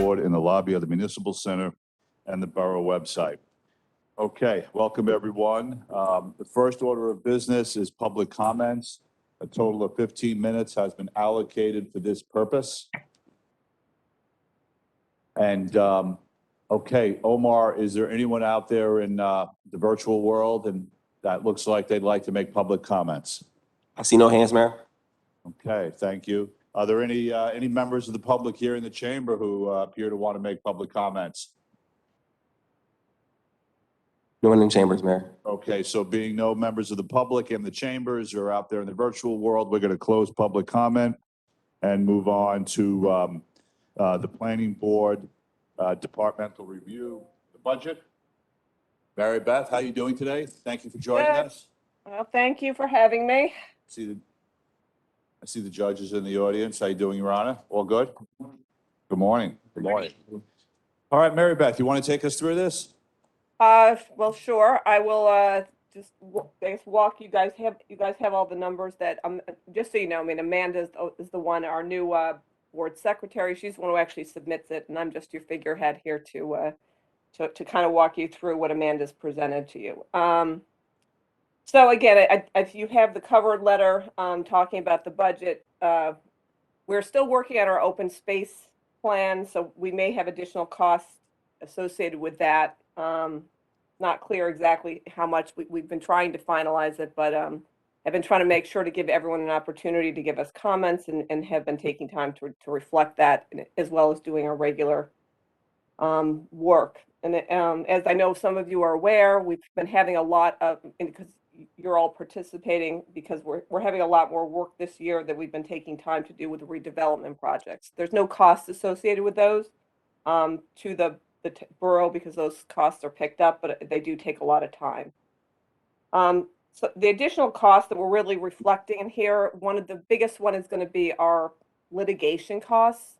board in the lobby of the Municipal Center and the Borough website. Okay, welcome everyone. The first order of business is public comments. A total of 15 minutes has been allocated for this purpose. And okay, Omar, is there anyone out there in the virtual world and that looks like they'd like to make public comments? I see no hands, Mayor. Okay, thank you. Are there any members of the public here in the chamber who appear to want to make public comments? No one in chambers, Mayor. Okay, so being no members of the public in the chambers or out there in the virtual world, we're going to close public comment and move on to the planning board departmental review, the budget. Mary Beth, how are you doing today? Thank you for joining us. Well, thank you for having me. I see the judges in the audience. How you doing, Your Honor? All good? Good morning. Good morning. All right, Mary Beth, you want to take us through this? Well, sure. I will just walk you guys. You guys have all the numbers that just so you know. I mean, Amanda is the one, our new board secretary. She's the one who actually submits it, and I'm just your figurehead here to kind of walk you through what Amanda's presented to you. So again, if you have the cover letter talking about the budget, we're still working on our open space plan, so we may have additional costs associated with that. Not clear exactly how much. We've been trying to finalize it, but I've been trying to make sure to give everyone an opportunity to give us comments and have been taking time to reflect that, as well as doing our regular work. And as I know some of you are aware, we've been having a lot of, because you're all participating, because we're having a lot more work this year that we've been taking time to do with the redevelopment projects. There's no costs associated with those to the borough because those costs are picked up, but they do take a lot of time. So the additional costs that we're really reflecting in here, one of the biggest one is going to be our litigation costs.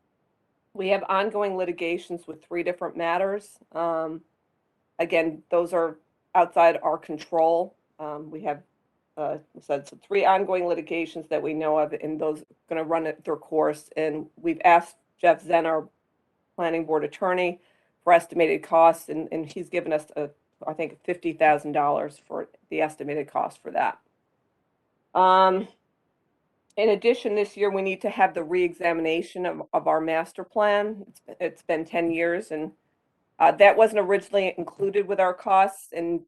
We have ongoing litigations with 3 different matters. Again, those are outside our control. We have so 3 ongoing litigations that we know of, and those are going to run their course. And we've asked Jeff Zen, our planning board attorney, for estimated costs, and he's given us I think $50,000 for the estimated cost for that. In addition, this year we need to have the re-examination of our master plan. It's been 10 years, and that wasn't originally included with our costs, and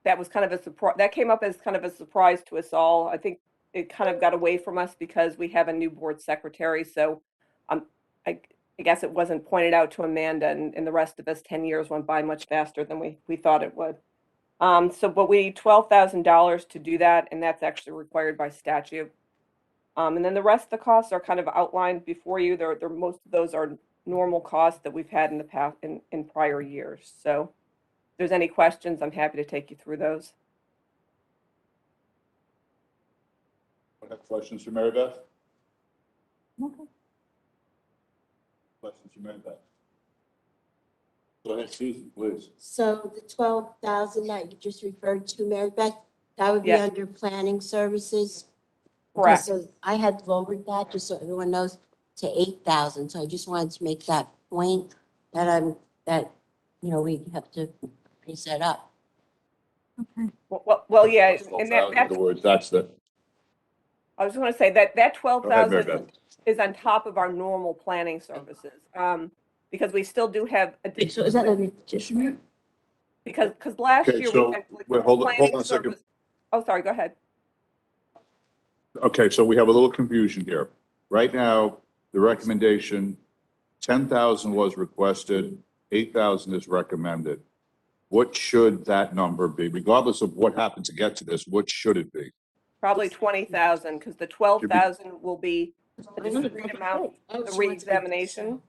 that was kind of a surprise. That came up as kind of a surprise to us all. I think it kind of got away from us because we have a new board secretary. So I guess it wasn't pointed out to Amanda, and the rest of us. 10 years went by much faster than we thought it would. But we need $12,000 to do that, and that's actually required by statute. And then the rest of the costs are kind of outlined before you. Most of those are normal costs that we've had in the past in prior years. So if there's any questions, I'm happy to take you through those. Have questions for Mary Beth? Okay. Questions for Mary Beth? Go ahead, Susan, please. So the 12,000 that you just referred to, Mary Beth, that would be Yes. under planning services? Correct. Okay, so I had lowered that, just so everyone knows, to 8,000. So I just wanted to make that point that we have to raise that up. Well, yeah, and In that's, other words, that's the. I was going to say that Go ahead, Mary 12,000 Beth. is on top of our normal planning services, because we still do have So is that an additional? because last Okay, year so we had wait, hold on planning a second. service- Oh, sorry, go ahead. Okay, so we have a little confusion here. Right now, the recommendation, 10,000 was requested, 8,000 is recommended. What should that number be? Regardless of what happened to get to this, what should it be? Probably 20,000, because the 12,000 will be a discrete amount, the re-examination,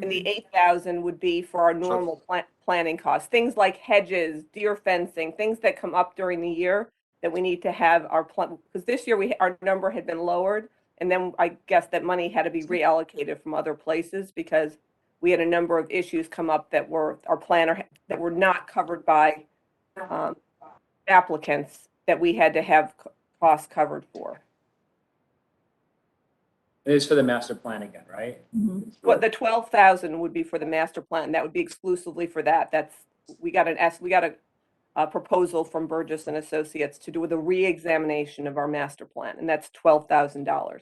and the 8,000 would be for our normal planning costs. Things like hedges, deer fencing, things that come up during the year that we need to have our plan, because this year our number had been lowered, and then I guess that money had to be reallocated from other places because we had a number of issues come up that were our planner that were not covered by applicants that we had to have costs covered for. It is for the master plan again, right? What the 12,000 would be for the master plan, that would be exclusively for that. We got a proposal from Burgess and Associates to do the re-examination of our master plan, and that's $12,000.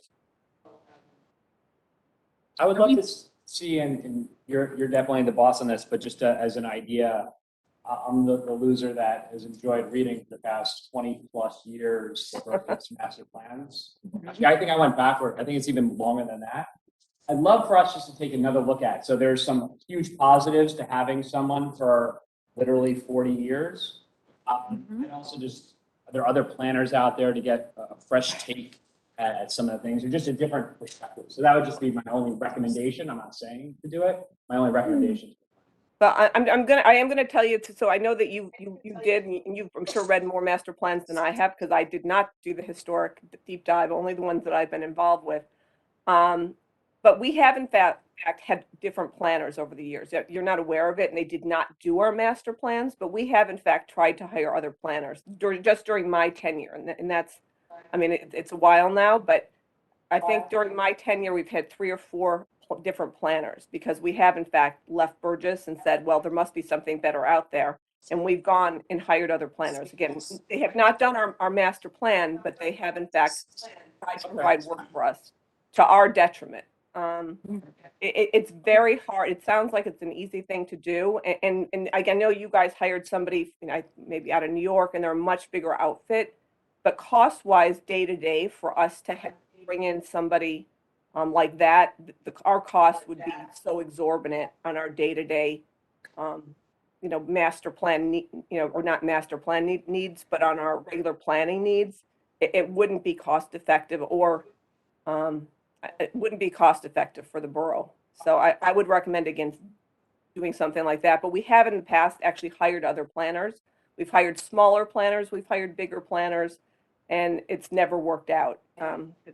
I would love to see, and you're definitely the boss on this, but just as an idea, I'm the loser that has enjoyed reading for the past 20 plus years for its master plans. Actually, I think I went backward. I think it's even longer than that. I'd love for us just to take another look at it. So there's some huge positives to having someone for literally 40 years. And also just, are there other planners out there to get a fresh take at some of the things, or just a different perspective? So that would just be my only recommendation. I'm not saying to do it. My only recommendation. But I am gonna tell you, so I know that you did, and you've, I'm sure, read more master plans than I have, because I did not do the historic deep dive, only the ones that I've been involved with. But we have in fact had different planners over the years. You're not aware of it, and they did not do our master plans, but we have in fact tried to hire other planners during my tenure, and that's, I mean, it's a while now, but I think during my tenure, we've had 3 or 4 different planners, because we have in fact left Burgess and said, well, there must be something better out there. And we've gone and hired other planners. Again, they have not done our master plan, but they have in fact tried to provide work for us to our detriment. It's very hard. It sounds like it's an easy thing to do. And I know you guys hired somebody, maybe out of New York, and they're a much bigger outfit. But cost-wise, day to day, for us to bring in somebody like that, our cost would be so exorbitant on our day to day, master plan, or not master plan needs, but on our regular planning needs. It wouldn't be cost effective, or it wouldn't be cost effective for the borough. So I would recommend against doing something like that. But we have in the past actually hired other planners. We've hired smaller planners, we've hired bigger planners, and it's never worked out.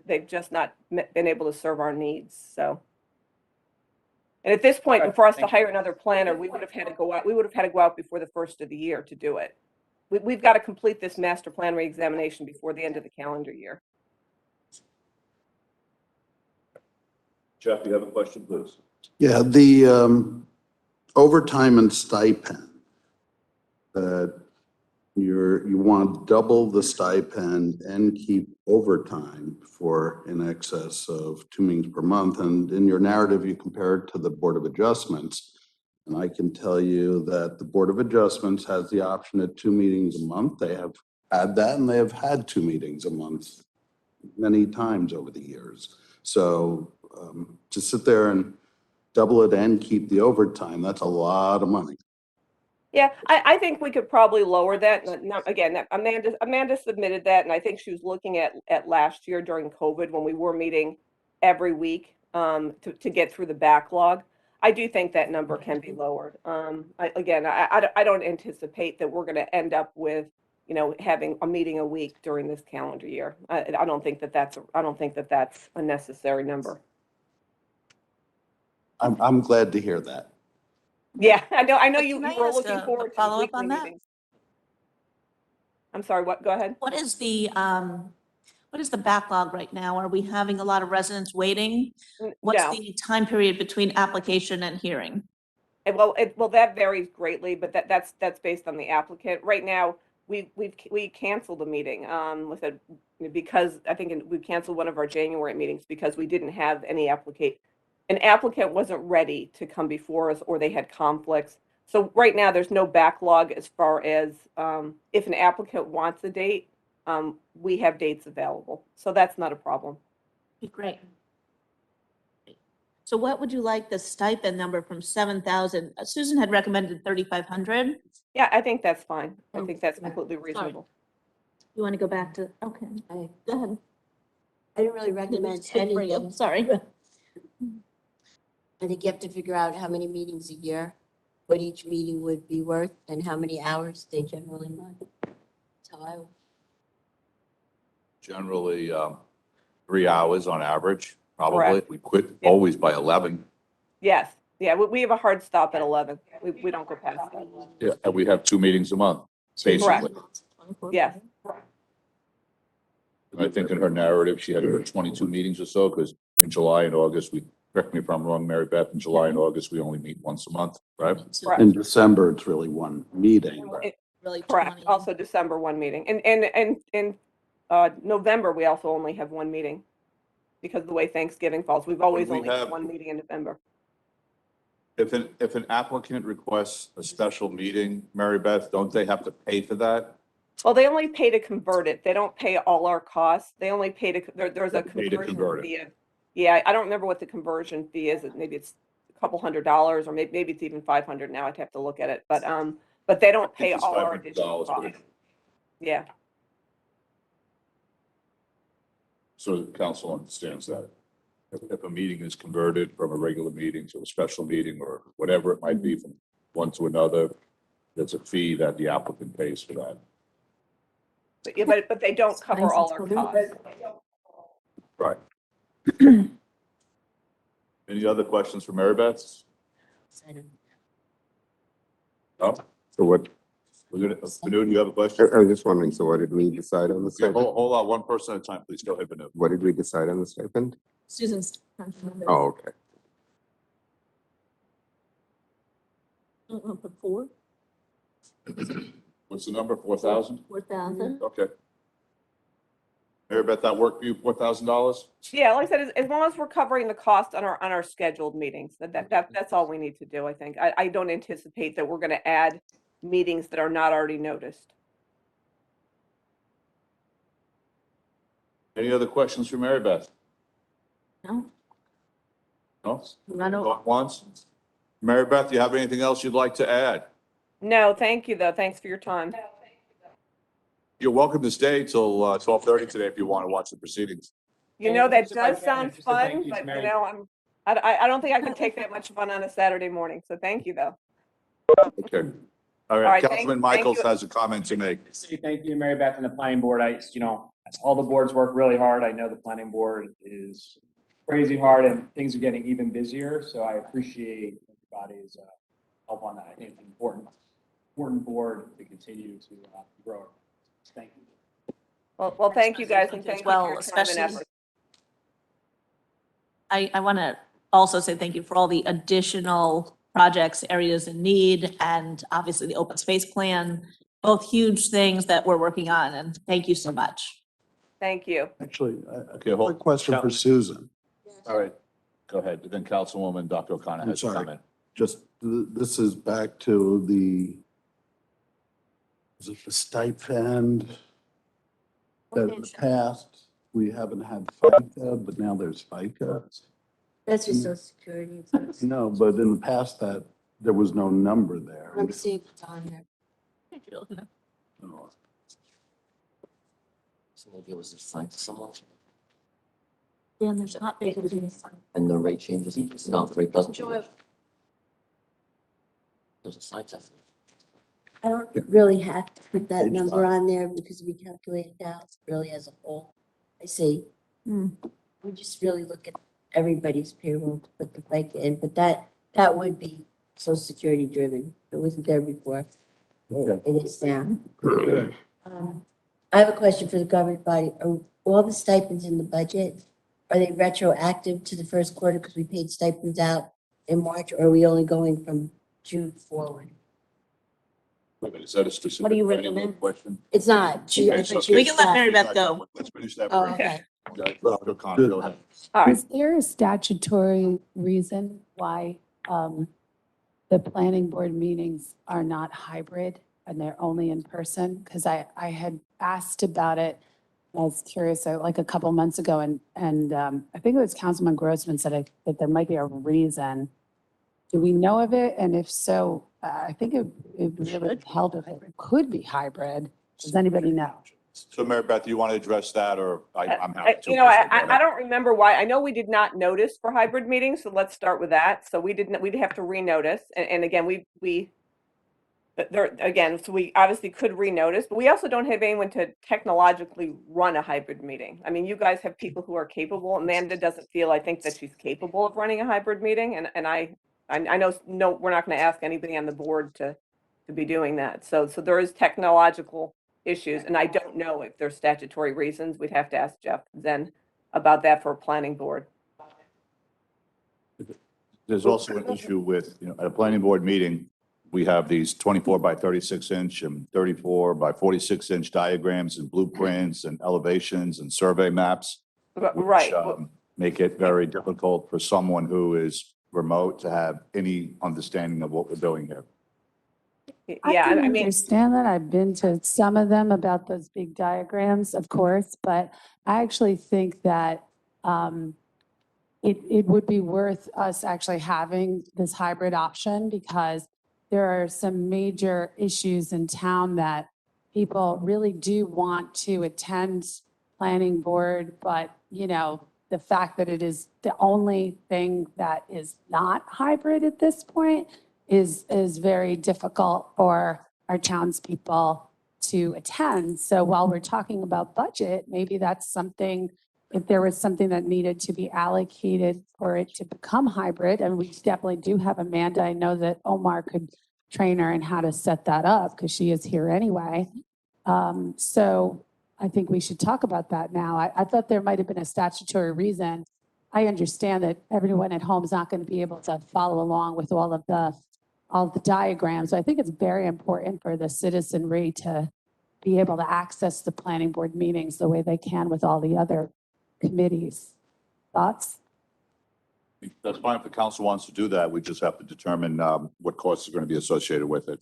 They've just not been able to serve our needs. So, and at this point, for us to hire another planner, we would have had to go out. We would have had to go out before the first of the year to do it. We've got to complete this master plan reexamination before the end of the calendar year. Jeff, you have a question, please? Yeah, the overtime and stipend. You want double the stipend and keep overtime for in excess of 2 meetings per month. And in your narrative, you compare it to the Board of Adjustments. And I can tell you that the Board of Adjustments has the option at 2 meetings a month. They have had that, and they have had 2 meetings a month many times over the years. So to sit there and double it and keep the overtime, that's a lot of money. Yeah, I think we could probably lower that. Again, Amanda submitted that, and I think she was looking at last year during COVID, when we were meeting every week to get through the backlog. I do think that number can be lowered. I don't anticipate that we're going to end up with, having a meeting a week during this calendar year. I don't think that that's a necessary number. I'm glad to hear that. Yeah, I know you Can I were ask looking a forward to the follow-up weekly on that? meetings. I'm sorry, what? Go ahead. What is the backlog right now? Are we having a lot of residents waiting? What's No. the time period between application and hearing? Well, that varies greatly, but that's based on the applicant. Right now, we canceled a meeting because I think we canceled one of our January meetings because we didn't have any applicant. An applicant wasn't ready to come before us, or they had conflicts. So right now, there's no backlog as far as if an applicant wants a date, we have dates available. So that's not a problem. Okay, great. So what would you like the stipend number from 7,000? Susan had recommended 3,500. Yeah, I think that's fine. I Oh, think that's yeah. completely reasonable. You want to go back to, okay, go ahead. I didn't really recommend Speak for you. anything. Sorry. I think you have to figure out how many meetings a year, what each meeting would be worth, and how many hours they generally want. So Generally, 3 hours on average, probably. Correct. We quit Yeah. always by 11. Yes, yeah, we have a hard stop at 11. We don't go past that. Yeah, and we have 2 meetings a month, basically. Yes. I think in her narrative, she had 22 meetings or so, because In July and August, correct me if I'm wrong, Mary Beth, in July and August, we only meet once a month, right? Correct. In December, it's really one meeting. It- Really Correct. 20. Also December, one meeting. And in November, we also only have one meeting because of the way Thanksgiving falls. We've always we only had have- one meeting in November. If an applicant requests a special meeting, Mary Beth, don't they have to pay for that? Well, they only pay to convert it. They don't pay all our costs. They only pay to, there's a They pay to conversion convert it. fee. Yeah, I don't remember what the conversion fee is. Maybe it's a couple $100 or maybe it's even 500 now. I'd have to look at it. But they don't pay It's all our $500, additional but costs. Yeah. So the council understands that. If a meeting is converted from a regular meeting to a special meeting or whatever it might be from one to another, there's a fee that the applicant pays for that. Yeah, but they don't cover all our costs. Right. Any other questions for Mary Beth? No? So what, Banu, do you have a question? I was just wondering, so what did we decide on the Okay, stipend? hold on, one person at a time, please. Go ahead, Banu. What did we decide on the stipend? Susan's. Oh, okay. Four, What's the number? 4,000? 4,000. Okay. Mary Beth, that work for you, $4,000? Yeah, like I said, as long as we're covering the cost on our scheduled meetings, that's all we need to do, I think. I don't anticipate that we're going to add meetings that are not already noticed. Any other questions for Mary Beth? No, No? I don't. Going once? Mary Beth, you have anything else you'd like to add? No, thank you, though. Thanks for your time. You're welcome to stay till 12:30 today if you want to watch the proceedings. You know, that Just if I does can, sound just a thank fun, you to but Mary. I don't think I can take that much fun on a Saturday morning. So thank you, though. Okay. All All right, right, Councilman thank Michaels you. has a comment to make. Say thank you, Mary Beth and the planning board. All the boards work really hard. I know the planning board is crazy hard and things are getting even busier. So I appreciate everybody's help on that. I think it's an important board to continue to grow. Thank you. Well, thank you guys, and thank you Well, for your time and especially- effort. I want to also say thank you for all the additional projects, areas in need, and obviously the open space plan, both huge things that we're working on, and thank you so much. Thank you. Actually, Okay, a hold. quick question for Susan. All right, go ahead. Then Councilwoman Dr. O'Connor I'm has a sorry. comment. Just, this is back to is it the stipend? That in the past, we haven't had FICA, but now there's FICA. That's just social security. No, but in the past that, there was no number there. Let me see if it's on there. No. So maybe it was assigned to someone Dan, there's not vacancies. and the rate changes, no, the rate doesn't change. There's a side test. I don't really have to put that number on there because we calculate it out really as a whole. I say, we just really look at everybody's payroll to put the FICA in, but that would be social security driven. It wasn't there before. It is now. I have a question for the governing body. Are all the stipends in the budget, are they retroactive to the first quarter because we paid stipends out in March, or are we only going from June forward? Wait a minute, is that a specific? What do you planning board recommend? Question? It's not. Okay, so- We can let Mary Beth go. Let's finish that. Oh, first. okay. Okay, Dr. O'Connor, go ahead. All right. Is there a statutory reason why the planning board meetings are not hybrid and they're only in person? Because I had asked about it. I was curious, like a couple months ago, and I think it was Councilman Grossman said that there might be a reason. Do we know of it? And if so, I think it really would help if it could be hybrid. Does anybody know? So Mary Beth, do you want to address that or I'm happy to? I don't remember why. I know we did not notice for hybrid meetings, so let's start with that. So we'd have to renotice. And again, so we obviously could renotice, but we also don't have anyone to technologically run a hybrid meeting. I mean, you guys have people who are capable. Amanda doesn't feel, I think, that she's capable of running a hybrid meeting. And I know, no, we're not going to ask anybody on the board to be doing that. So there is technological issues, and I don't know if there's statutory reasons. We'd have to ask Jeff then about that for a planning board. There's also an issue with, at a planning board meeting, we have these 24 by 36 inch and 34 by 46 inch diagrams and blueprints and elevations and survey maps, which Right. make it very difficult for someone who is remote to have any understanding of what we're doing here. Yeah, can I mean, understand that. I've been to some of them about those big diagrams, of course, but I actually think that it would be worth us actually having this hybrid option because there are some major issues in town that people really do want to attend planning board, but the fact that it is the only thing that is not hybrid at this point is very difficult for our townspeople to attend. So while we're talking about budget, maybe that's something, if there was something that needed to be allocated for it to become hybrid, and we definitely do have Amanda. I know that Omar could train her in how to set that up because she is here anyway. So I think we should talk about that now. I thought there might have been a statutory reason. I understand that everyone at home is not going to be able to follow along with all the diagrams. So I think it's very important for the citizenry to be able to access the planning board meetings the way they can with all the other committees. Thoughts? That's fine if the council wants to do that. We just have to determine what costs are going to be associated with it.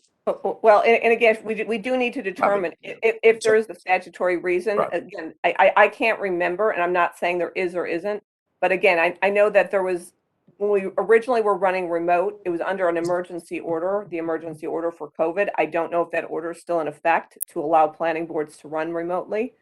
well, and again, we do need to determine if there is a statutory reason. Right. Again, I can't remember, and I'm not saying there is or isn't. But again, I know that there was, when we originally were running remote, it was under an emergency order, the emergency order for COVID. I don't know if that order is still in effect to allow planning boards to run remotely,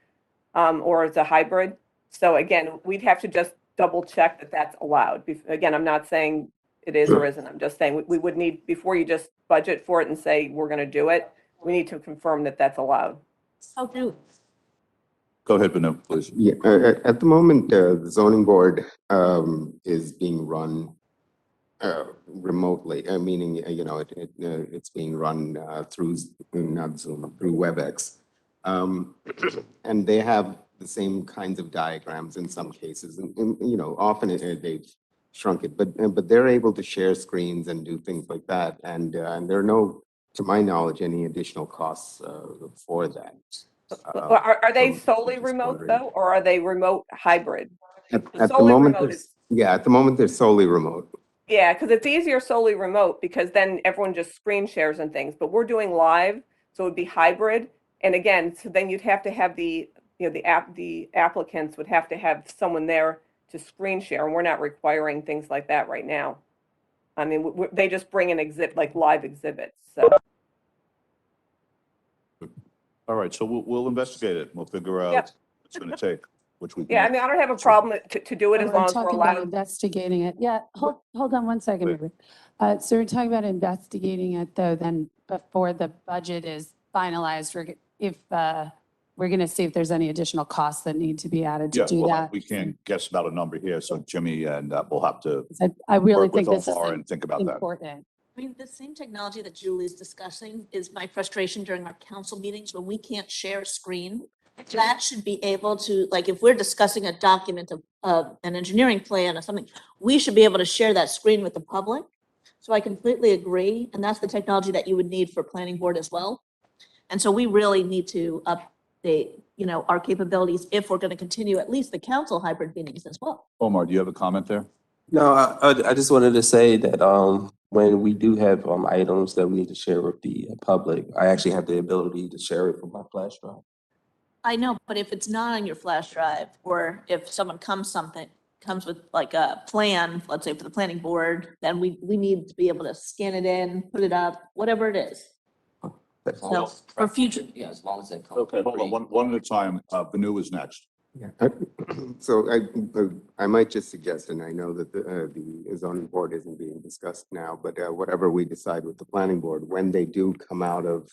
or as a hybrid. So again, we'd have to just double check that that's allowed. Again, I'm not saying it is or isn't. I'm just saying we would need, before you just budget for it and say we're going to do it, we need to confirm that that's allowed. So do, Go ahead, Vanu, please. Yeah, at the moment, the zoning board is being run remotely, meaning, it's being run through, not Zoom, through WebEx. And they have the same kinds of diagrams in some cases, and often they've shrunk it, but they're able to share screens and do things like that. And there are no, to my knowledge, any additional costs for that. Are they so solely just remote wondering. though, or are they remote hybrid? At the Solely moment, remote at the moment, they're solely remote. Yeah, because it's easier solely remote because then everyone just screen shares and things. But we're doing live, so it would be hybrid. And again, so then you'd have to have the applicants would have to have someone there to screen share, and we're not requiring things like that right now. I mean, they just bring an like live exhibits. So All right, so we'll investigate it. We'll figure out Yep. what it's going to take, which we can. yeah, I mean, I don't have a problem to do it as long as we're talking about allowed. investigating it. Yeah, hold on one second. Wait. Ruben. So we're talking about investigating it though, then before the budget is finalized, we're going to see if there's any additional costs that need to be added to Yeah, do well, that. we can't guess about a number here, so Jimmy and we'll have to I really work with think this is Omar and think about that. important. I mean, the same technology that Julie's discussing is my frustration during our council meetings when we can't share a screen. That should be able to, like, if we're discussing a document of an engineering plan or something, we should be able to share that screen with the public. So I completely agree, and that's the technology that you would need for planning board as well. And so we really need to update, our capabilities if we're going to continue at least the council hybrid meetings as well. Omar, do you have a comment there? No, I just wanted to say that when we do have items that we need to share with the public, I actually have the ability to share it from my flash drive. I know, but if it's not on your flash drive, or if someone comes with like a plan, let's say for the planning board, then we need to be able to scan it in, put it up, whatever it is. As long So as- for future, Yeah, as long as it. Okay, hold on, one at a time. Vanu is next. Yeah. So I might just suggest, and I know that the zoning board isn't being discussed now, but whatever we decide with the planning board, when they do come out of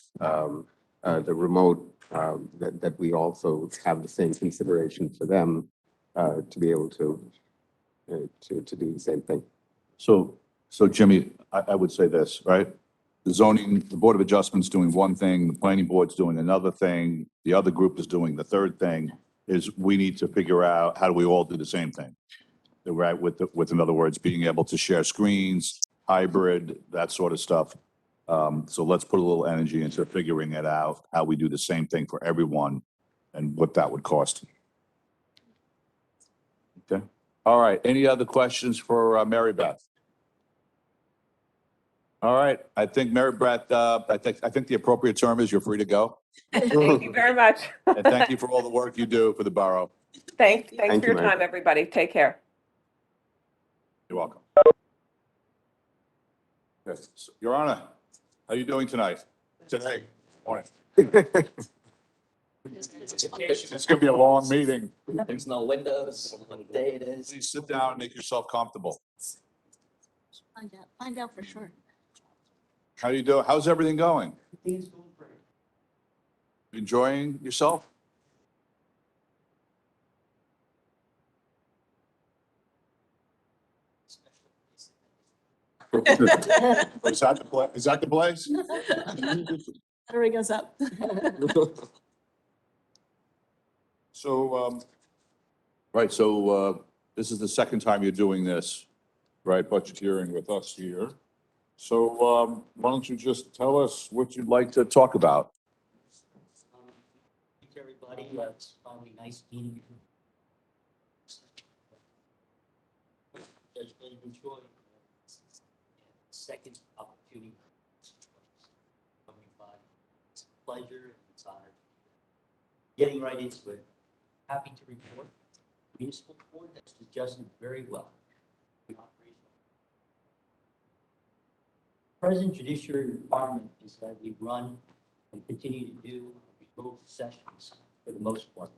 the remote, that we also have the same consideration for them to be able to do the same thing. So Jimmy, I would say this, right? The Board of Adjustment's doing one thing, the planning board's doing another thing, the other group is doing the third thing, is we need to figure out how do we all do the same thing? right, with, in other words, being able to share screens, hybrid, that sort of stuff. So let's put a little energy into figuring it out, how we do the same thing for everyone and what that would cost. Okay. All right. Any other questions for Mary Beth? All right. I think Mary Beth, I think the appropriate term is you're free to go. Thank you very much. And thank you for all the work you do for the borough. Thanks Thank for you, your Mary. time, everybody. Take care. You're welcome. Yes. Your Honor, how are you doing tonight? Today? Morning. It's gonna be a long meeting. There's no windows, what day it is. Please sit down and make yourself comfortable. Find out for sure. How you doing? How's everything going? Enjoying yourself? Is that the place? Is that the place? Battery goes up. So, right, so, this is the second time you're doing this, right, budgeteering with us here. So, why don't you just tell us what you'd like to talk about? Thanks, everybody. It's finally nice meeting you. It's been enjoyed. Second opportunity. Coming by. It's a pleasure and it's honored. Getting right into it. Happy to report. Municipal court has adjusted very well. Present judiciary requirement is that we run and continue to do remote sessions for the most part.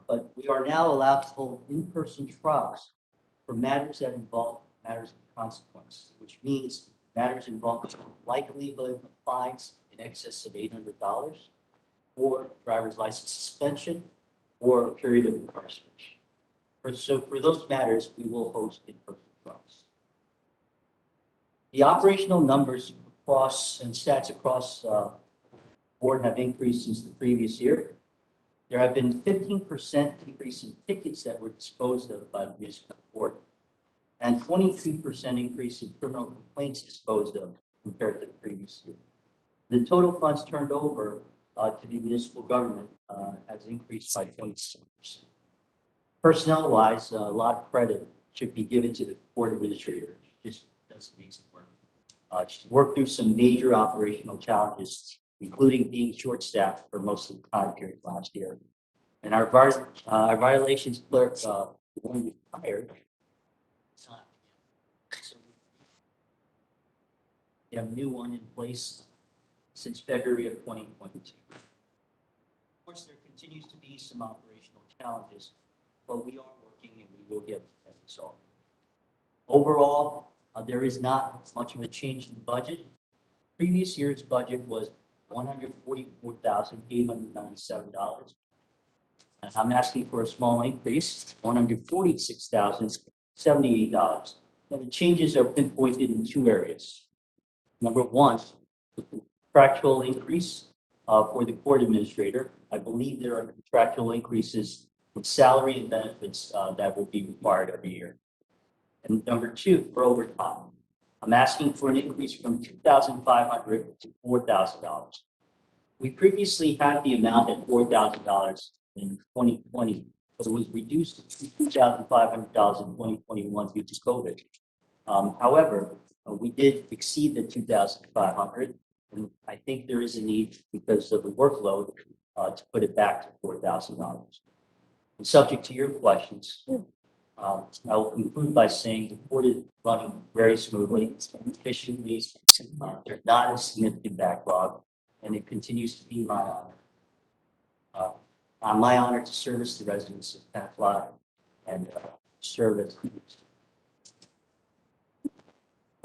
But we are now allowed to hold in-person trials for matters that involve matters of consequence, which means matters involving likelihood of fines in excess of $800 or driver's license suspension or a period of incarceration. So for those matters, we will host in-person trials. The operational numbers across and stats across board have increased since the previous year. There have been 15% increase in tickets that were disposed of by the municipal court and 23% increase in criminal complaints disposed of compared to the previous year. The total funds turned over to the municipal government has increased by 26%. Personnel-wise, a lot of credit should be given to the court administrator. Just does amazing work. She's worked through some major operational challenges, including being short-staffed for most of the time period last year. And our violations clerk, when we hired, so we have a new one in place since February of 2022. Of course, there continues to be some operational challenges, but we are working and we will get that resolved. Overall, there is not much of a change in the budget. Previous year's budget was $144,897. And I'm asking for a small increase, $146,078. Now, the changes are pinpointed in two areas. Number one, the contractual increase for the court administrator. I believe there are contractual increases with salary and benefits that will be required every year. And number two, for overtime. I'm asking for an increase from $2,500 to $4,000. We previously had the amount at $4,000 in 2020, but it was reduced to $2,500 in 2021 due to COVID. However, we did exceed the $2,500, and I think there is a need because of the workload to put it back to $4,000. And subject to your questions, I will conclude by saying the court is running very smoothly, efficiently. There's not a significant backlog, and it continues to be my honor. My honor to service the residents of Tenafly and serve as.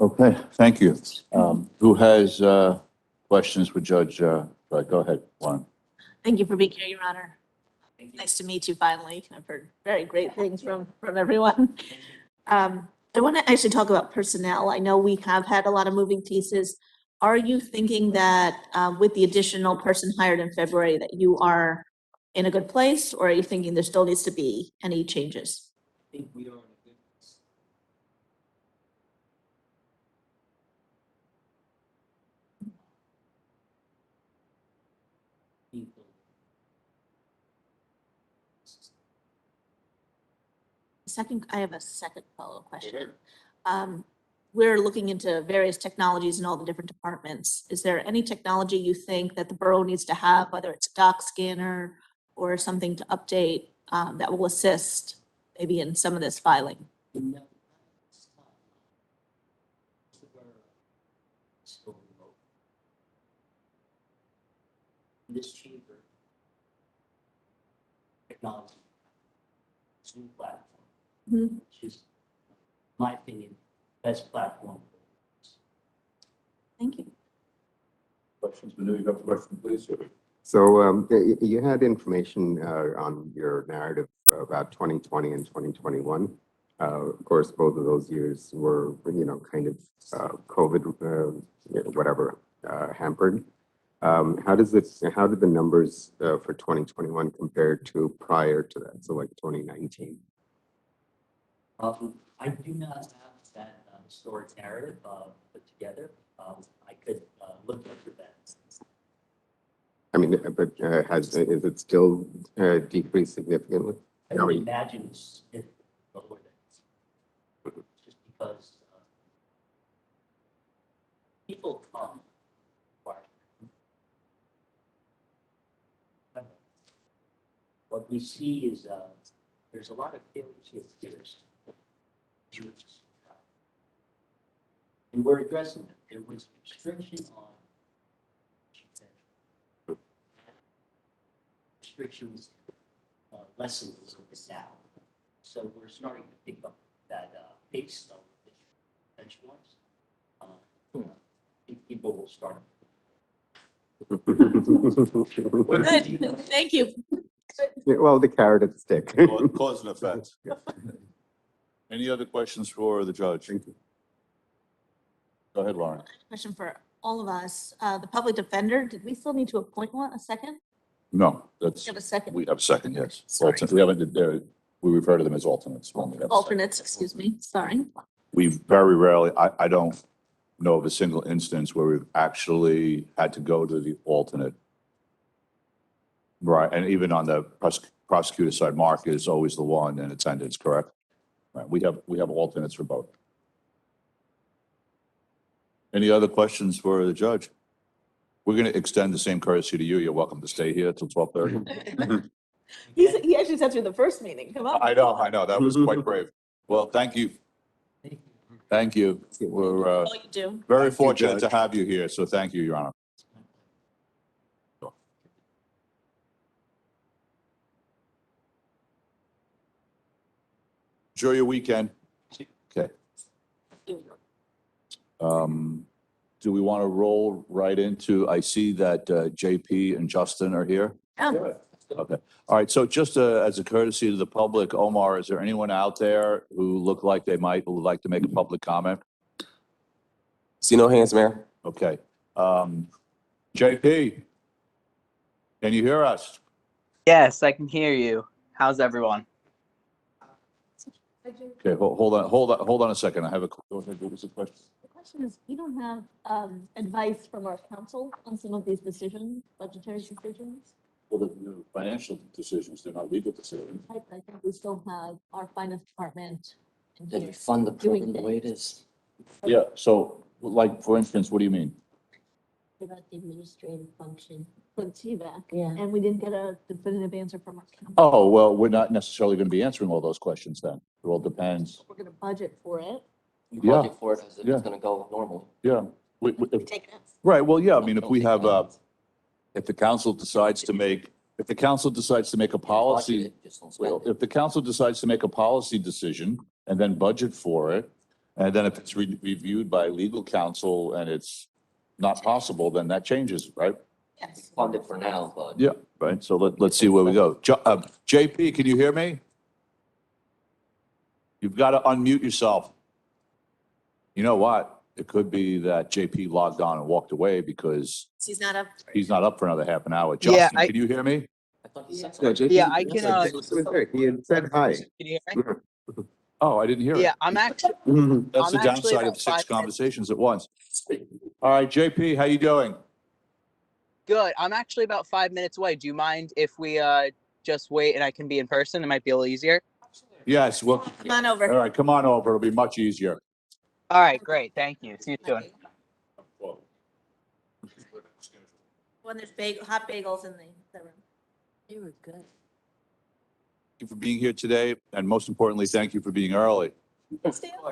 Okay, thank you. Who has questions for Judge? Go ahead, Warren. Thank you for being here, Your Honor. Nice to meet you finally. I've heard very great things from everyone. I want to actually talk about personnel. I know we have had a lot of moving pieces. Are you thinking that with the additional person hired in February that you are in a good place, or are you thinking there still needs to be any changes? I think we are in a good people. Second, I have a second follow-up question. We're looking into various technologies in all the different departments. Is there any technology you think that the borough needs to have, whether it's a doc scanner or something to update, that will assist maybe in some of this filing? No. So remote. This chamber. Technology. Zoom platform, Mhm. which is, in my opinion, best platform. Thank you. Questions? Manu, you have a question, please? So you had information on your narrative about 2020 and 2021. Of course, both of those years were, kind of COVID, whatever, hampered. How did the numbers for 2021 compare to prior to that? So like 2019? I do not have that historic narrative put together. I could look into that. I mean, but is it still decreased significantly? I don't imagine it's lower than just because people come. What we see is there's a lot of failures here. And we're addressing it. There was restriction on restrictions lessened a little bit now. So we're starting to pick up that pace of benchmarks. People will start. Good, thank you. Well, the carrot and stick. Cause and effect. Any other questions for the judge? Thank you. Go ahead, Lauren. Question for all of us. The public defender, did we still need to appoint one, a second? No, that's, We have a second. we have a second, yes. Sorry. We haven't, we refer to them as alternates. when we have a second. Alternates, excuse me, sorry. We very rarely, I don't know of a single instance where we've actually had to go to the alternate. Right, and even on the prosecutor side, Mark is always the one in attendance, correct? Right, we have alternates for both. Any other questions for the judge? We're going to extend the same courtesy to you. You're welcome to stay here till 12:30. He actually said through the first meeting, come on. I know, that was quite brave. Well, thank you. Thank you. We're All you do. very fortunate to have you here, so thank you, Your Honor. Enjoy your weekend. Okay. Do we want to roll right into, I see that JP and Justin are here. Yeah. Okay. All right. So just as a courtesy to the public, Omar, is there anyone out there who look like would like to make a public comment? See no hands, Mayor. Okay. JP, can you hear us? Yes, I can hear you. How's everyone? Okay, hold on a second. I have a, go ahead, what was the question? The question is, we don't have advice from our council on some of these decisions, budgetary decisions. Well, the financial decisions, they're not legal decisions. I think we still have our finance department. in Did here we fund the doing program the way it is? Yeah, so like, for instance, what do you mean? About the administrative function. For the TVAC, Yeah. and we didn't get a definitive answer from our council. Oh, well, we're not necessarily going to be answering all those questions then. It all depends. We're gonna budget for it. You Yeah. budget for it as if Yeah. it's gonna go normal. Yeah. Take it. Right, well, yeah, I mean, if we have, if the council decides to make a policy, Budget it, just don't spend well, it. if the council decides to make a policy decision and then budget for it, and then if it's reviewed by legal counsel and it's not possible, then that changes, right? Yes. Fund it for now, but. Yeah, right, so let's see where we go. JP, can you hear me? You've got to unmute yourself. You know what? It could be that JP logged on and walked away because He's not up. he's not up for another half an hour. Yeah, Justin, can you hear me? I thought you said No, something. JP Yeah, I can, He had said hi. Can you hear me? Oh, I didn't hear it. Yeah, I'm actually, That's the I'm actually downside about of 6 5 minutes. conversations at once. All right, JP, how you doing? Good. I'm actually about 5 minutes away. Do you mind if we just wait and I can be in person? It might be a little easier. Yes, well, Come on all over. right, come on over. It'll be much easier. All right, great. Thank you. See you soon. When there's hot bagels in the room. They were good. Thank you for being here today, and most importantly, thank you for being early,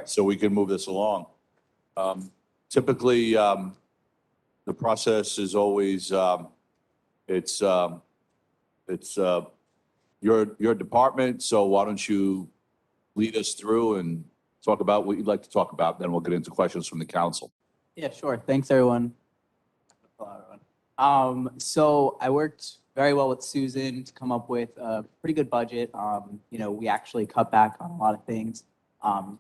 so we can move this along. Typically, the process is always, it's your department, so why don't you lead us through and talk about what you'd like to talk about, then we'll get into questions from the council. Yeah, sure. Thanks, everyone. Hello, everyone. So I worked very well with Susan to come up with a pretty good budget. We actually cut back on a lot of things,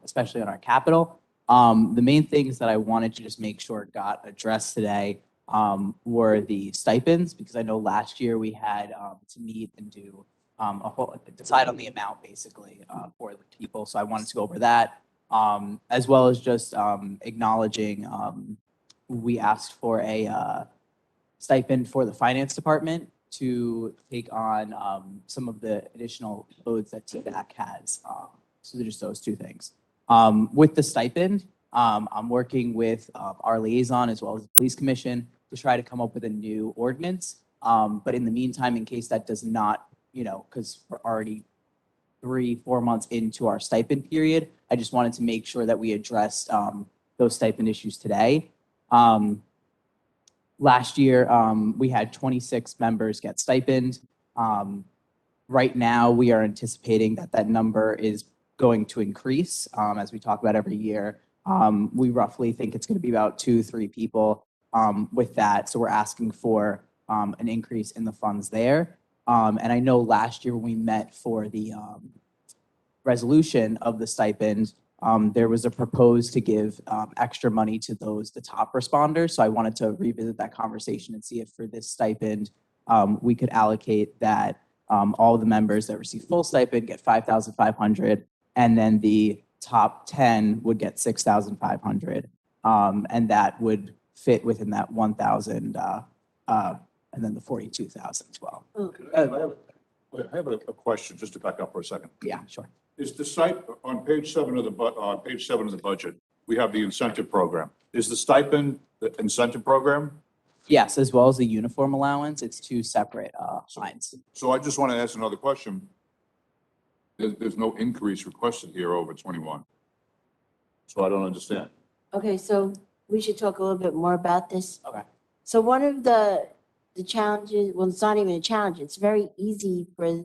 especially on our capital. The main things that I wanted to just make sure got addressed today were the stipends, because I know last year we had to meet and do decide on the amount basically for the people. So I wanted to go over that, as well as just acknowledging we asked for a stipend for the finance department to take on some of the additional loads that TDAC has. So just those two things. With the stipend, I'm working with our liaison as well as the police commission to try to come up with a new ordinance. But in the meantime, in case that does not, because we're already 3-4 months into our stipend period, I just wanted to make sure that we addressed those stipend issues today. Last year, we had 26 members get stipend. Right now, we are anticipating that number is going to increase as we talk about every year. We roughly think it's going to be about 2-3 people with that. So we're asking for an increase in the funds there. And I know last year when we met for the resolution of the stipend, there was a proposed to give extra money to the top responders. So I wanted to revisit that conversation and see if for this stipend, we could allocate that all the members that receive full stipend get $5,500, and then the top 10 would get $6,500. And that would fit within that 1,000, and then the 42,000 as well. I have a question, just to back up for a second. Yeah, sure. Is the site, on page 7 of the budget, we have the incentive program. Is the stipend the incentive program? Yes, as well as the uniform allowance. It's two separate lines. So I just want to ask another question. There's no increase requested here over 21. So I don't understand. Okay, so we should talk a little bit more about this. Okay. So one of the challenges, well, it's not even a challenge, it's very easy for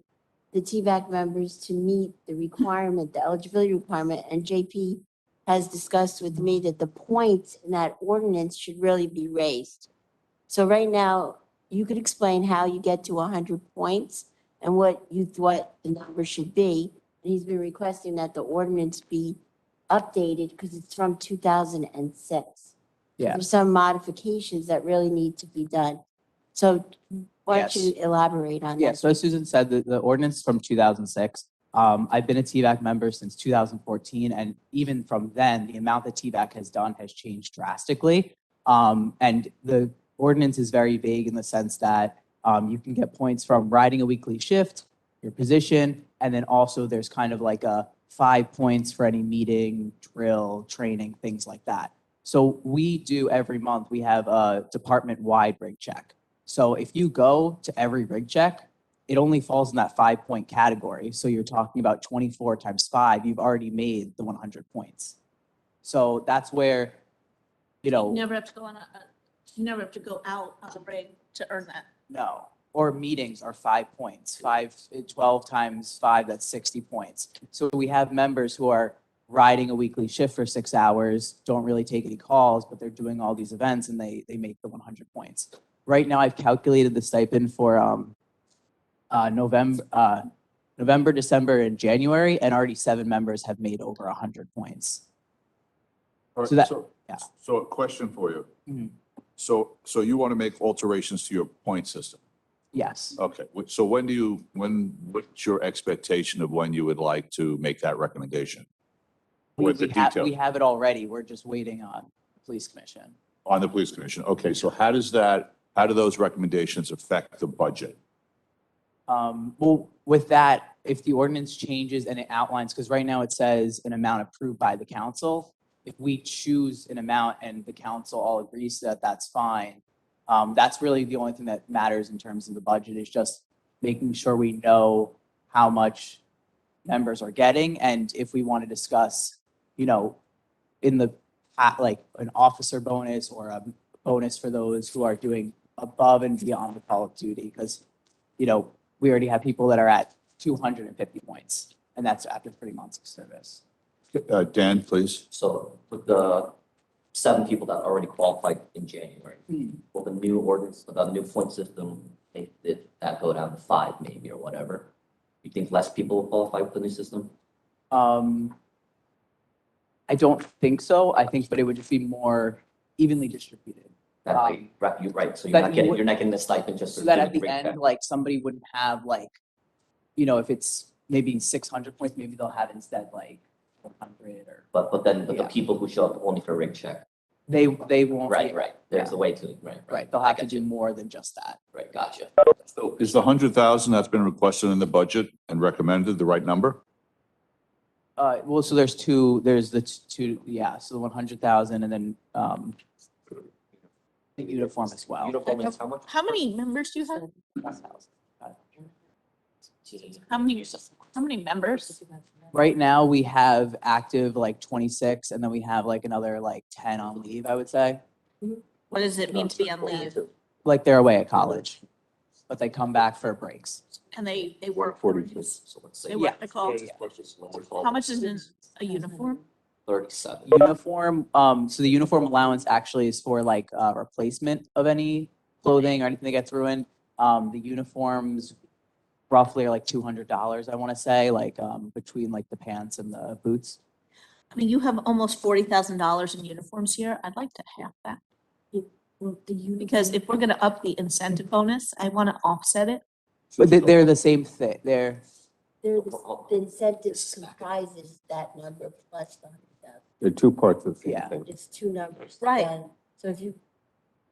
the TVAC members to meet the requirement, the eligibility requirement, and JP has discussed with me that the points in that ordinance should really be raised. So right now, you could explain how you get to 100 points and what you thought the number should be. And he's been requesting that the ordinance be updated because it's from 2006. Yeah. There's some modifications that really need to be done. So why don't you elaborate on that? Yeah, so as Susan said, the ordinance is from 2006. I've been a TVAC member since 2014, and even from then, the amount that TVAC has done has changed drastically. And the ordinance is very vague in the sense that you can get points from riding a weekly shift, your position, and then also there's kind of like a 5 points for any meeting, drill, training, things like that. So we do every month, we have a department-wide rig check. So if you go to every rig check, it only falls in that 5-point category. So you're talking about 24 times 5, you've already made the 100 points. So that's where, You never have to go on you never have to go out on the rig to earn that. no. Or meetings are 5 points. 12 times 5, that's 60 points. So we have members who are riding a weekly shift for 6 hours, don't really take any calls, but they're doing all these events and they make the 100 points. Right now, I've calculated the stipend for November, December, and January, and already 7 members have made over 100 points. All right, So that- yeah. So a question for you. Mhm. So you want to make alterations to your point system? Yes. Okay, so what's your expectation of when you would like to make that recommendation? With the detail We have it already. We're just waiting on the police commission. on the police commission. Okay, so how does that How do those recommendations affect the budget? Well, with that, if the ordinance changes and it outlines, because right now it says an amount approved by the council. If we choose an amount and the council all agrees to that, that's fine. That's really the only thing that matters in terms of the budget is just making sure we know how much members are getting. And if we want to discuss, you know, in the, like an officer bonus or a bonus for those who are doing above and beyond the call of duty, because, you know, we already have people that are at 250 points, and that's after 3 months of service. Dan, please. So with the 7 people that already qualified in January, will the new ordinance, the new point system, did that go down to 5 maybe or whatever? You think less people will qualify with the new system? I don't think so. I think, but it would just be more evenly distributed. That you're right, so that you would- you're not getting the stipend just So for that doing at the great end, check. like somebody wouldn't have like, you know, if it's maybe 600 points, maybe they'll have instead like 100 or But then the Yeah. people who show up only for rig check, they won't. right, there's a way to, right. Right, they'll I have to get do you. more than just that. Right, gotcha. So is the 100,000 that's been requested in the budget and recommended the right number? Well, so there's the two, yeah, so the 100,000 and then, the uniform as well. Uniform is how much? How many members do you have? How many members? Right now, we have active like 26, and then we have like another like 10 on leave, I would say. What does it mean to be on leave? Like they're away at college, but they come back for breaks. And they work. 40. So let's say. They work the call. Yeah, yeah. How much is in a uniform? 37. Uniform, so the uniform allowance actually is for like replacement of any clothing or anything that gets ruined. The uniforms roughly are like $200, I want to say, like between like the pants and the boots. I mean, you have almost $40,000 in uniforms here. I'd like to have that. Well, the Because if we're gonna up the incentive bonus, I want to offset it. But they're the same thing. They're, the incentive comprises that number plus the 100,000. There are two parts of the same Yeah. thing. It's two numbers. Right. And so if you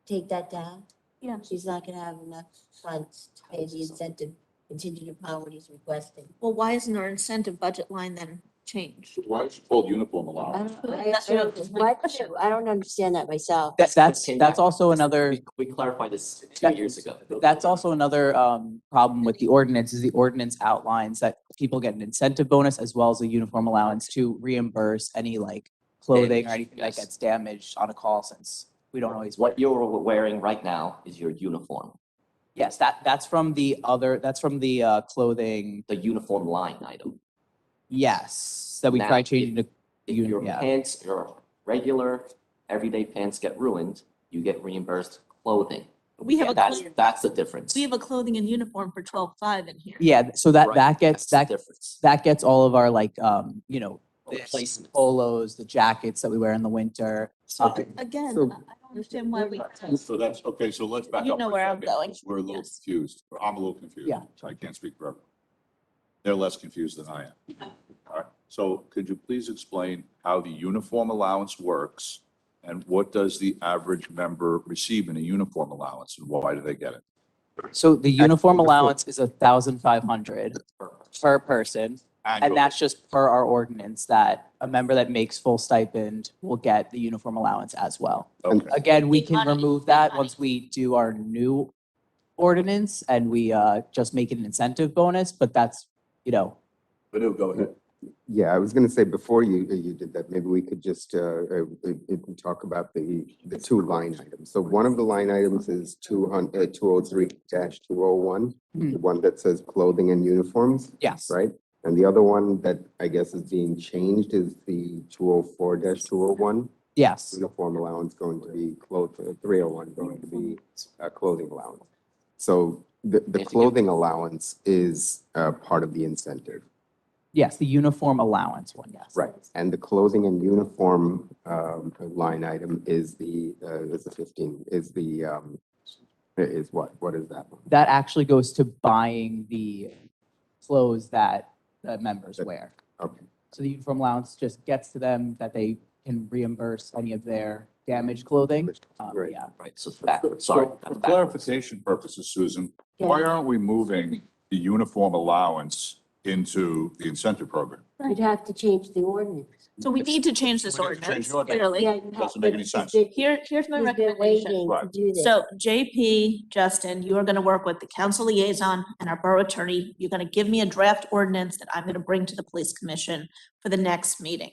take that down. Yeah. She's not gonna have enough funds to pay the incentive contingent upon what he's requesting. Well, why isn't our incentive budget line then changed? Why is it called uniform I allowance? I don't understand that myself. that's also another. We clarified this 2 years ago. That's also another problem with the ordinance is the ordinance outlines that people get an incentive bonus as well as a uniform allowance to reimburse any like clothing or Damage, anything that yes. gets damaged on a call since we don't always. What you're wearing right now is your uniform, Yes, that's from the clothing, the uniform line item. yes, that we Now, try changing to. If your Yeah. pants, your regular everyday pants get ruined, you get reimbursed clothing. We have a, That's the difference. we have a clothing and uniform for 12.5 in here. Yeah, so that Right, gets that's the difference. that gets all of our like you know, the Replacement. polos, the jackets that we wear in the winter. Again, So- I don't understand why we. So that's, okay, so let's back up. You know for a where I'm second, going. 'cause We're a little Yes. confused, or I'm a little confused. Yeah. So I can't speak for everyone. They're less confused than I am. All right, so could you please explain how the uniform allowance works? And what does the average member receive in a uniform allowance and why do they get it? So the uniform before- allowance is 1,500 per person. Annually. And that's just per our ordinance that a member that makes full stipend will get the uniform allowance as well. Okay, Again, we can Money, remove that money. once we do our new ordinance and we just make it an incentive bonus, but that's, you know, but go ahead. Yeah, I was going to say before you did that, maybe we could just talk about the two line items. So one of the line items is 203-201, the one that says clothing and uniforms, yes. right? And the other one that I guess is being changed is the 204-201. Yes. Uniform allowance going to be 301 going to be clothing allowance. So the clothing allowance is part of the incentive. Yes, the uniform allowance one, yes. Right, and the clothing and uniform line item is the 15, is what is that one? That actually goes to buying the clothes that the members wear. Okay, So the uniform allowance just gets to them that they can reimburse any of their damaged clothing. Right. Yeah. Right, so it's backwards, sorry. So that's for backwards. clarification purposes, Susan, why aren't we moving the uniform allowance into the incentive program? You'd have to change the ordinance. So we need to change this We need to change ordinance, the ordinance. clearly. Yeah, you have- Doesn't make any but sense. he's Here's my been recommendation. waiting to Right. do this. So JP, Justin, you are gonna work with the council liaison and our borough attorney. You're gonna give me a draft ordinance that I'm gonna bring to the police commission for the next meeting.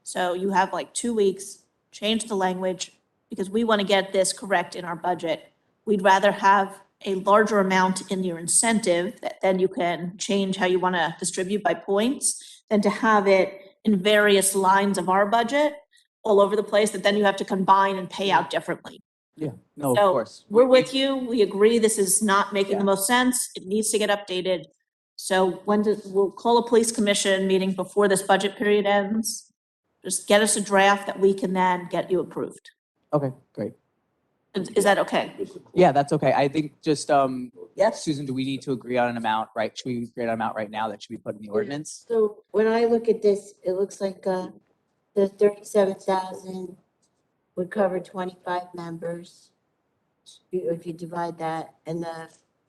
So you have like 2 weeks, change the language, because we want to get this correct in our budget. We'd rather have a larger amount in your incentive that then you can change how you want to distribute by points than to have it in various lines of our budget all over the place that then you have to combine and pay out differently. Yeah, no, of So course. we're with you. We agree this is not making the Yeah. most sense. It needs to get updated. So we'll call a police commission meeting before this budget period ends. Just get us a draft that we can then get you approved. Okay, great. Is that okay? Yeah, that's okay. I think just, Yes. Susan, do we need to agree on an amount, right? Should we agree on an amount right now that should be put in the ordinance? So when I look at this, it looks like, the 37,000 would cover 25 members. If you divide that, and the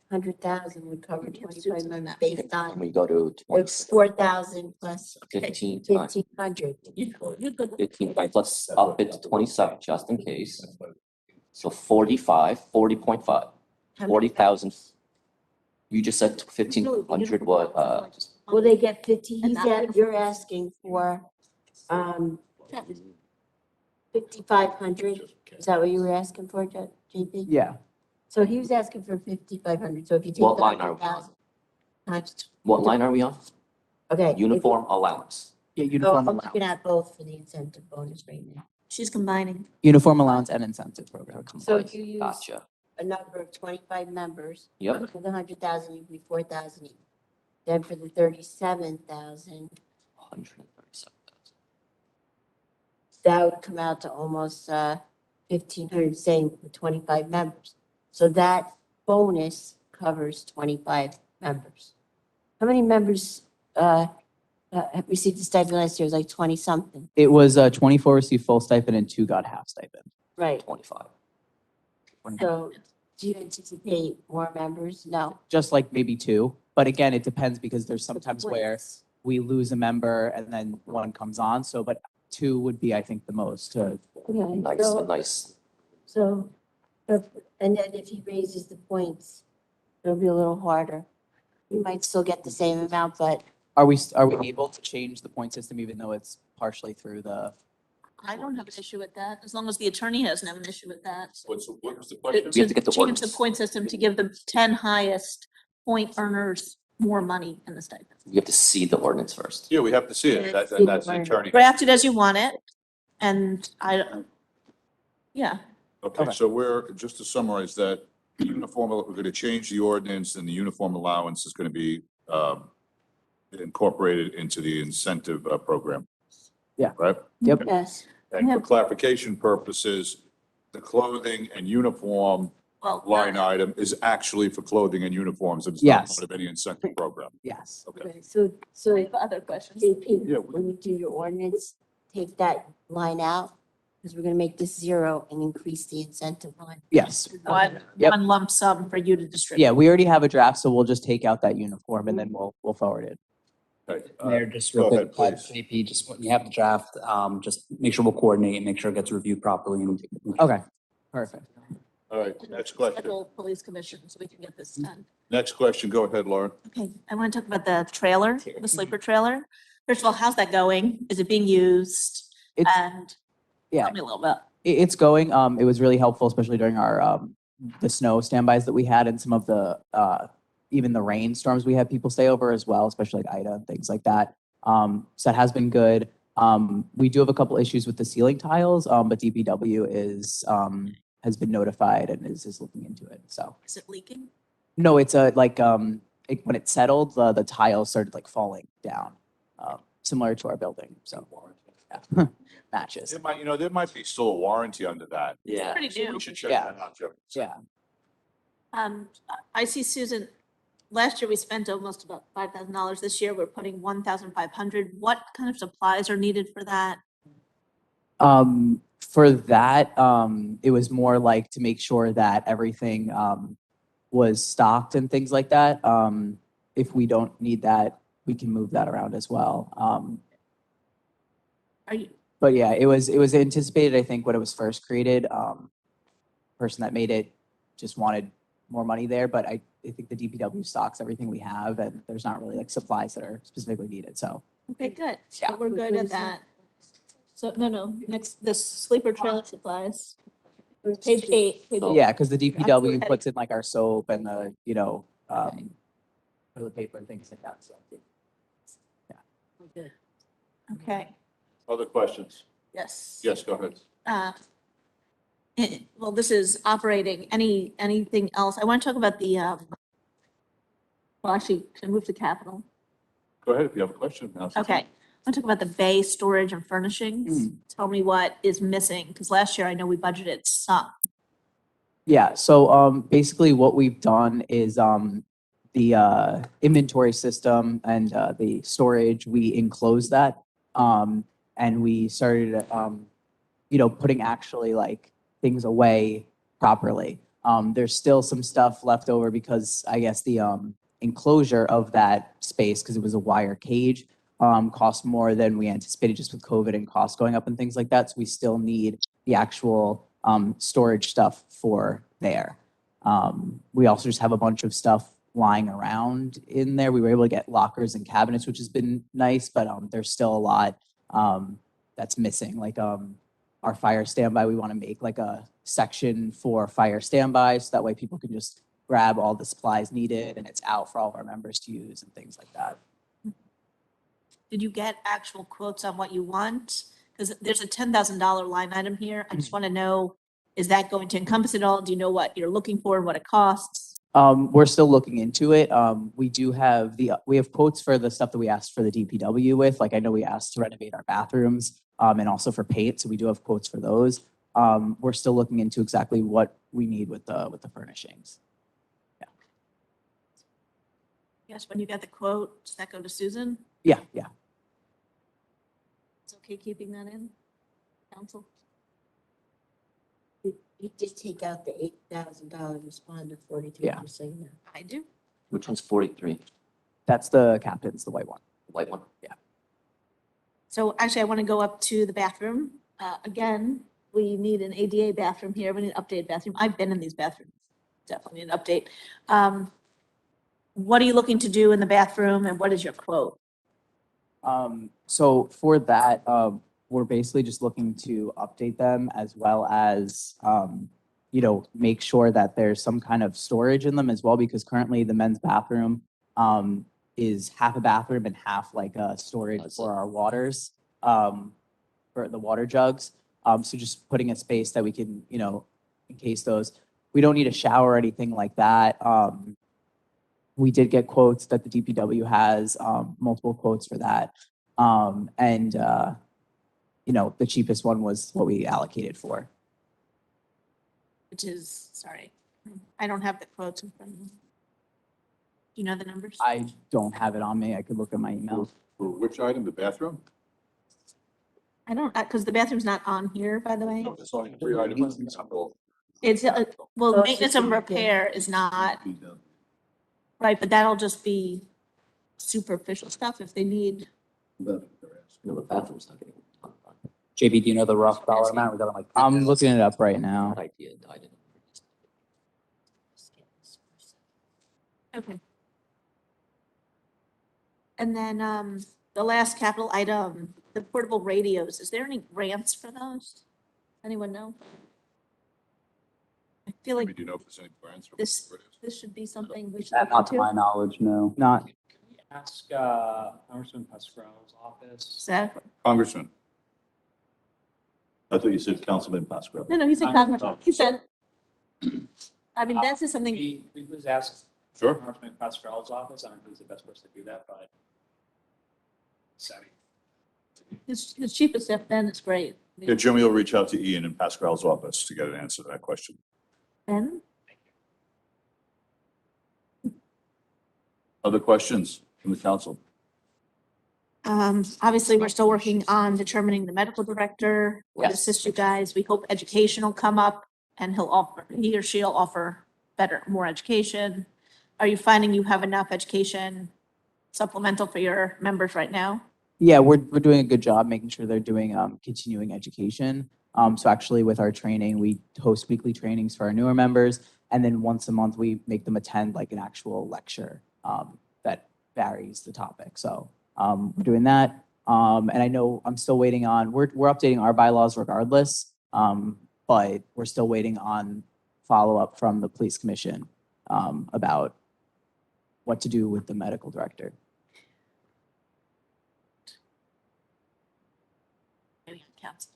100,000 would cover 25 members based When on, we go to it's 4,000 plus 15 times, 1,500. 15, right, let's up it to 27, just in case. So 45, 40.5, How many- 40,000. You just said 1,500, what, Will they get 50, And that- you're asking for, 5,500? Is that what you were asking for, JP? Yeah, So he was asking for 5,500, so if you take What the line are we 100,000 times, what line are we on? okay. if- Uniform allowance. yeah, So uniform I'm looking allowance, at both for the incentive bonus right now. She's combining. uniform allowance and incentive program. So if you use Gotcha. a number of 25 members, Yep, for the 100,000, it'd be 4,000 each. Then for the 37,000, 137,000. that would come out to almost 1,500, saying with 25 members. So that bonus covers 25 members. How many members have received the stipend last year? It was like 20 something. It was 24 received full stipend and 2 got half stipend. Right. 25. So do you anticipate more members? No. Just like maybe 2, but again, it depends because there's sometimes where Points. we lose a member and then one comes on. So, but 2 would be, I think, the most to, Okay, Nice, so- nice. So, and then if he raises the points, it'll be a little harder. You might still get the same amount, but are we able to change the point system even though it's partially through the? I don't have an issue with that, as long as the attorney doesn't have an issue with that. What was the To question? We have to get the change the ordinance. point system to give the 10 highest point earners more money in the stipend. We have to see the ordinance first. Yeah, we have to see it. Yeah, And that's the see it. attorney. Draft it as you want it, and yeah, Okay, Okay. so we're, just to summarize that, uniform, we're going to change the ordinance and the uniform allowance is going to be incorporated into the incentive program. Yeah. Right? Yep. yes. And for clarification purposes, the clothing and uniform well. line item is actually for clothing and uniforms. It's not Yes. part of any incentive program. Yes. Okay. Okay, so, I have other questions. JP, Yeah. when you do your ordinance, take that line out, because we're gonna make this 0 and increase the incentive line. Yes. One, Yep. one lump sum for you to distribute. Yeah, we already have a draft, so we'll just take out that uniform and then we'll forward it. Okay, Mayor, just go real ahead, quick, please. JP, just when you have the draft, just make sure we'll coordinate and make sure it gets reviewed properly. And Okay, perfect. All right, next question. Schedule police commission so we can get this done. Next question. Go ahead, Laura. Okay, I want to talk about the trailer, the sleeper trailer. First of all, how's that going? Is it being used? It's, And yeah. tell me a little bit. It's going. It was really helpful, especially during our the snow standbys that we had and some of the even the rainstorms we had people stay over as well, especially like Ida and things like that. So that has been good. We do have a couple issues with the ceiling tiles, but DPW has been notified and is looking into it. So Is it leaking? no, it's when it settled, the tiles started like falling down, similar to our building. So yeah. Matches. There might be still a warranty under that. Yeah. Pretty So new. we should check Yeah. that out, Joe. Yeah. I see Susan last year we spent almost about $5,000. This year we're putting 1,500. What kind of supplies are needed for that? For that, it was more like to make sure that everything, was stocked and things like that. If we don't need that, we can move that around as well. Are you, But yeah, it was anticipated, I think, when it was first created. Person that made it just wanted more money there, but I think the DPW stocks everything we have, and there's not really like supplies that are specifically needed, so. okay, good. Yeah. So we're good at that. So, no, next, the sleeper trailer supplies. Page 8. page Oh. Yeah, because the That's DPW what I- puts in like our soap and the, toilet paper and things like that, so. Okay, Other questions? yes. Yes, go ahead. Well, this is operating. Anything else? I want to talk about the, well, actually, can I move to capital? Go ahead if you have a question. Now's the Okay. time. I want to talk about the bay storage and furnishings. Tell me what is missing, because last year I know we budgeted some. Yeah, so basically what we've done is the inventory system and the storage, we enclosed that. And we started putting actually like things away properly. There's still some stuff left over because I guess the enclosure of that space, because it was a wire cage, cost more than we anticipated just with COVID and costs going up and things like that. So we still need the actual storage stuff for there. We also just have a bunch of stuff lying around in there. We were able to get lockers and cabinets, which has been nice, but there's still a lot that's missing. Like our fire standby, we want to make like a section for fire standby, so that way people can just grab all the supplies needed and it's out for all of our members to use and things like that. Did you get actual quotes on what you want? Because there's a $10,000 line item here. I just want to know, is that going to encompass it all? Do you know what you're looking for and what it costs? We're still looking into it. We do have we have quotes for the stuff that we asked for the DPW with. Like I know we asked to renovate our bathrooms, and also for paint. So we do have quotes for those. We're still looking into exactly what we need with the furnishings. Yes, when you get the quote, does that go to Susan? Yeah. It's okay keeping that in, council? You just take out the $8,000, respond to 43%. Yeah. I do. Which one's 43? That's the captain's, the white one. The white one? So actually, I want to go up to the bathroom. Again, we need an ADA bathroom here. We need an updated bathroom. I've been in these bathrooms. Definitely need an update. What are you looking to do in the bathroom and what is your quote? So for that, we're basically just looking to update them as well as, make sure that there's some kind of storage in them as well, because currently the men's bathroom is half a bathroom and half like a storage for our waters, for the water jugs. So just putting a space that we can, encase those. We don't need a shower or anything like that. We did get quotes that the DPW has, multiple quotes for that. The cheapest one was what we allocated for. Which is, sorry, I don't have the quotes in front of me. Do you know the numbers? I don't have it on me. I could look at my email. For which item, the bathroom? I don't, because the bathroom's not on here, by the way. No, there's only 3 items. It's, well, Oh, it's maintenance just and a- repair is not, right, but that'll just be superficial stuff if they need. No, the bathroom's not getting. JB, do you know the rough dollar amount? We got like. I'm looking it up right now. That idea died in. Okay. And then the last capital item, the portable radios, is there any grants for those? Anyone know? I feel Do like you know if there's any grants? this should be something we should Not look to my into. knowledge, no. Not, Ask Congressman Pascrell's office. Exactly. Congressman. I thought you said Councilman Pascal. No, he said, he said, I mean, that's just something, We was asked Sure. Congressman Pascrell's office. I don't know who's the best person to do that, but. Savvy. his chief of staff, Ben, is great. Yeah, Jimmy will reach out to Ian in Pascal's office to get an answer to that question. Ben? Other questions from the council? Obviously, we're still working on determining the medical director, will Yes. assist you guys. We hope education will come up and he or she'll offer better, more education. Are you finding you have enough education supplemental for your members right now? Yeah, we're doing a good job making sure they're doing continuing education. So actually with our training, we host weekly trainings for our newer members. And then once a month, we make them attend like an actual lecture that varies the topic. So we're doing that. And I know I'm still waiting on, we're updating our bylaws regardless, but we're still waiting on follow-up from the police commission about what to do with the medical director. Maybe council.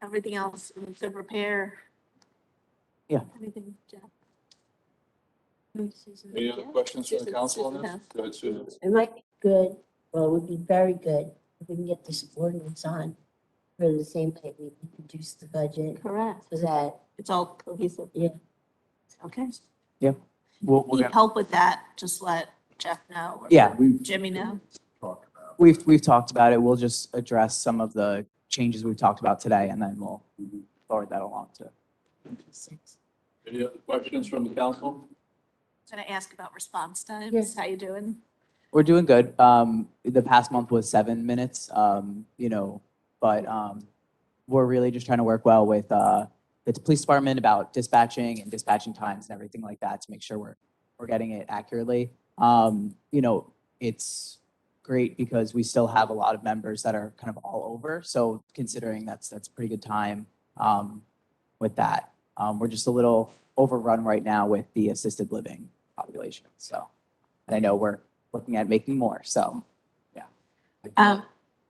Everything else in good repair? Yeah. Anything, Jeff? Any other questions from the council on this? Go ahead, Susan. It might be good, well, it would be very good if we can get this ordinance on for the same way we introduced the budget, Correct. so that, It's all cohesive. yeah. Okay. We'll Need get, help with that, just let Jeff know. Or yeah, Jimmy know. we've talked about it. We'll just address some of the changes we've talked about today, and then we'll forward that along to. Any other questions from the council? Gonna ask about response times. Yes. How you doing? We're doing good. The past month was 7 minutes, but we're really just trying to work well with the police department about dispatching and dispatching times and everything like that to make sure we're getting it accurately. It's great because we still have a lot of members that are kind of all over. So considering that's a pretty good time with that. We're just a little overrun right now with the assisted living population. So, and I know we're looking at making more. So, yeah.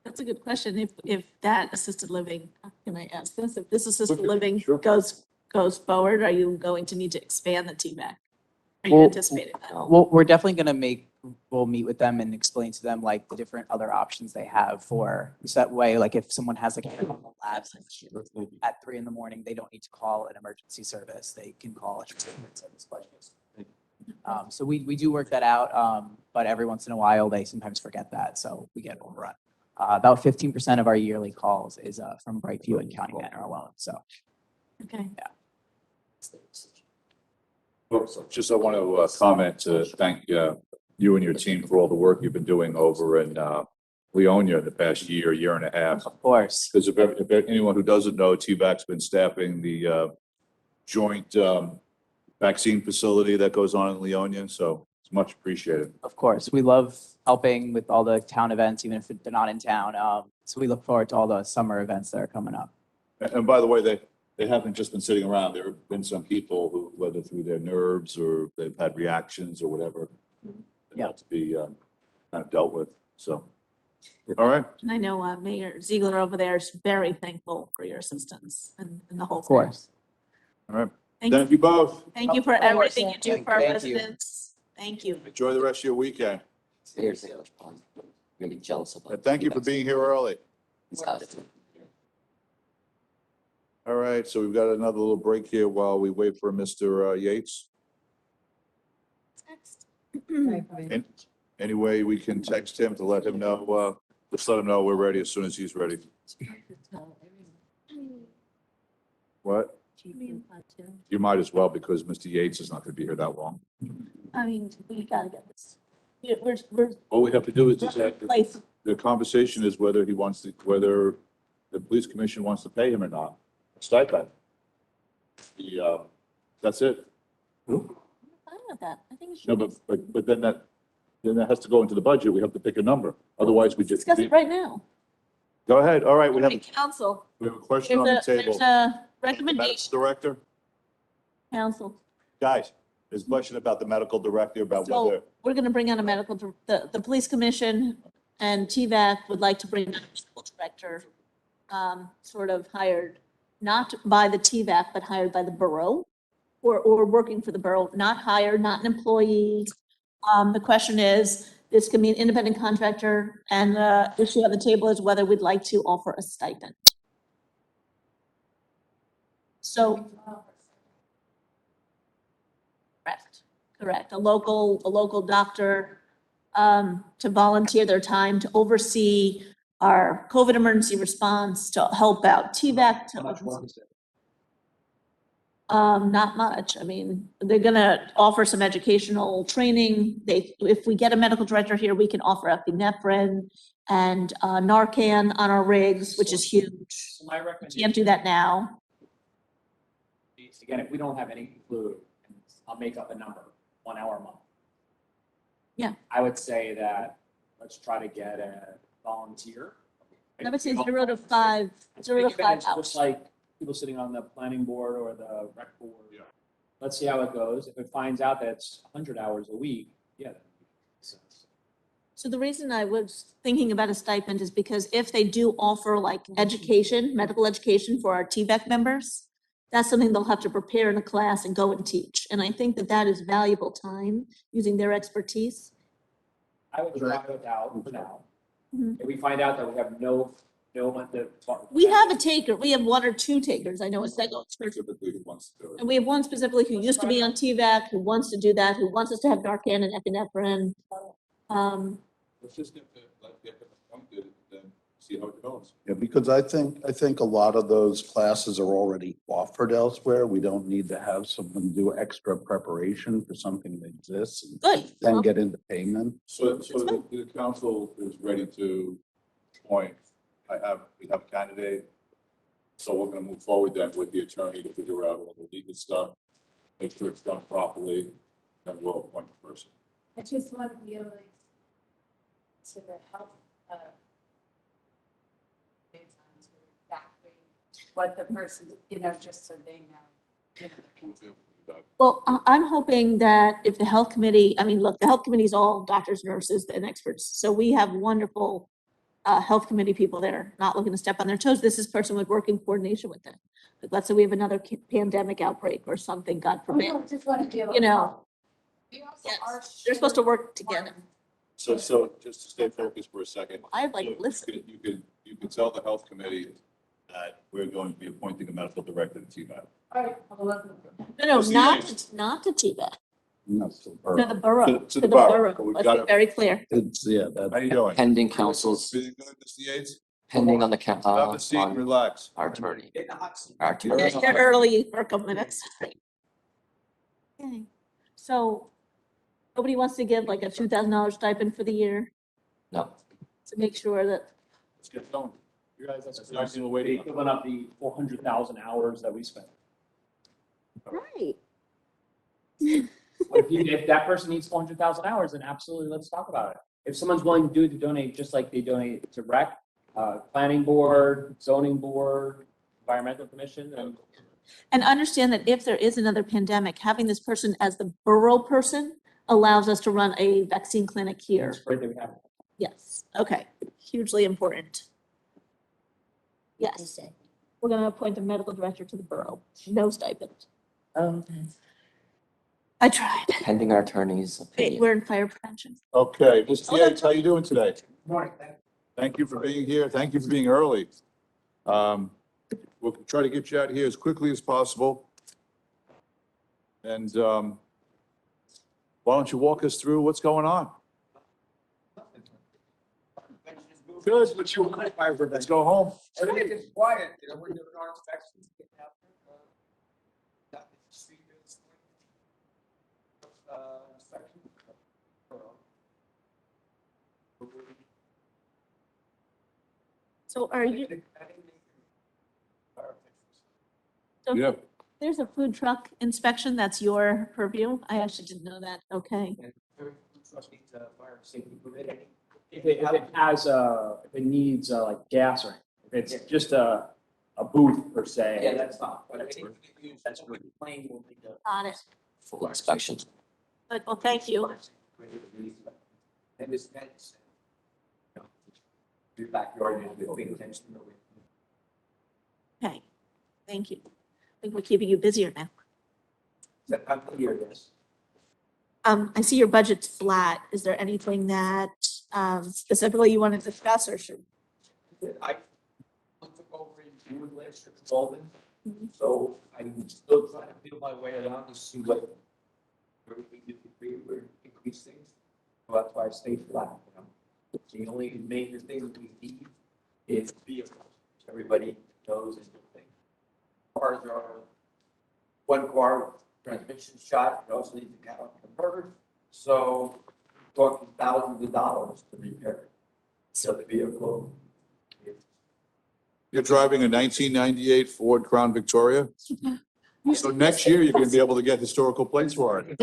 That's a good question. If that assisted living, can I ask this? If this assisted Okay, living sure. goes forward, are you going to need to expand the TVAC? Are you Well, anticipating that? Well, we're definitely going to we'll meet with them and explain to them like the different other options they have for, so that way, like if someone has like a labs at 3 a.m, they don't need to call an emergency service. They can call a treatment service. So we do work that out, but every once in a while, they sometimes forget that, so we get overrun. About 15% of our yearly calls is from Brightview and County Manor alone, so. Okay. Just I want to comment to thank you and your team for all the work you've been doing over in Leonia the past year and a half. Of course. Because if anyone who doesn't know, TVAC's been staffing the joint vaccine facility that goes on in Leonia, so it's much appreciated. Of course, we love helping with all the town events, even if they're not in town. So we look forward to all the summer events that are coming up. And by the way, they haven't just been sitting around. There have been some people who, whether through their nerves or they've had reactions or whatever, Yeah. to be kind of dealt with. So, all right. And I know Mayor Ziegler over there is very thankful for your assistance and the whole. Of course. All right. Thank you. Thank you both. Thank you for Of course. everything you do for our Thank you. residents. Thank you. Enjoy the rest of your weekend. Seriously, I'm gonna be jealous of. And thank you for being here early. Got it. All right, so we've got another little break here while we wait for Mr. Yates. Any way we can text him to let him know, just let him know we're ready as soon as he's ready. What? You might as well, because Mr. Yates is not going to be here that long. I mean, we gotta get this. We're All we have to do is just have, place. the conversation is whether whether the police commission wants to pay him or not. Stipend. That's it. Fine with that. I think it should. No, but then that has to go into the budget. We have to pick a number. Otherwise, we just. Discuss it right now. Go ahead. All right, we have Okay, council, a question on the there's table. a Medical recommendation, director? council. Guys, there's a question about the medical director, about whether, So we're gonna bring on a the police commission and TVAC would like to bring on a medical director, sort of hired, not by the TVAC, but hired by the borough or working for the borough, not hired, not an employee. The question is, this can be an independent contractor, and the issue on the table is whether we'd like to offer a stipend. So. Correct. Correct, a local doctor to volunteer their time to oversee our COVID emergency response, to help out TVAC. How much work is it? Not much. I mean, they're gonna offer some educational training. If we get a medical director here, we can offer epinephrine and Narcan on our rigs, which is huge. So my recommendation. Can't do that now. Again, if we don't have any clue, and I'll make up a number, 1 hour a month. Yeah. I would say that, let's try to get a volunteer. I would say 0 to 5, 0 to Think of it 5 as hours. Just like people sitting on the planning board or the rec board. Let's see how it goes. If it finds out that it's 100 hours a week, yeah. that makes sense. So the reason I was thinking about a stipend is because if they do offer like education, medical education for our TVAC members, that's something they'll have to prepare in a class and go and teach. And I think that that is valuable time using their expertise. I would try it out for now. Mhm. If we find out that we have no one to. We have a taker. We have 1 or 2 takers. I know it's that. And we have one specifically who used to be on TVAC, who wants to do that, who wants us to have Narcan and epinephrine. Let's just get them appointed, then see how it goes. Yeah, because I think a lot of those classes are already offered elsewhere. We don't need to have someone do extra preparation for something that exists and Good. then get into payment. So the council is ready to appoint. We have a candidate. So we're gonna move forward then with the attorney to figure out all the legal stuff, make sure it's done properly, then we'll appoint the person. I just want to be like, to the health, liaisons who exactly what the person, just so they know. Well, I'm hoping that if the health committee, I mean, look, the health committee is all doctors, nurses, and experts. So we have wonderful health committee people there, not looking to step on their toes. This is person would work in coordination with them. Like, let's say we have another pandemic outbreak or something, God forbid. Just want to be able You know, We also yes, are they're supposed to short work together. So just to stay focused for a second. I like, So listen. You could tell the health committee that we're going to be appointing a medical director to TMAC. All right, I'll look. No, What's the not, name? not to TVAC, No, so- to the borough, To the borough. But we've Let's got be to- very clear. It's, yeah, How that, you doing? Pending councils, Feeling good, Mr. Yates? pending on the, Have a seat and on relax. our attorney. You're Our attorney. in They're early for a couple minutes. Okay, so nobody wants to give like a $2,000 stipend for the year No, to make sure that, Let's get going. You guys, that's That's the only thing we're waiting on. equivalent of the 400,000 hours that we spent. right. If that person needs 400,000 hours, then absolutely, let's talk about it. If someone's willing to donate, just like they donate to rec, planning board, zoning board, environmental commission, and And understand that if there is another pandemic, having this person as the borough person allows us to run a vaccine clinic here. it's great that we have. it. Yes, okay, hugely important. I Yes, say. we're gonna appoint a medical director to the borough, no stipend. I tried. pending our attorney's Wait, opinion. we're in fire prevention. Okay, Mr. Hold on. Yates, how you doing today? Thank you for being here. Thank you for being early. We'll try to get you out here as quickly as possible. And why don't you walk us through what's going on? Good, but you want to, let's go home. Everything is quiet, we're doing our inspections. So are you, Yeah. there's a food truck inspection, that's your purview? I actually didn't know that, okay. If it has if it needs like gas or if it's just a booth per se. Yeah, that's not, but that's really plain will be the. Got it. Full inspection. Good, well, thank you. And this fence. Your backyard is building attention. Okay, thank you. I think we're keeping you busier now. I'm clear, yes. I see your budget's flat. Is there anything that specifically you want to discuss or should? I took over in June last year consulting, so I'm still trying to feel my way around to see what we can we're increasing. So that's why I stay flat, you know. The only major thing that we need is vehicles. Everybody knows and things. Cars are, one car transmission shot, you also need to count converter. So talking thousands of dollars to repair. So the vehicle. You're driving a 1998 Ford Crown Victoria? So next year, you're gonna be able to get historical plates for it.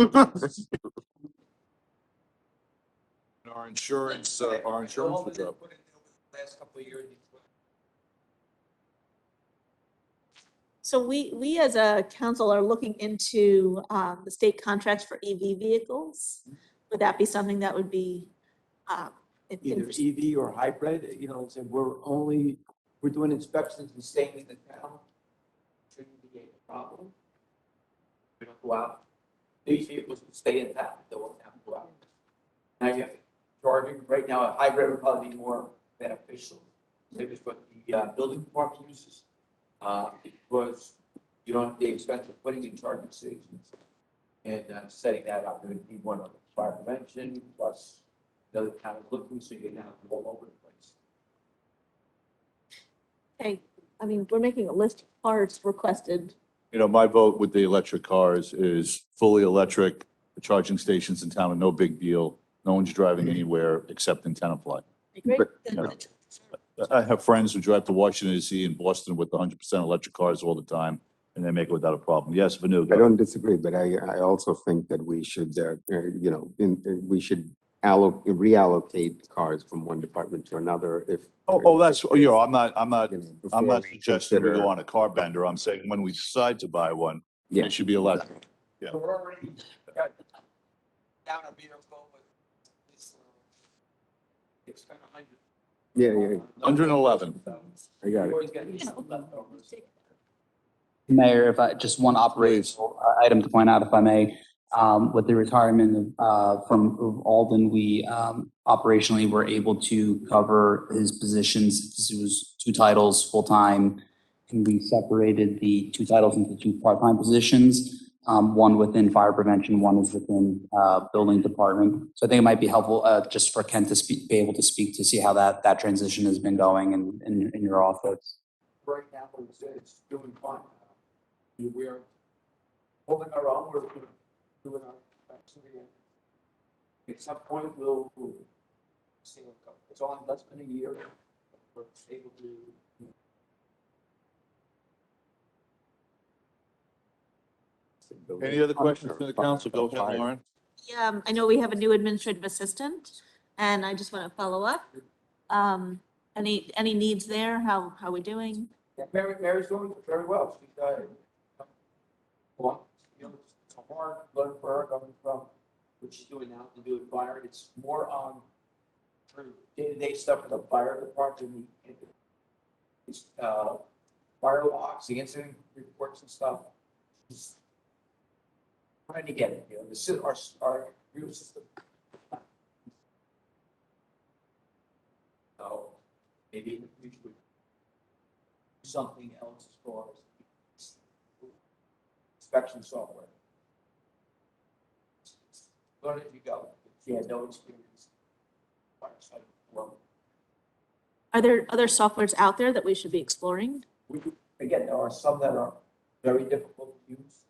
Our insurance was up. Last couple of years. So we as a council are looking into the state contracts for EV vehicles. Would that be something that would be? Either EV or hybrid, you know, so we're doing inspections and staying in the town. Shouldn't be a problem. We don't go out. These vehicles will stay in town, they won't have to go out. Now you have charging, right now, a hybrid would probably be more beneficial. Same as what the building department uses. Because you don't have the expense of putting in charging stations. And setting that up, you would need one on fire prevention, plus the other town is looking, so you can have them all over the place. Okay, I mean, we're making a list of parts requested. You know, my vote with the electric cars is fully electric. The charging stations in town are no big deal. No one's driving anywhere except in Tenafly. Great. I have friends who drive to Washington DC and Boston with 100% electric cars all the time, and they make it without a problem. Yes, Vanu. I don't disagree, but I also think that we should, you know, we should reallocate cars from one department to another if. That's, you know, I'm not you know, I'm before not we suggesting we go consider- on a car bender. I'm saying when we decide to buy one, Yeah. it should be electric. So we're already got down a vehicle with this, it's kind of 100. Yeah. 111. I got it. Always got some leftovers. Mayor, if I, just one operational item to point out, if I may. With the retirement from Alden, we operationally were able to cover his positions. This was 2 titles, full-time, and we separated the 2 titles into 2 part-time positions. One within fire prevention, one is within building department. So I think it might be helpful just for Ken to be able to speak to see how that transition has been going in your office. Right now, it's doing fine. We're holding our own, we're doing our activity. At some point, we'll see what goes. It's only less than a year. We're able to. Any other questions from the council? Go ahead, Lauren. Yeah, I know we have a new administrative assistant, and I just want to follow up. Any needs there? How are we doing? Yeah, Mary's doing very well. She's well, you know, it's a hard learn for her coming from what she's doing now to do it fire. It's more on her day-to-day stuff with the fire department. It's fire logs, the incident reports and stuff. She's trying to get it, you know, our real system. So maybe we should do something else as far as inspection software. Learn as you go. She had no experience. Well, Are there other softwares out there that we should be exploring? again, there are some that are very difficult to use.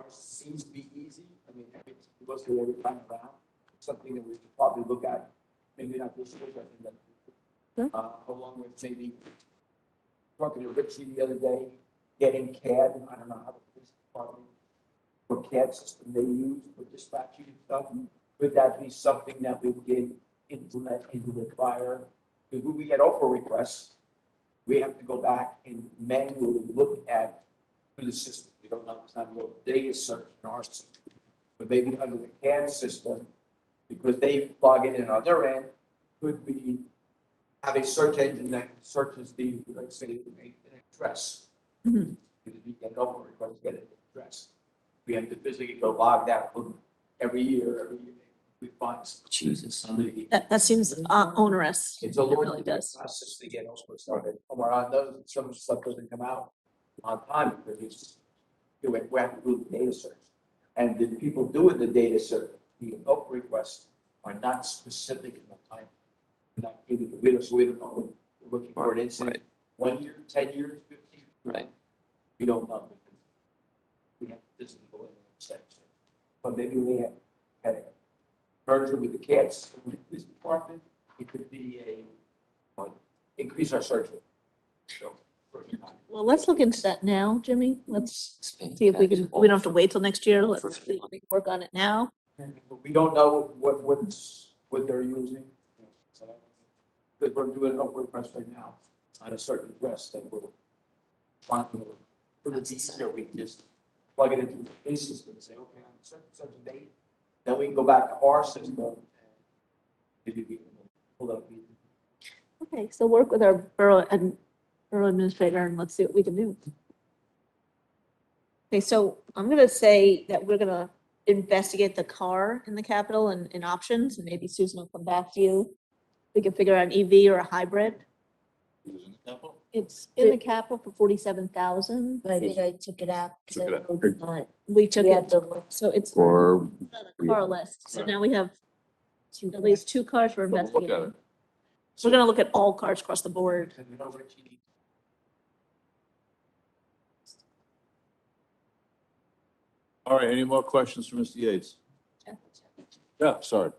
Ours seems to be easy. I mean, it goes through every time around. It's something that we should probably look at. Maybe not this year, but in the, along with maybe talking to Richie the other day, getting CAD. I don't know how the police department or CAD system they use for dispatching and stuff. Would that be something that we can implement into the fire? Because when we get Oprah requests, we have to go back and manually look at the system. We don't know, it's not a real data search in our system. But maybe under the CAD system, because they log in on their end, could we have a search engine that searches the, let's say, an address? Mhm. Because we get Oprah requests, get an address. We have to physically go log that every year, we find some. Jesus. on the- That seems onerous. It's a It long really does. process to get Oprah started. Or on those, some of the stuff doesn't come out on time because it's, we have to do the data search. And the people doing the data set, the help requests are not specific in the time. Not giving, we don't know, we're looking for an incident, 1 year, 10 years, 15 years. Right. We don't know. We have this people in the section. But maybe we have had a merger with the cats, with the police department, it could be increase our search rate. So, Well, let's look into that now, Jimmy. Let's see if we can, we don't have to wait till next year. Let's see if we can work on it now. but we don't know what they're using. Because we're doing an upward press right now on a certain address that we're finding. For it's easier, we can just plug it into the base system and say, okay, on such a date. Then we can go back to our system and maybe pull up. Okay, so work with our borough administrator and let's see what we can do. Okay, so I'm gonna say that we're gonna investigate the car in the Capitol and options, and maybe Susan will come back to you. We can figure out an EV or a hybrid. It's in the Capitol for 47,000. But I think I took it out. 'Cause I Took it out. wrote not- We took We have it, to look. so it's Or on the car list. So now we have at least 2 cars we're So we'll look at investigating. it. So we're gonna look at all cars across the board. All right, any more questions for Mr. Yates? Yeah, sorry.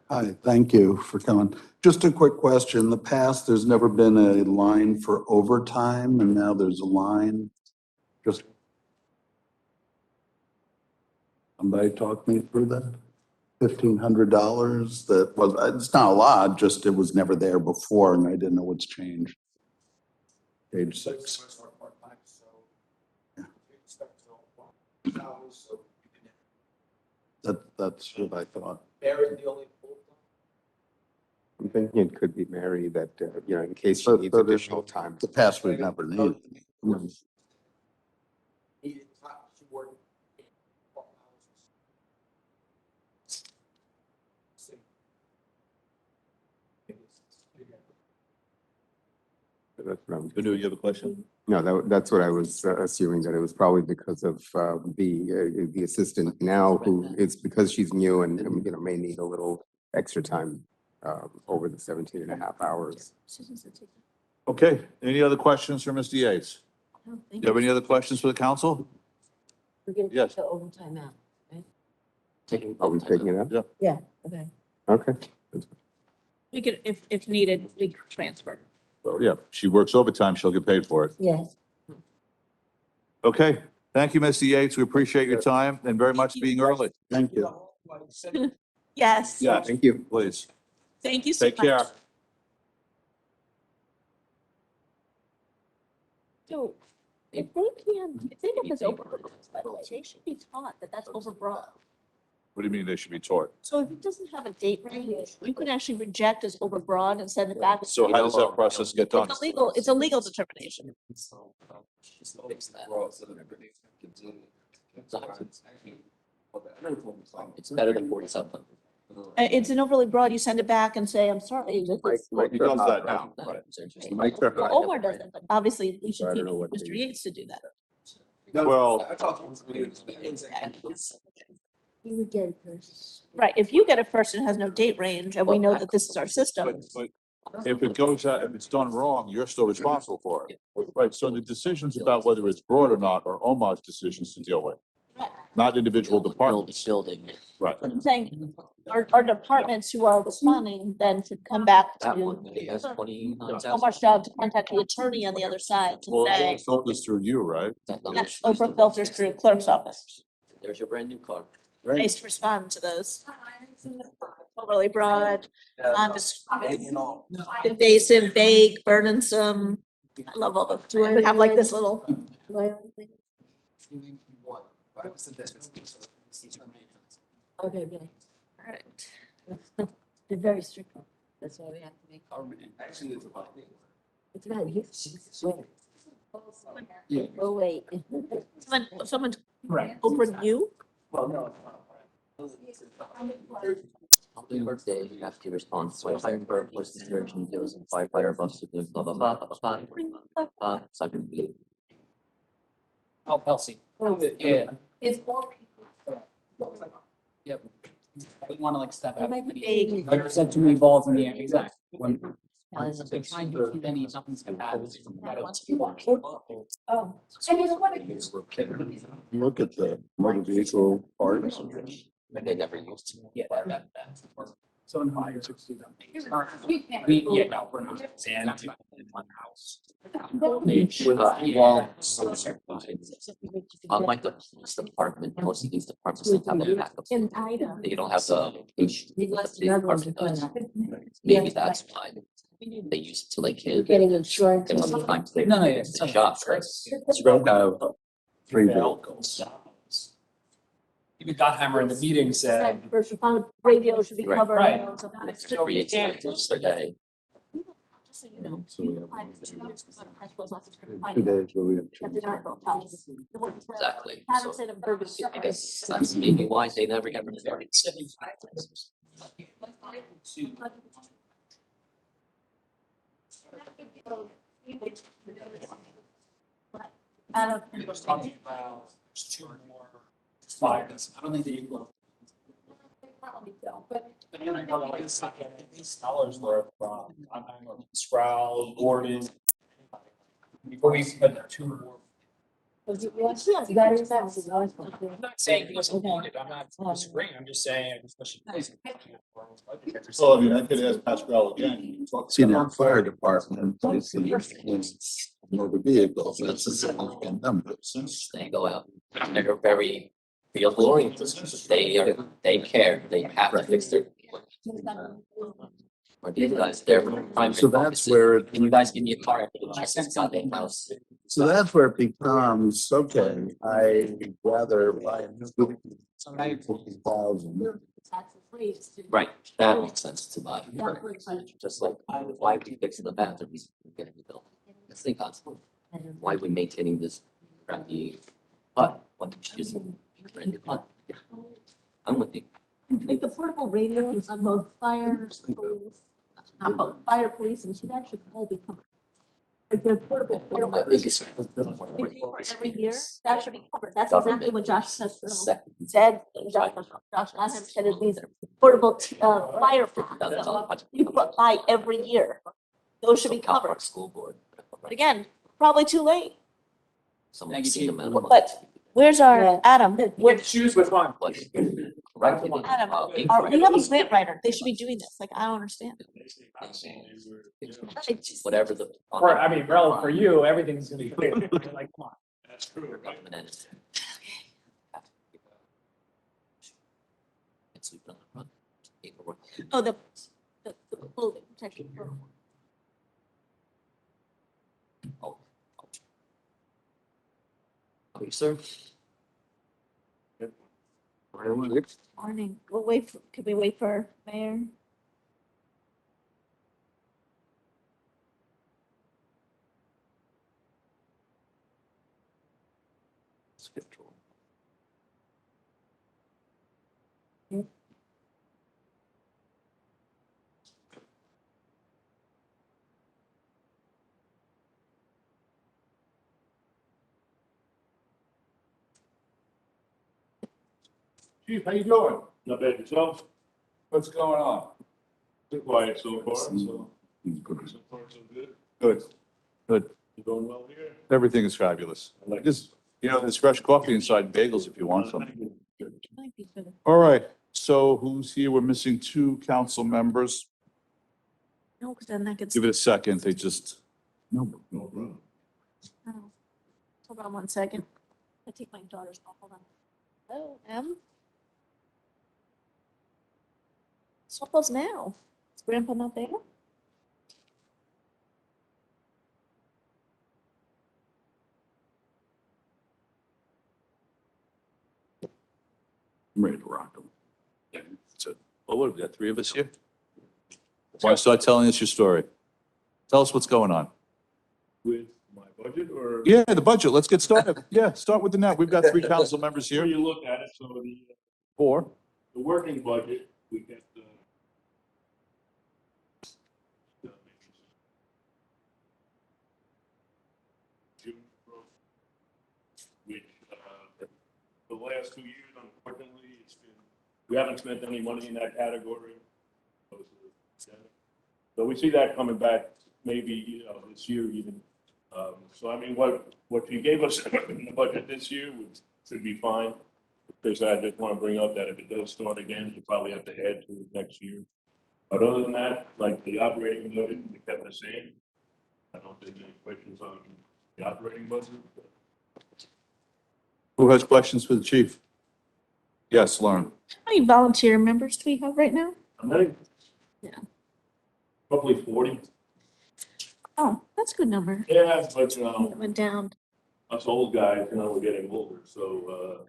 Hi, thank you for coming. Just a quick question. In the past, there's never been a line for overtime, and now there's a line. Just somebody talk me through that? $1,500 that was, it's not a lot, just it was never there before, and I didn't know what's changed. Page 6. That's what I thought. Barry's the only full. I'm thinking it could be Mary that, in case she But- needs but additional time. The past we've never needed. Needed time, she worked 12 That's what I'm- Benu, you have a question? No, that's what I was assuming, that it was probably because of the assistant now, who it's because she's new and, may need a little extra time over the 17 and a half hours. Okay, any other questions for Mr. Yates? Oh, Do thank you have any other questions for the council? We're gonna Yes. take the overtime out. Taking. Are we taking it up? Yeah, okay. Okay. We could, if needed, we could transfer. Well, yeah, she works overtime, she'll get paid for it. Yes. Okay, thank you, Mr. Yates. We appreciate your time and very much being early. Thank you. Yes. Yeah, Thank you. please. Thank you so Take much. care. So if they can, if they get this over, by the way, they should be taught that that's overbroad. What do you mean they should be taught? So if it doesn't have a date range, you can actually reject as overbroad and send it back. So how does that process get done? It's a legal determination. It's better than 47. It's an overly broad, you send it back and say, I'm sorry. this is- He does that now, right? Well, Omar does it, but obviously we should I teach don't know what Mr. they- Yates to do that. Well, You would get it first. Right, if you get a person who has no date range and we know that this is our system, but if it goes out, if it's done wrong, you're still responsible for it. Right, so the decisions about whether it's broad or not are Omar's decisions to deal with, not individual departments. Building. Right. I'm saying our departments who are responding then to come back That to. one, it has 29,000. Omar's job to contact the attorney on the other side to Well, say, it filters through you, right? yes, Oprah filters through clerk's office. There's your brand new car. Nice to respond to those. Overly broad, invasive, vague, burdensome. I love all the, we have like this little. Okay, good. All right. They're very strict. That's why we have to make. Actually, it's about. It's about you. Oh, wait. Someone over you? Well, no. Happy birthday, you have to respond. So hire for post description, deals and firefighter, bus, blah, blah, blah, blah, blah, blah. Second B. Oh, Elsie. Oh, Yeah. It's more people. Yep. I wouldn't want to like step out. Like big. Like I said, too many balls in the air, exactly. When they're trying to keep any, nothing's gonna happen. Oh. Look at the motor vehicle parts. And they never used to. Yeah, that. So in 560. We, yeah, no, we're not. And in one house. Well, unlike the police department, most of these departments don't have a backup. They don't have the issue. that the department does. Maybe that's why they use it to like hit. Getting insurance. And sometimes they. No, no, yeah, it's a shot, right? Three vehicles. Even Gottheimer in the meeting said. First responder radio should be Right. covered. Right. It's creates like just a day. So we have 2 days where we have. Exactly. So I guess that's maybe why they never get rid of it. Was talking about there's 2 more fires. I don't think they will. But then I got these dollars worth from Sproul, Gordon. Before we put 2 more. I'm not saying he wasn't needed. I'm not disagreeing. I'm just saying. So, I mean, I could ask Pascal again. See, the fire department, is motor vehicles, that's a significant number. They go out, they're very field oriented, they care, they have to fix their. Or these guys, their primary So focus that's is, where, can you guys give me a car after the check this goddamn house? so that's where it becomes, okay, I'd rather buy a new. 50,000. Right, that makes sense to buy, just like, why are we fixing the bathrooms, getting the bill? Let's think on, why are we maintaining this crappy hut, why don't you just rent your hut? I'm with you. Like the portable radios on both fire, police, not both fire, police, and that should all be covered. Like the portable. Every year, that should be covered. That's exactly what Josh said. Josh last time said is these portable, fire packs. You buy every year. Those should be covered. School board. But again, probably too late. Someone see the amount of money. But where's our Adam? What choose which one? Right. Adam, we have a grant writer. They should be doing this. Like, I don't understand. Whatever the. For, I mean, relevant for you, everything's gonna be clear. Like, come on. That's true. Oh, the clothing protection. Oh. Okay, sir. Morning. We'll wait for, could we wait for Mayor? Chief, how you doing? Not bad yourself. What's going on? Been quiet so far, so so far so good. Good, good. You going well here? Everything is fabulous. Just, there's fresh coffee inside bagels if you want some. Might be for the- All right, so who's here? We're missing 2 council members. No, because then that gets, Give it a second, they just. No. oh. Hold on 1 second. I take my daughter's call. Hold on. Hello, Em? So close now. Is Grandpa not there? I'm ready to rock them. So, well, what, we got 3 of us here? Why don't you start telling us your story? Tell us what's going on. With my budget or? Yeah, the budget, let's get started. Yeah, start with the net. We've got 3 council members When here. you look at it, so the 4. working budget, we get the. June, which, the last 2 years, unfortunately, we haven't spent any money in that category. So we see that coming back maybe, this year even. So I mean, what you gave us in the budget this year should be fine. Because I just want to bring up that if it does start again, you probably have to add to it next year. But other than that, like the operating budget, we kept the same. I don't think any questions on the operating budget. Who has questions for the chief? Yes, Lauren. How many volunteer members do we have right now? I think Yeah. probably 40. Oh, that's a good number. Yeah, but It went down. us old guys, we're getting older, so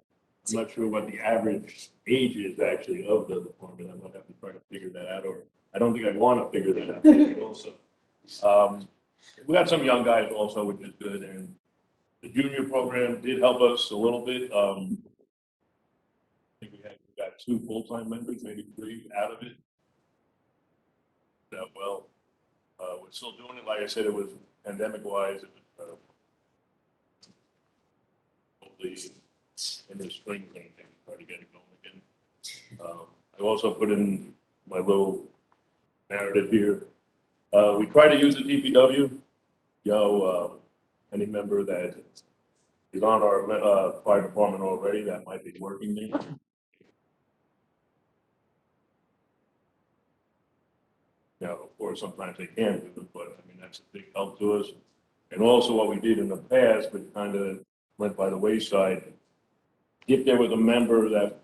I'm not sure what the average age is actually of the department. I might have to try to figure that out, or I don't think I'd want to figure that out also. We got some young guys also, which is good, and the junior program did help us a little bit. I think we got 2 full-time members, maybe 3 out of it. That well, we're still doing it. Like I said, it was pandemic-wise. It was hopefully in the spring thing, try to get it going again. I also put in my little narrative here. We try to use the DPW. Any member that is on our fire department already that might be working there. Now, of course, sometimes they can't do it, but I mean, that's a big help to us. And also what we did in the past, but kind of went by the wayside. If there was a member that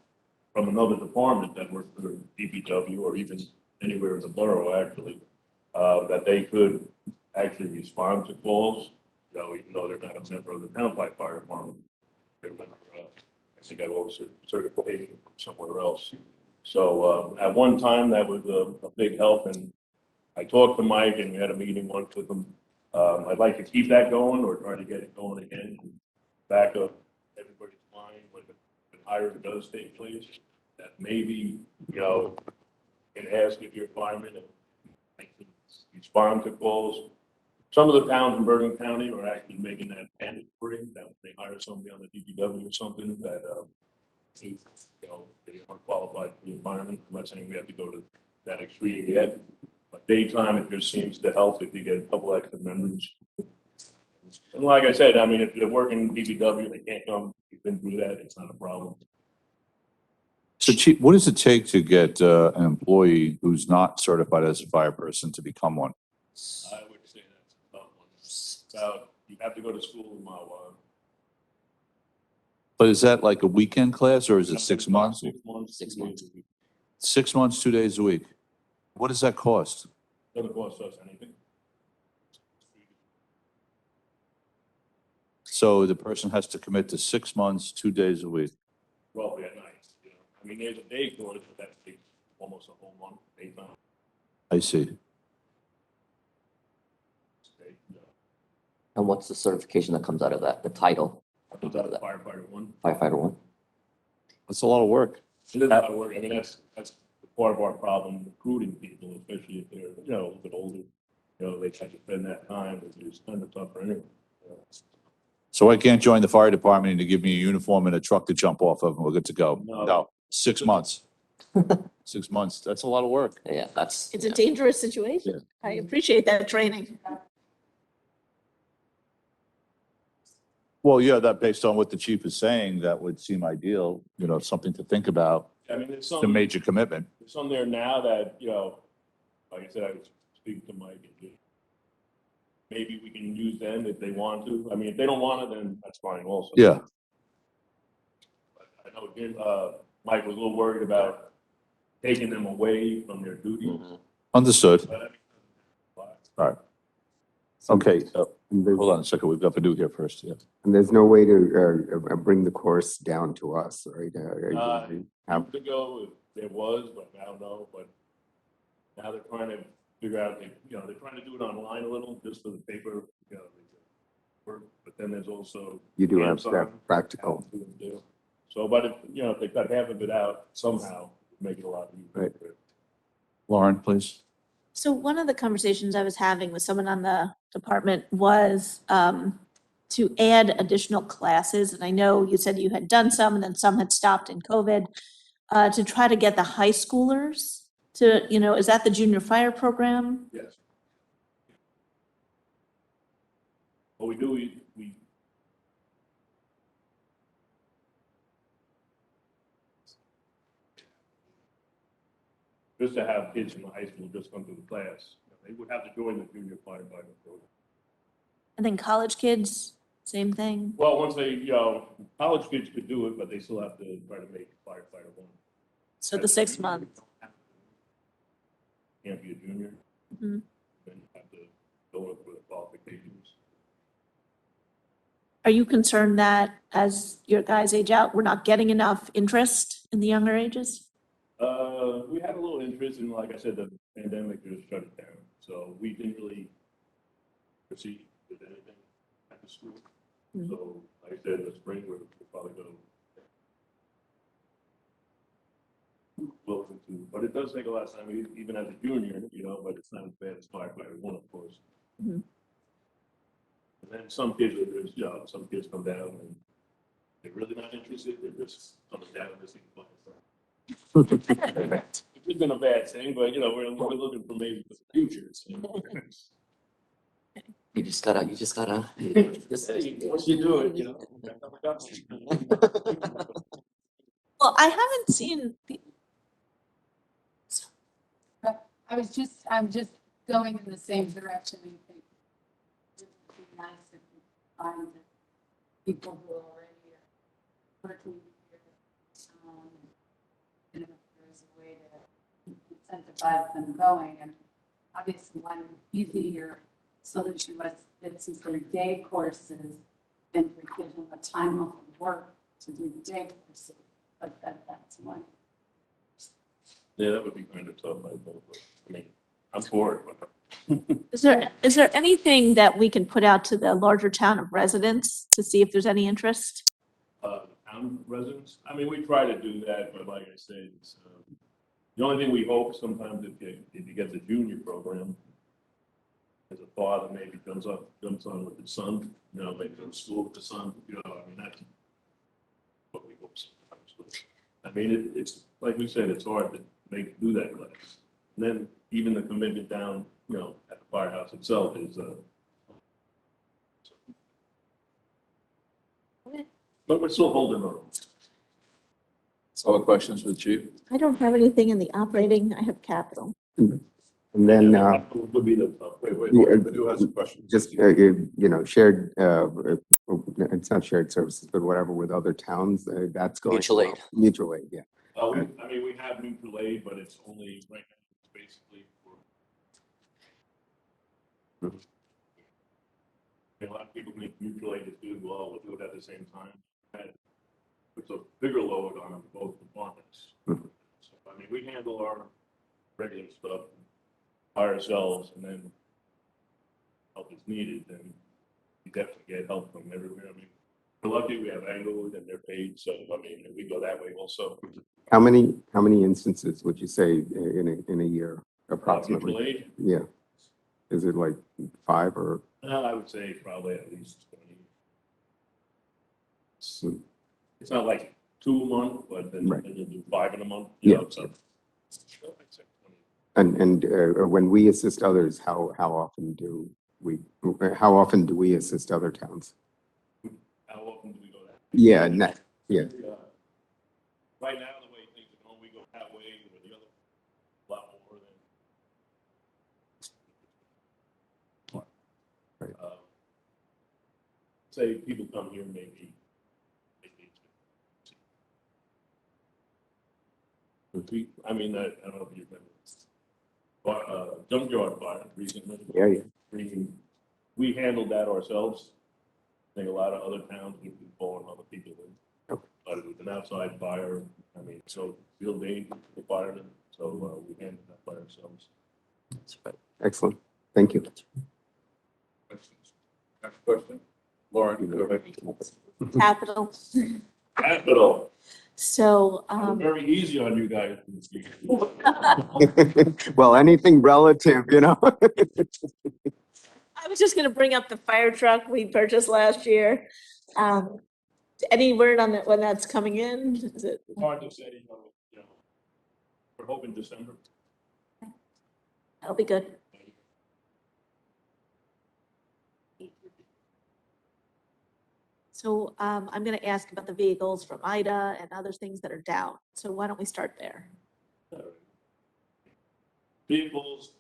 from another department that worked for DPW or even anywhere in the borough, actually, that they could actually respond to calls, even though they're not a member of the Tenafly Fire Department. They're a member of, I think I also certification somewhere else. So at one time, that was a big help, and I talked to Mike, and we had a meeting once with him. I'd like to keep that going or try to get it going again, back up everybody's mind when the hiring does take place, that maybe, can ask if your fireman and respond to calls. Some of the towns in Bergen County are actually making that mandatory, that they hire somebody on the DPW or something that, they aren't qualified for the environment. I'm not saying we have to go to that extreme yet, but daytime, it just seems to help if you get a couple extra members. And like I said, I mean, if they're working DPW, they can't come, you've been through that, it's not a problem. So chief, what does it take to get an employee who's not certified as a fire person to become one? I would say that's a tough one. About, you have to go to school in Mawa. But is that like a weekend class or is it 6 months? 6 months. 6 months. 6 months, 2 days a week. What does that cost? Doesn't cost us anything. So the person has to commit to 6 months, 2 days a week. Roughly at night, I mean, there's a day course, but that takes almost a whole month, daytime. I see. And what's the certification that comes out of that? The title that comes out of that? Firefighter 1. Firefighter 1? That's a lot of work. It is a lot of work. I mean, that's part of our problem recruiting people, especially if they're, a little bit older. They try to spend that time, it's kind of tough for anyone. So I can't join the fire department and to give me a uniform and a truck to jump off of and we're good to go? No. 6 months. 6 months. That's a lot of work. Yeah, that's. It's a dangerous situation. I appreciate that training. Well, yeah, that based on what the chief is saying, that would seem ideal, something to think about. I mean, it's It's a some, major commitment. there's some there now that, like I said, I was speaking to Mike and maybe we can use them if they want to. I mean, if they don't want it, then that's fine also. Yeah. But I know Mike was a little worried about taking them away from their duties. Understood. But I mean, All right. Okay. Hold on a second. We've got to do here first. Yeah. And there's no way to bring the course down to us, right? years ago, there was, but now no. But now they're trying to figure out, they're trying to do it online a little, just for the paper, work. But then there's also. You do have hands-on that practical. how to do. So, but if they cut half of it out somehow, it'd make it a lot easier. Right. Lauren, please. So one of the conversations I was having with someone on the department was to add additional classes, and I know you said you had done some and then some had stopped in COVID, to try to get the high schoolers to, is that the junior fire program? Yes. What we do, we just to have kids in the high school just come to the class, they would have to join the junior firefighter program. And then college kids, same thing? Well, once they, college kids could do it, but they still have to try to make firefighter one. So the 6 months. Can't be a junior. Mhm. Then you have to go up for the qualifications. Are you concerned that as your guys age out, we're not getting enough interest in the younger ages? We had a little interest in, like I said, the pandemic just shut it down, so we didn't really proceed with anything at the school. Mhm. So, like I said, in the spring, we'll probably go. Closer to, but it does take a lot of time, even as a junior, but it's not as bad as firefighter one, of course. Mhm. And then some kids are just, some kids come down and they're really not interested, they're just coming down and listening to firefighter. It's been a bad thing, but we're looking for maybe for the future. So. You just gotta, Once you do it, Well, I haven't seen, I'm just going in the same direction. I think it would be nice if we find people who are already working here. And if there's a way to incentivize them going, and obviously one easier solution was that since they're day courses, then we give them a time off of work to do the day courses, but that's one. Yeah, that would be kind of tough, I think, but, I mean, I'm for it, but. is there anything that we can put out to the larger town of residents to see if there's any interest? Town residents, I mean, we try to do that, but like I said, it's, the only thing we hope sometimes if you get the junior program, as a father maybe jumps on with his son, maybe go to school with the son, I mean, that's what we hope sometimes. I mean, it's, like we said, it's hard to do that class. And then even the commitment down, at the firehouse itself is, but we're still holding on. So what questions for the chief? I don't have anything in the operating, I have capital. And then, Would be the, wait, who has a question? just, shared, it's not shared services, but whatever with other towns, that's going. Mutual aid. well. Mutual aid, yeah. I mean, we have mutual aid, but it's only right now, it's basically for. A lot of people think mutual aid is good, well, we'll do it at the same time. And it's a bigger load on both departments. So, I mean, we handle our regular stuff by ourselves, and then help is needed, then you definitely get help from everywhere. I mean, we're lucky we have Anglewood and they're paid, so I mean, we go that way also. How many instances would you say in a year approximately? Mutual aid, Yeah. Is it like 5 or? I would say probably at least 20. So, It's not like 2 a month, but then Right. you do 5 in a month. Yeah. So. and when we assist others, how often do we assist other towns? How often do we go that? Yeah, yeah. Right now, the way things are going, we go that way or the other, a lot more than. Right. Say people come here maybe. I mean, I don't know if you've been. Junkyard fire recently. Yeah. We handled that ourselves. I think a lot of other towns would be falling on other people. But it was an outside fire. I mean, so field aid, the firemen. So we handled that by ourselves. That's right. Excellent. Thank you. Questions? Next question. Lauren, go ahead. Capital. Capital. So, Very easy on you guys. Well, anything relative, I was just gonna bring up the fire truck we purchased last year. Any word on that, when that's coming in? Is it? It's hard to say, you know, we're hoping December. That'll be good. So I'm gonna ask about the vehicles from Ida and other things that are down. So why don't we start there? Vehicles,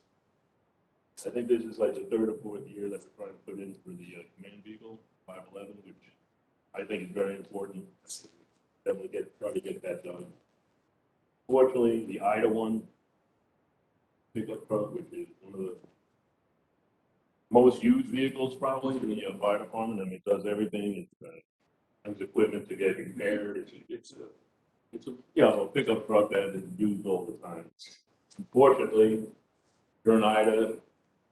I think this is like the third or fourth year that we're trying to put in for the command vehicle, 511, which I think is very important that we try to get that done. Fortunately, the Ida one, pickup truck, which is one of the most used vehicles probably in the fire department. I mean, it does everything. It has equipment to get repaired. It's a you know, a pickup truck that is used all the time. Unfortunately, during Ida,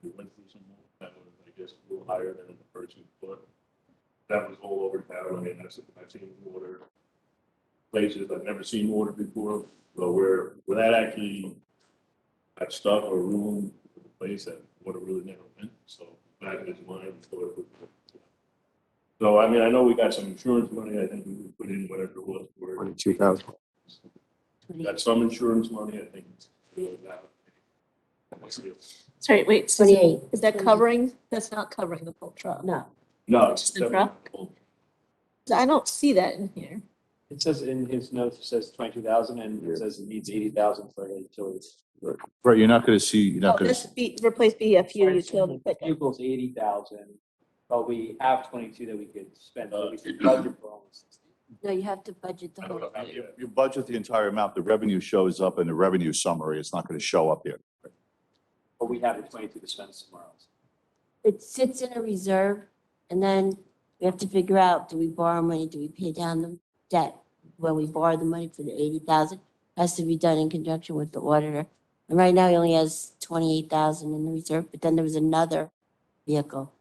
we went through some more that was, I guess, a little higher than the first foot. That was all over town. I mean, I've seen water places I've never seen water before. So where that actually got stuck or ruined the place that water really never went. So that is mine. So I mean, I know we got some insurance money. I think we would put in whatever it was for 22,000. got some insurance money. I think. Sorry, wait, so 28. is that covering? That's not covering the full truck. No, No, Just the truck? I don't see that in here. It says in his notes, it says 22,000 and it says it needs 80,000 for the utilities. Right, you're not gonna see, you're Oh, not gonna, this replace BFU utility pickup. Vehicles 80,000, but we have 22 that we could spend, so we could budget for almost 60. no, you have to budget the whole thing. you budget the entire amount, the revenue shows up in the revenue summary, it's not gonna show up here. But we have the 22 to spend somewhere else. It sits in a reserve, and then we have to figure out, do we borrow money, do we pay down the debt? When we borrow the money for the 80,000, has to be done in conjunction with the auditor. And right now, he only has 28,000 in the reserve, but then there was another vehicle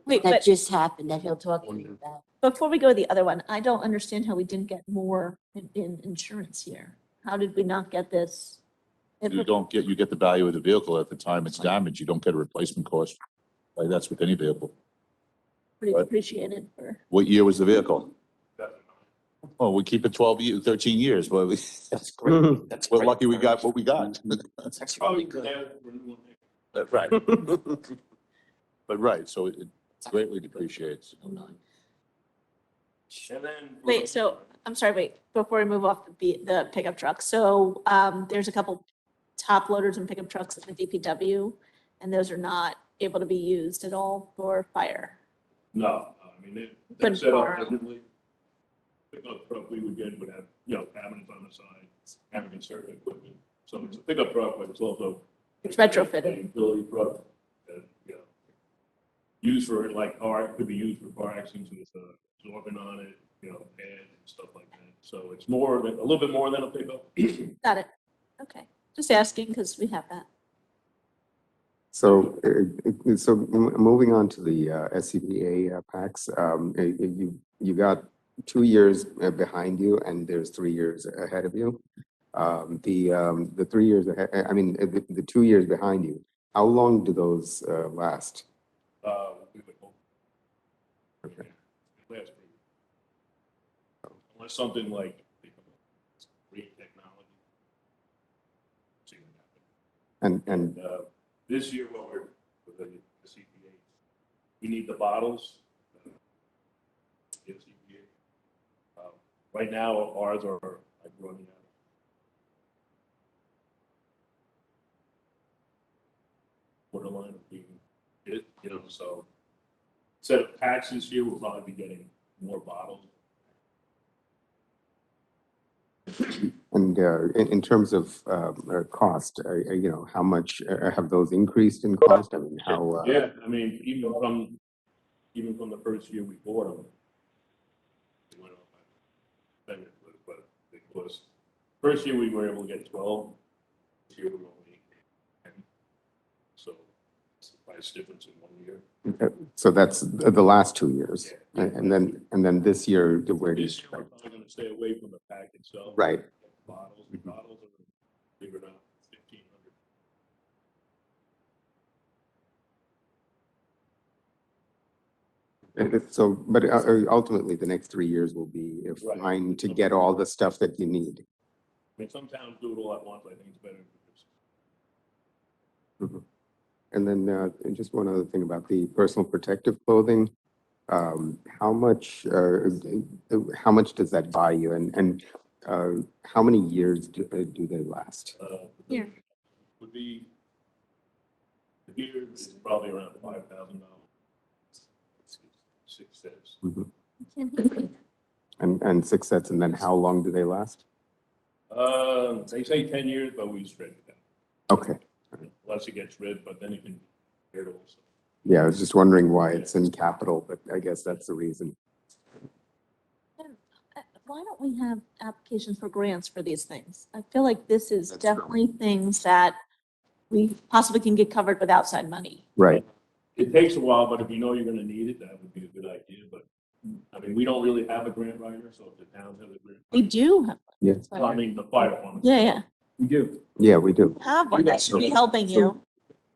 Wait, that but just happened that he'll talk to you about. before we go to the other one, I don't understand how we didn't get more in insurance here. How did we not get this? You get the value of the vehicle at the time it's damaged, you don't get a replacement cost. Like, that's with any vehicle. Pretty Right. appreciated for. What year was the vehicle? Oh, we keep it 12 years, 13 years, but That's great. That's we're great. lucky we got what we got. That's probably good. Right. But right, so it greatly depreciates. And then. Wait, so, I'm sorry, wait, before we move off the pickup truck, so, there's a couple top loaders and pickup trucks in the DPW, and those are not able to be used at all for fire. No, I mean, Couldn't they're set up borrow. differently. Pickup truck we would get would have, you know, cabinets on the side, having certain equipment. So it's a pickup truck, but it's also. It's retrofitted. a Utility truck that, you know, used for like car, could be used for car accidents with absorbent on it, you know, pads and stuff like that. So it's more than, a little bit more than a pickup. Got it. Okay, just asking, because we have that. So, moving on to the SCBA packs, you got 2 years behind you and there's 3 years ahead of you. The 3 years ahead, I mean, the 2 years behind you, how long do those last? We would hope. Okay. Last week. Unless something like great technology. See what happens. And This year, what we're, with the CPA, we need the bottles. The CPA. Right now, ours are like running out. Borderline of being it, you know, so instead of packs this year, we'll probably be getting more bottles. And in terms of cost, you know, how much have those increased in cost? I mean, how? Yeah, I mean, even from the first year we bought them. They went up by 10, but it was, first year we were able to get 12, this year we were only 10. So it's the price difference in 1 year. So that's the last 2 years, Yeah. and then this year, where do you? This year, we're probably gonna stay away from the pack itself. Right. Bottles, the bottles are, believe it or not, 1,500. So, but ultimately, the next 3 years will be Right. fine to get all the stuff that you need. I mean, some towns do it all at once, I think it's better. And then just one other thing about the personal protective clothing. How much does that buy you, and how many years do they last? Here. Would be, here is probably around $5,000. 6 sets. And 6 sets, and then how long do they last? They say 10 years, but we spread it out. Okay. Unless it gets rid, but then you can hear it also. Yeah, I was just wondering why it's in capital, but I guess that's the reason. Why don't we have applications for grants for these things? I feel like this is That's true. definitely things that we possibly can get covered with outside money. Right. It takes a while, but if you know you're gonna need it, that would be a good idea, but, I mean, we don't really have a grant writer, so if the towns have a grant. We do have. Yes. I mean, the fire department. Yeah, yeah. We do. Yeah, we do. Have one that should be helping you.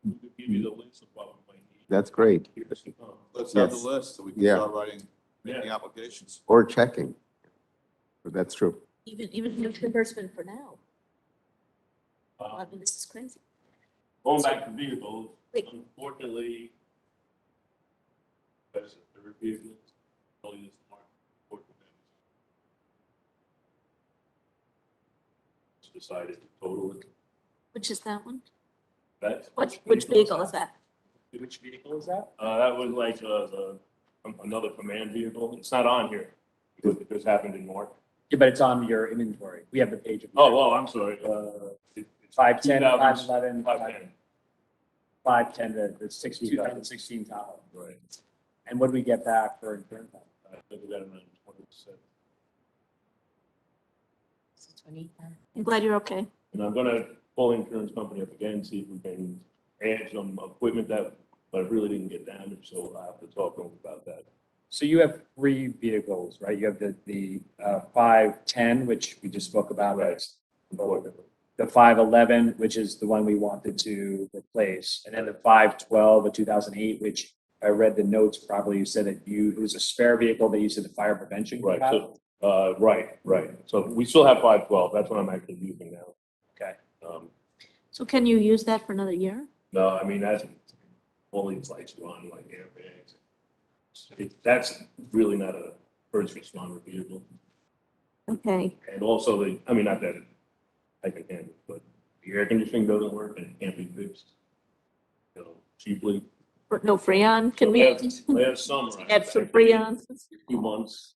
We could give you the list of what we might need. That's great. Let's have the Yes. list so we can Yeah. start writing, making applications. Or checking. But that's true. Even reimbursement for now. I Uh, mean, this is crazy. Going back to vehicles, Wait. unfortunately, that's the vehicles, only this market. Decided to total it. Which is that one? That's. Which vehicle is that? Which vehicle is that? That was like, another command vehicle. It's not on here. Because it just happened in March. Yeah, but it's on your inventory. We have the page. of- Oh, I'm sorry. It's 510, 2000, 511, 510. 510, the 2016 Tahoe. Right. And what do we get back for insurance? I think we got around 20%. I'm glad you're okay. And I'm gonna call the insurance company up again, see if we can add some equipment that, but it really didn't get damaged, so I have to talk to them about that. So you have 3 vehicles, right? You have the 510, which we just spoke about. Right. Unfortunately. The 511, which is the one we wanted to replace, and then the 512, a 2008, which I read the notes properly. You said that it was a spare vehicle that you said the fire prevention. Right, had? so, right. So we still have 512. That's what I'm actually using now. Okay. So can you use that for another year? No, I mean, that's all these lights run like airbags. That's really not a first responder vehicle. Okay. And also not that I can handle it, but the air conditioning doesn't work and it can't be fixed, cheaply. No Freon, can we? Last summer. I Add some actually, Freon. 2 months.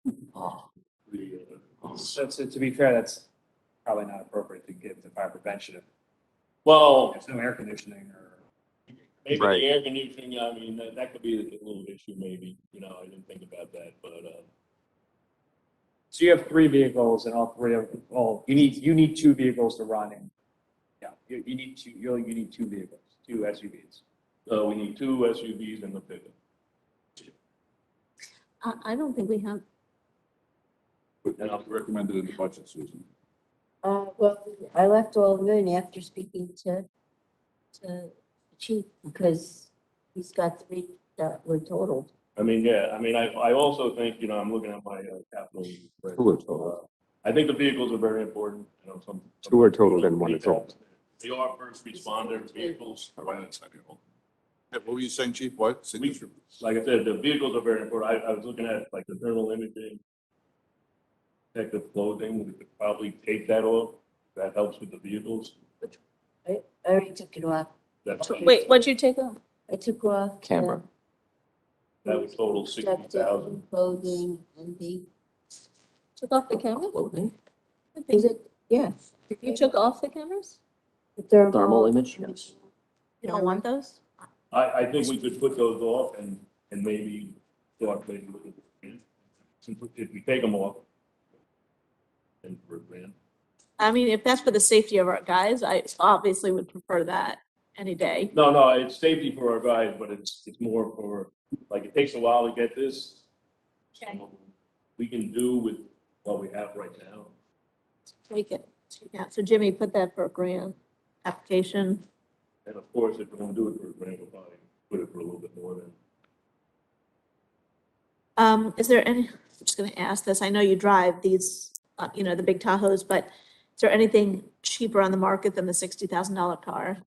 So to be fair, that's probably not appropriate to give the fire prevention if Well, there's no air conditioning or. maybe Right. the air conditioning, I mean, that could be a little issue maybe, I didn't think about that, but, So you have 3 vehicles and all 3 of, you need 2 vehicles to run in. Yeah, you need 2 vehicles, 2 SUVs. we need 2 SUVs and the pickup. I don't think we have. And I'll recommend it in the budget, Susan. Well, I left all of them in after speaking to the chief because he's got 3 that were totaled. I mean, yeah, I also think, I'm looking at my capital. 2 are totaled. I think the vehicles are very important, some. 2 are totaled and 1 is totaled. They are first responder vehicles. What were you saying, Chief? What? Signature? Like I said, the vehicles are very important. I was looking at like the thermal imaging, protective clothing, we could probably take that off. That helps with the vehicles. I already took it off. That's, Wait, what'd you take off? I took off. the Camera. that would total 60,000. protective Clothing and the, Took off the camera? is it, yeah. You took off the cameras? The Thermal image, yes. You don't want those? I think we could put those off and maybe start maybe looking at it. Since if we take them off. And for a grand. I mean, if that's for the safety of our guys, I obviously would prefer that any day. No, it's safety for our guys, but it's more for, like, it takes a while to get this. Okay. We can do with what we have right now. Take it. Yeah, so Jimmy, put that for a grant application. And of course, if we're gonna do it for a grand, we'll probably put it for a little bit more than. Is there any, I'm just gonna ask this, I know you drive these, the big Tahoes, but is there anything cheaper on the market than the $60,000 car?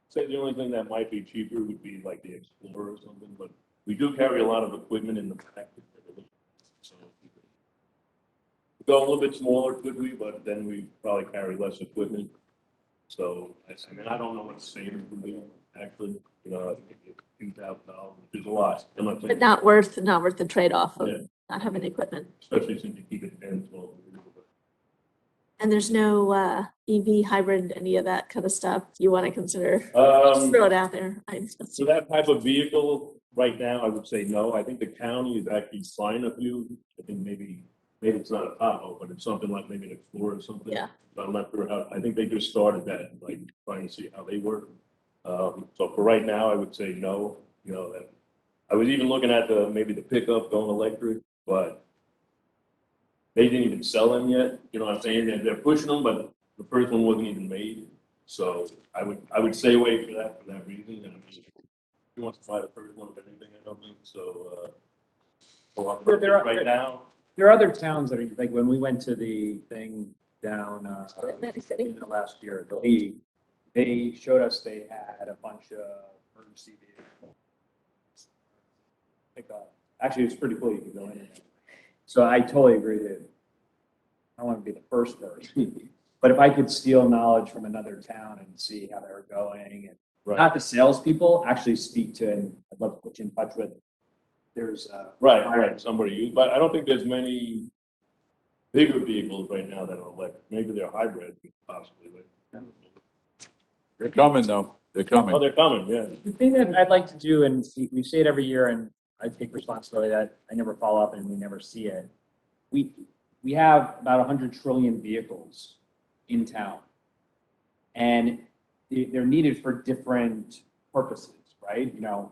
Say the only thing that might be cheaper would be like the Explorer or something, but we do carry a lot of equipment in the back. So if we go a little bit smaller, could we, but then we probably carry less equipment. So, I mean, I don't know what the savings would be, actually, I think $2,000, which is a lot. I'm not saying- But not worth the trade-off Yeah. of not having equipment. Especially since you keep it 10, 12. And there's no EV hybrid, any of that kind of stuff you want to consider? Just Um, throw it out there. So that type of vehicle, right now, I would say no. I think the county is actually trying a few. I think maybe it's not a Tahoe, but it's something like maybe an Explorer or something. Yeah. But I'm not sure how, I think they just started that, like trying to see how they work. So for right now, I would say no, that, I was even looking at maybe the pickup going electric, but they didn't even sell them yet, you know what I'm saying? They're pushing them, but the first one wasn't even made. So I would stay away for that reason. And I mean, he wants to buy the first one of anything, I don't think, so, right now. There are other towns that are, like, when we went to the thing down, last year, they showed us they had a bunch of emergency vehicles. Actually, it's pretty cool, you can go in there. So I totally agree that I don't want to be the first person, but if I could steal knowledge from another town and see how they're going and not the salespeople, actually speak to, and I'd love to put you in touch with, there's Right, somebody, but I don't think there's many bigger vehicles right now that are electric. Maybe they're hybrid, possibly. They're coming, though. They're coming. Oh, they're coming, yeah. The thing that I'd like to do, and we say it every year, and I take responsibility that I never follow up and we never see it. We have about 100 trillion vehicles in town. And they're needed for different purposes, right? You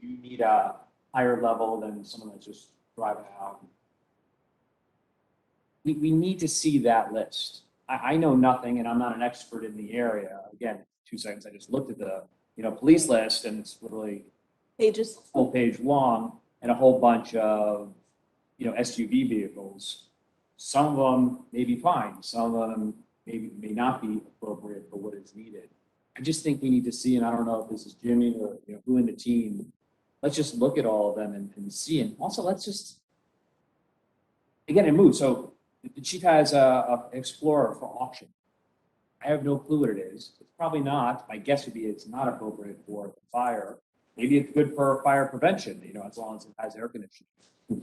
need a higher level than someone that's just driving out. We need to see that list. I know nothing, and I'm not an expert in the area. Again, 2 seconds, I just looked at the, police list, and it's literally Pages. full page long, and a whole bunch of, SUV vehicles. Some of them may be fine, some of them may not be appropriate for what is needed. I just think we need to see, and I don't know if this is Jimmy or, who in the team, let's just look at all of them and see, and also let's just, again, it moves. So the chief has a Explorer for auction. I have no clue what it is. It's probably not. My guess would be it's not appropriate for fire. Maybe it's good for fire prevention, as long as it has air conditioning.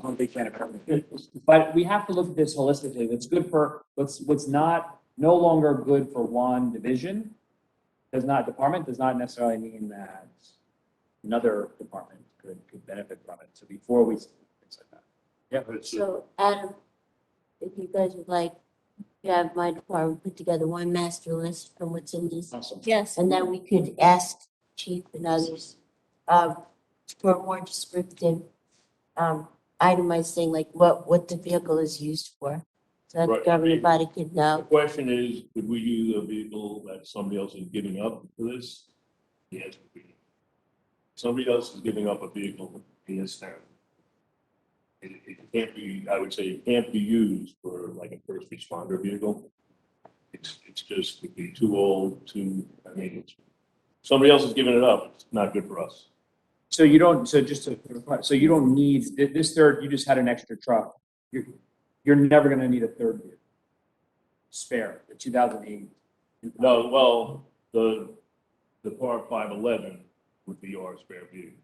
I'm a big fan of air conditioning. But we have to look at this holistically. What's good for, what's no longer good for one department does not necessarily mean that another department could benefit from it. So before we, things like that. Yeah, but it's. So Adam, if you guys would like, have my department put together one master list from what's in these. Awesome. Yes. And then we could ask chief and others, for a more descriptive, itemized thing, like what the vehicle is used for. So that Right. everybody could The know. question is, would we use a vehicle that somebody else is giving up for this? Yes. Somebody else is giving up a vehicle in this town. It can't be, I would say, it can't be used for like a first responder vehicle. It's just, it'd be too old, somebody else is giving it up. It's not good for us. So you don't, so you don't need, this third, you just had an extra truck. You're never gonna need a third vehicle. Spare, the 2008. No, well, the Part 511 would be our spare vehicle.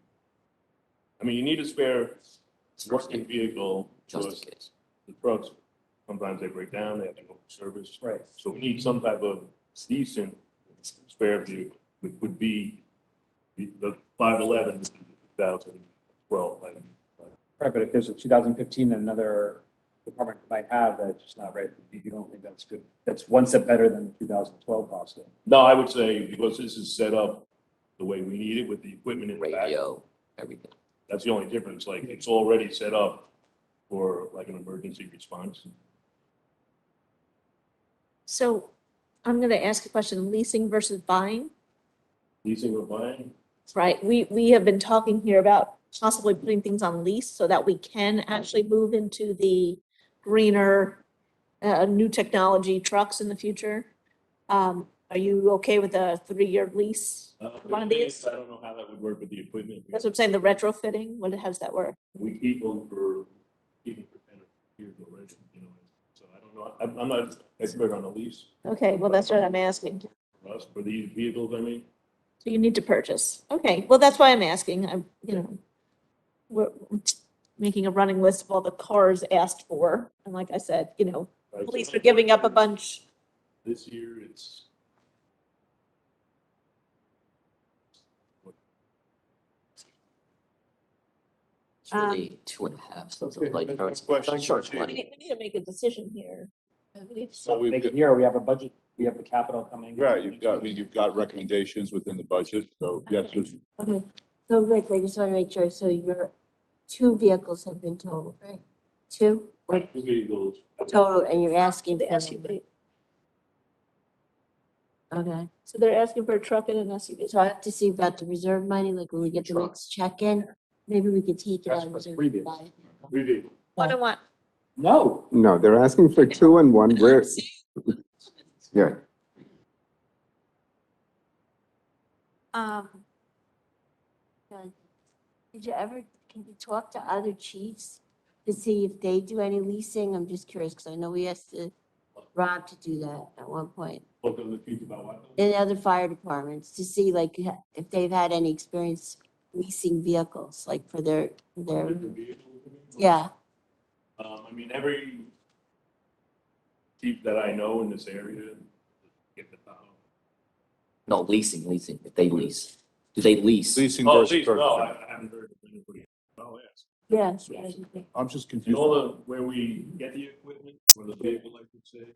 I mean, you need a spare working vehicle. Just in because case. The trucks, sometimes they break down, they have to go for service. Right. So we need some type of decent spare vehicle, which would be the 511, 2012. Right, but if there's a 2015 that another department might have that's just not ready, you don't think that's good? That's one step better than the 2012 cost. No, I would say because this is set up the way we need it with the equipment in the back. Radio, everything. That's the only difference. Like it's already set up for like an emergency response. So I'm going to ask a question, leasing versus buying, Leasing or buying? right? We have been talking here about possibly putting things on lease so that we can actually move into the greener, new technology trucks in the future. Are you okay with a 3-year lease? One of these? I don't know how that would work with the equipment. That's what I'm saying, the retrofitting, how does that work? We keep them for 10 years already, you know, so I don't know, I'm not expert on the lease. Okay, well, that's what I'm asking. For us, for these vehicles, I mean, So you need to purchase. Okay, well, that's why I'm asking. We're making a running list of all the cars asked for. And like I said, right, police so are giving up a bunch. this year, it's. It's really 2.5, so it's like. Next question. Short We money. need to make a decision here. So we've Make got- it here, we have a budget, we have the capital coming. Right, you've got recommendations within the budget, so yes, Okay, so Rick, I just want to make sure, so your 2 vehicles have been totaled, right? 2 or Two vehicles. total, and you're asking The for, SUV. okay. So they're asking for a truck and an SUV. So I have to see about the reserve money, like when we get the next check in, maybe we could take it That's out of for reserve. three and vehicles. buy it. Three vehicles. One and one. No, No, they're asking for 2 and 1. We're, yeah. Good. Did you ever, can you talk to other chiefs to see if they do any leasing? I'm just curious, because I know we asked Rob to do that at one point. Look at the future about what? In other fire departments, to see like if they've had any experience leasing vehicles, like for their, Different vehicles. yeah. I mean, every chief that I know in this area, get the power. No, leasing, if they lease. Do they lease? leasing Oh, versus lease, no, purchasing. I haven't heard of anybody. I'll ask. Yes. I'm just And confused. all the, where we get the equipment, or the vehicle, I should say,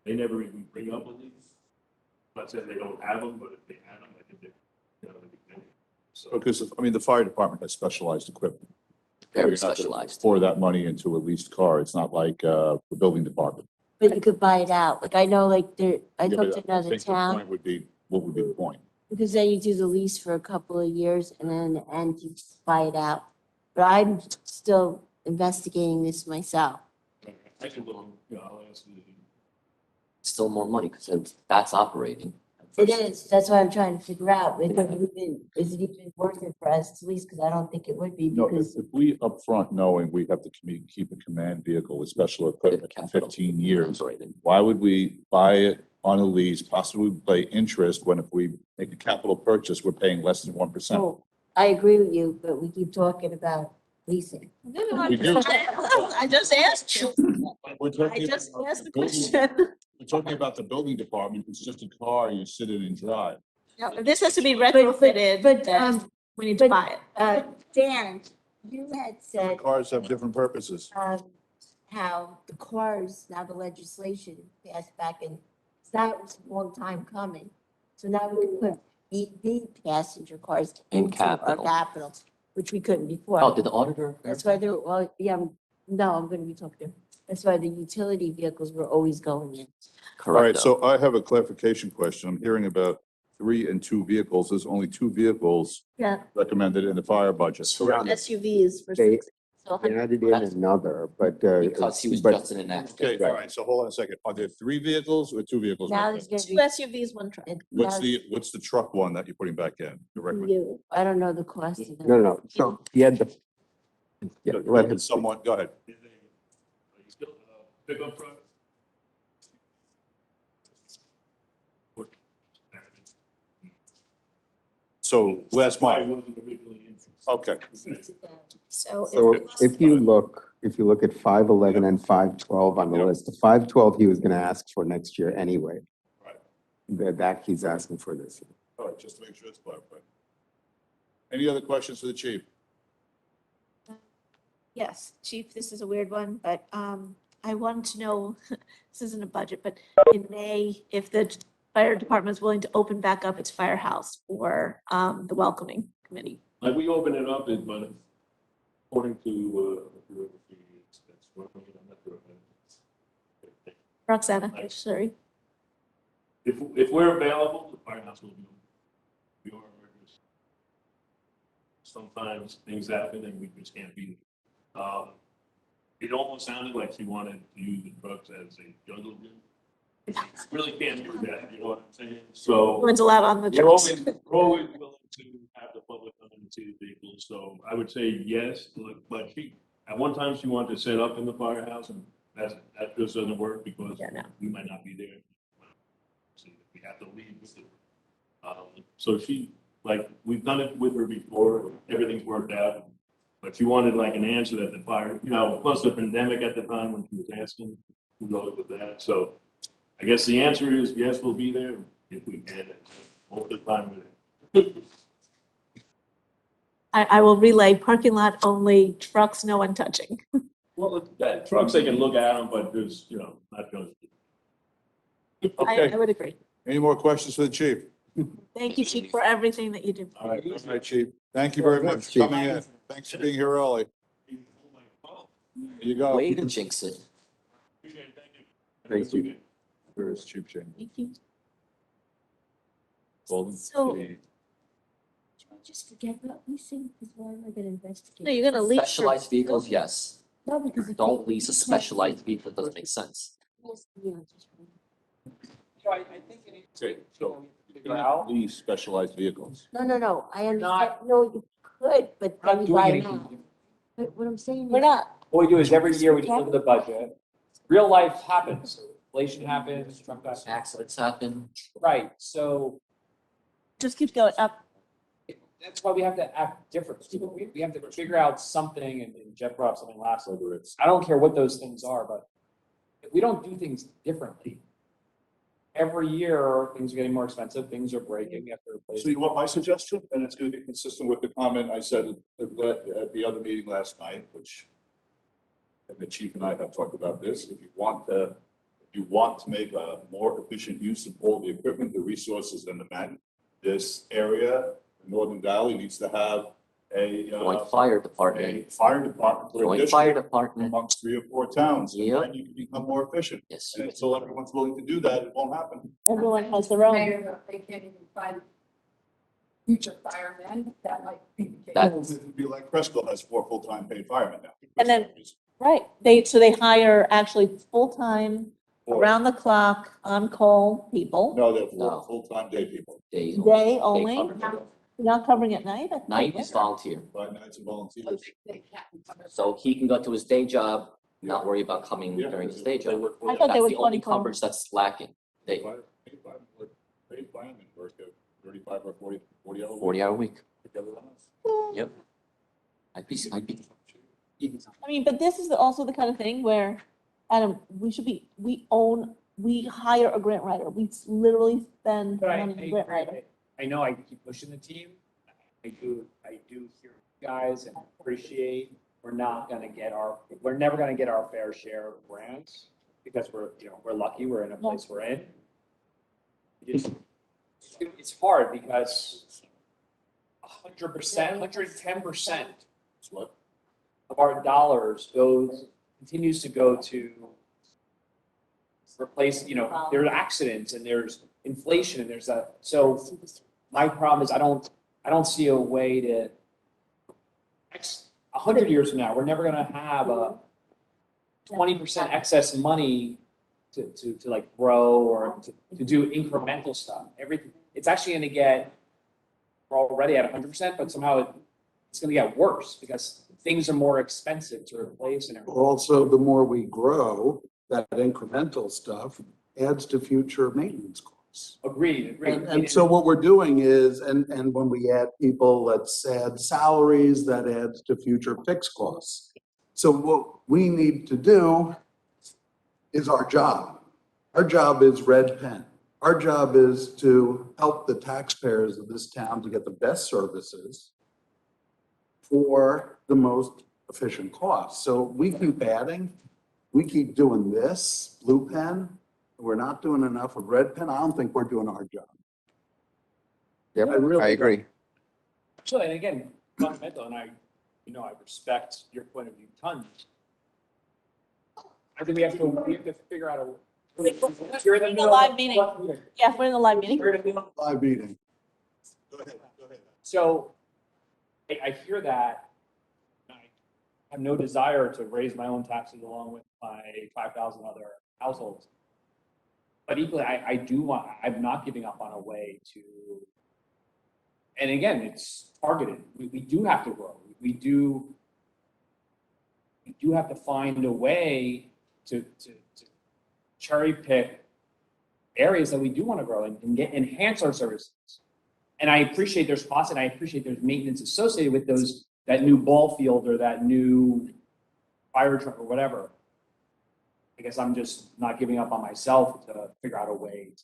they never even bring up a lease. Not saying they don't have them, but if they had them, I think they, they'd be paying. So, Because, I mean, the fire department has specialized equipment. Very You're not gonna specialized. Pour that money into a leased car. It's not like, the building department. But you could buy it out. Like I know like there, I Yeah, talked but to another think the town, point would be, what would be the point? because then you do the lease for a couple of years and then in the end you buy it out. But I'm still investigating this myself. I can look, I'll ask the. Still more money because that's operating. It is, that's why I'm trying to figure out, is it even worth it for us to lease? Because I don't think it would be No, because, if we upfront knowing we have to keep a command vehicle with special equipment for 15 years, Operating. why would we buy it on a lease, possibly pay interest when if we make a capital purchase, we're paying less than 1%? oh, I agree with you, but we keep talking about leasing. We do. I just asked you. We're I talking just about asked the building- question. We're talking about the building department. It's just a car you sit in and drive. No, if this has to be retrofitted, but, then we need to buy it. Dan, you had said, Cars have different purposes. how the cars, now the legislation passed back and that was a long time coming. So now we can put EV passenger cars In into our capital. capital, which we couldn't before. Oh, did the auditor? That's why they're, well, yeah, no, I'm gonna be talking to him. That's why the utility vehicles were always going in. All right, Correct. so I have a clarification question. I'm hearing about 3 and 2 vehicles. There's only 2 vehicles Yeah. recommended in the fire budget. SUVs for. They So added in another, but. Because he was but- just an extra. Okay, all right, so hold on a second. Are there 3 vehicles or 2 vehicles? now there's gonna Two be. SUVs, one truck. What's the truck one that you're putting back in? The recommend- I don't know the cost of that. No, so he had the. Yeah, let him speak. Someone, go ahead. Pickup truck? So last I mile, wasn't originally interested. okay. So. So if you look at 511 and 512 on the Yeah. list, the 512 he was gonna ask for next year anyway. Right. That he's asking for this year. All right, just to make sure it's clarified. Any other questions for the chief? Yes, Chief, this is a weird one, but I wanted to know, this isn't a budget, but in May, if the fire department is willing to open back up its firehouse for the welcoming committee. Like, we open it up, but according to, that's working, I'm not sure if Roxana, sorry. if we're available, the firehouse will be open. We are workers. sometimes things happen and we just can't be there. It almost sounded like she wanted to use the trucks as a jungle gym. Really can't do that, you know what I'm saying? So. Everyone's allowed on the We're trucks. we're always willing to have the public come in and see the vehicles, so I would say yes, but at one time she wanted to set up in the firehouse, and that just doesn't work because Yeah, no. we might not be there. So we have to leave with it. So we've done it with her before, everything's worked out, but she wanted like an answer that the fire, plus the pandemic at the time when she was asking, who goes with that, so I guess the answer is yes, we'll be there if we can. Most of the time with it. I will relay parking lot only, trucks, no one touching. Well, trucks, they can look at them, but there's, not just. Okay, I would agree. any more questions for the chief? Thank you, Chief, for everything that you do. All right, chief. Thank you very much for coming in. Thanks for being here early. There you go. Way to jinx it. Thank you. Where is Chief Shane? Thank you. Golden? So- Just forget about leasing, because why am I gonna investigate? No, you're gonna lease. Specialized vehicles, yes. No, because if Don't they- lease a specialized vehicle, it doesn't make sense. Yeah, just- So I think it needs Okay, so figure out. these specialized vehicles. No, I understand, no, you could, but We're then not you doing buy anything. them out. But what I'm saying We're is, not, What we do is every year we just look at the budget. Real life happens. Inflation happens, Trump got. Accidents happen. Right, so just keeps going up. that's why we have to act different. We have to figure out something, and Jeff brought up something last, whether it's, I don't care what those things are, but if we don't do things differently, every year, things are getting more expensive, things are breaking, we have to replace. So you want my suggestion? And it's going to be consistent with the comment I said at the other meeting last night, which and the chief and I have talked about this. If you want to make a more efficient use of all the equipment, the resources and the men, this area, the Northern Valley needs to have a Joint fire department, fire department for a joint fire district department. amongst 3 or 4 towns. And Yep. then you can become more efficient. Yes. And until everyone's willing to do that, it won't happen. Everyone has their own. They can't even find future firemen, that might be the case. That's, It would be like Crestwell has 4 full-time paid firemen now. And then- Right, so they hire actually full-time, around the clock, on-call people, No, they're No. full-time day people. days. day only, cover. not covering at night. Night is volunteer. 5 nights of volunteers. So he can go to his day job, not worry about coming Yeah. during his day They job. work I thought they That's were the only 24. coverage that's lacking. They, Paid firemen work at 35 or 40 hours. 40-hour week. Together on us. Yep. I'd be. I mean, but this is also the kind of thing where, Adam, we hire a grant writer, we literally spend But money on a grant writer. I know I keep pushing the team. I do hear you guys and appreciate, we're never gonna get our fair share of grants because we're lucky, we're in a place we're in. It's hard because 100%, 110% What? of our dollars continues to go to replace, there are accidents and there's inflation and so my problem is I don't see a way to 100 years from now, we're never gonna have a 20% excess money to like grow or to do incremental stuff. Everything, it's actually gonna we're already at 100%, but somehow it's gonna get worse because things are more expensive to replace and everything. Also, the more we grow, that incremental stuff adds to future maintenance costs. Agreed. And so what we're doing is, and when we add people, let's add salaries, that adds to future fixed costs. So what we need to do is our job. Our job is red pen. Our job is to help the taxpayers of this town to get the best services for the most efficient cost. So we keep adding, we keep doing this, blue pen, we're not doing enough of red pen. I don't think we're doing our job. Yep, I really I agree. So, and again, fundamental, and I respect your point of view tons. I think we have to figure out a. You're in the middle of live meeting. Yeah, we're in the live meeting. We're in the middle. Live meeting. Go ahead. So I hear that. I have no desire to raise my own taxes along with my 5,000 other households. But equally, I do want, I'm not giving up on a way to, and again, it's targeted. We do have to grow. We do have to find a way to cherry pick areas that we do want to grow and enhance our services. And I appreciate there's costs and I appreciate there's maintenance associated with those, that new ball field or that new fire truck or whatever. I guess I'm just not giving up on myself to figure out a way to.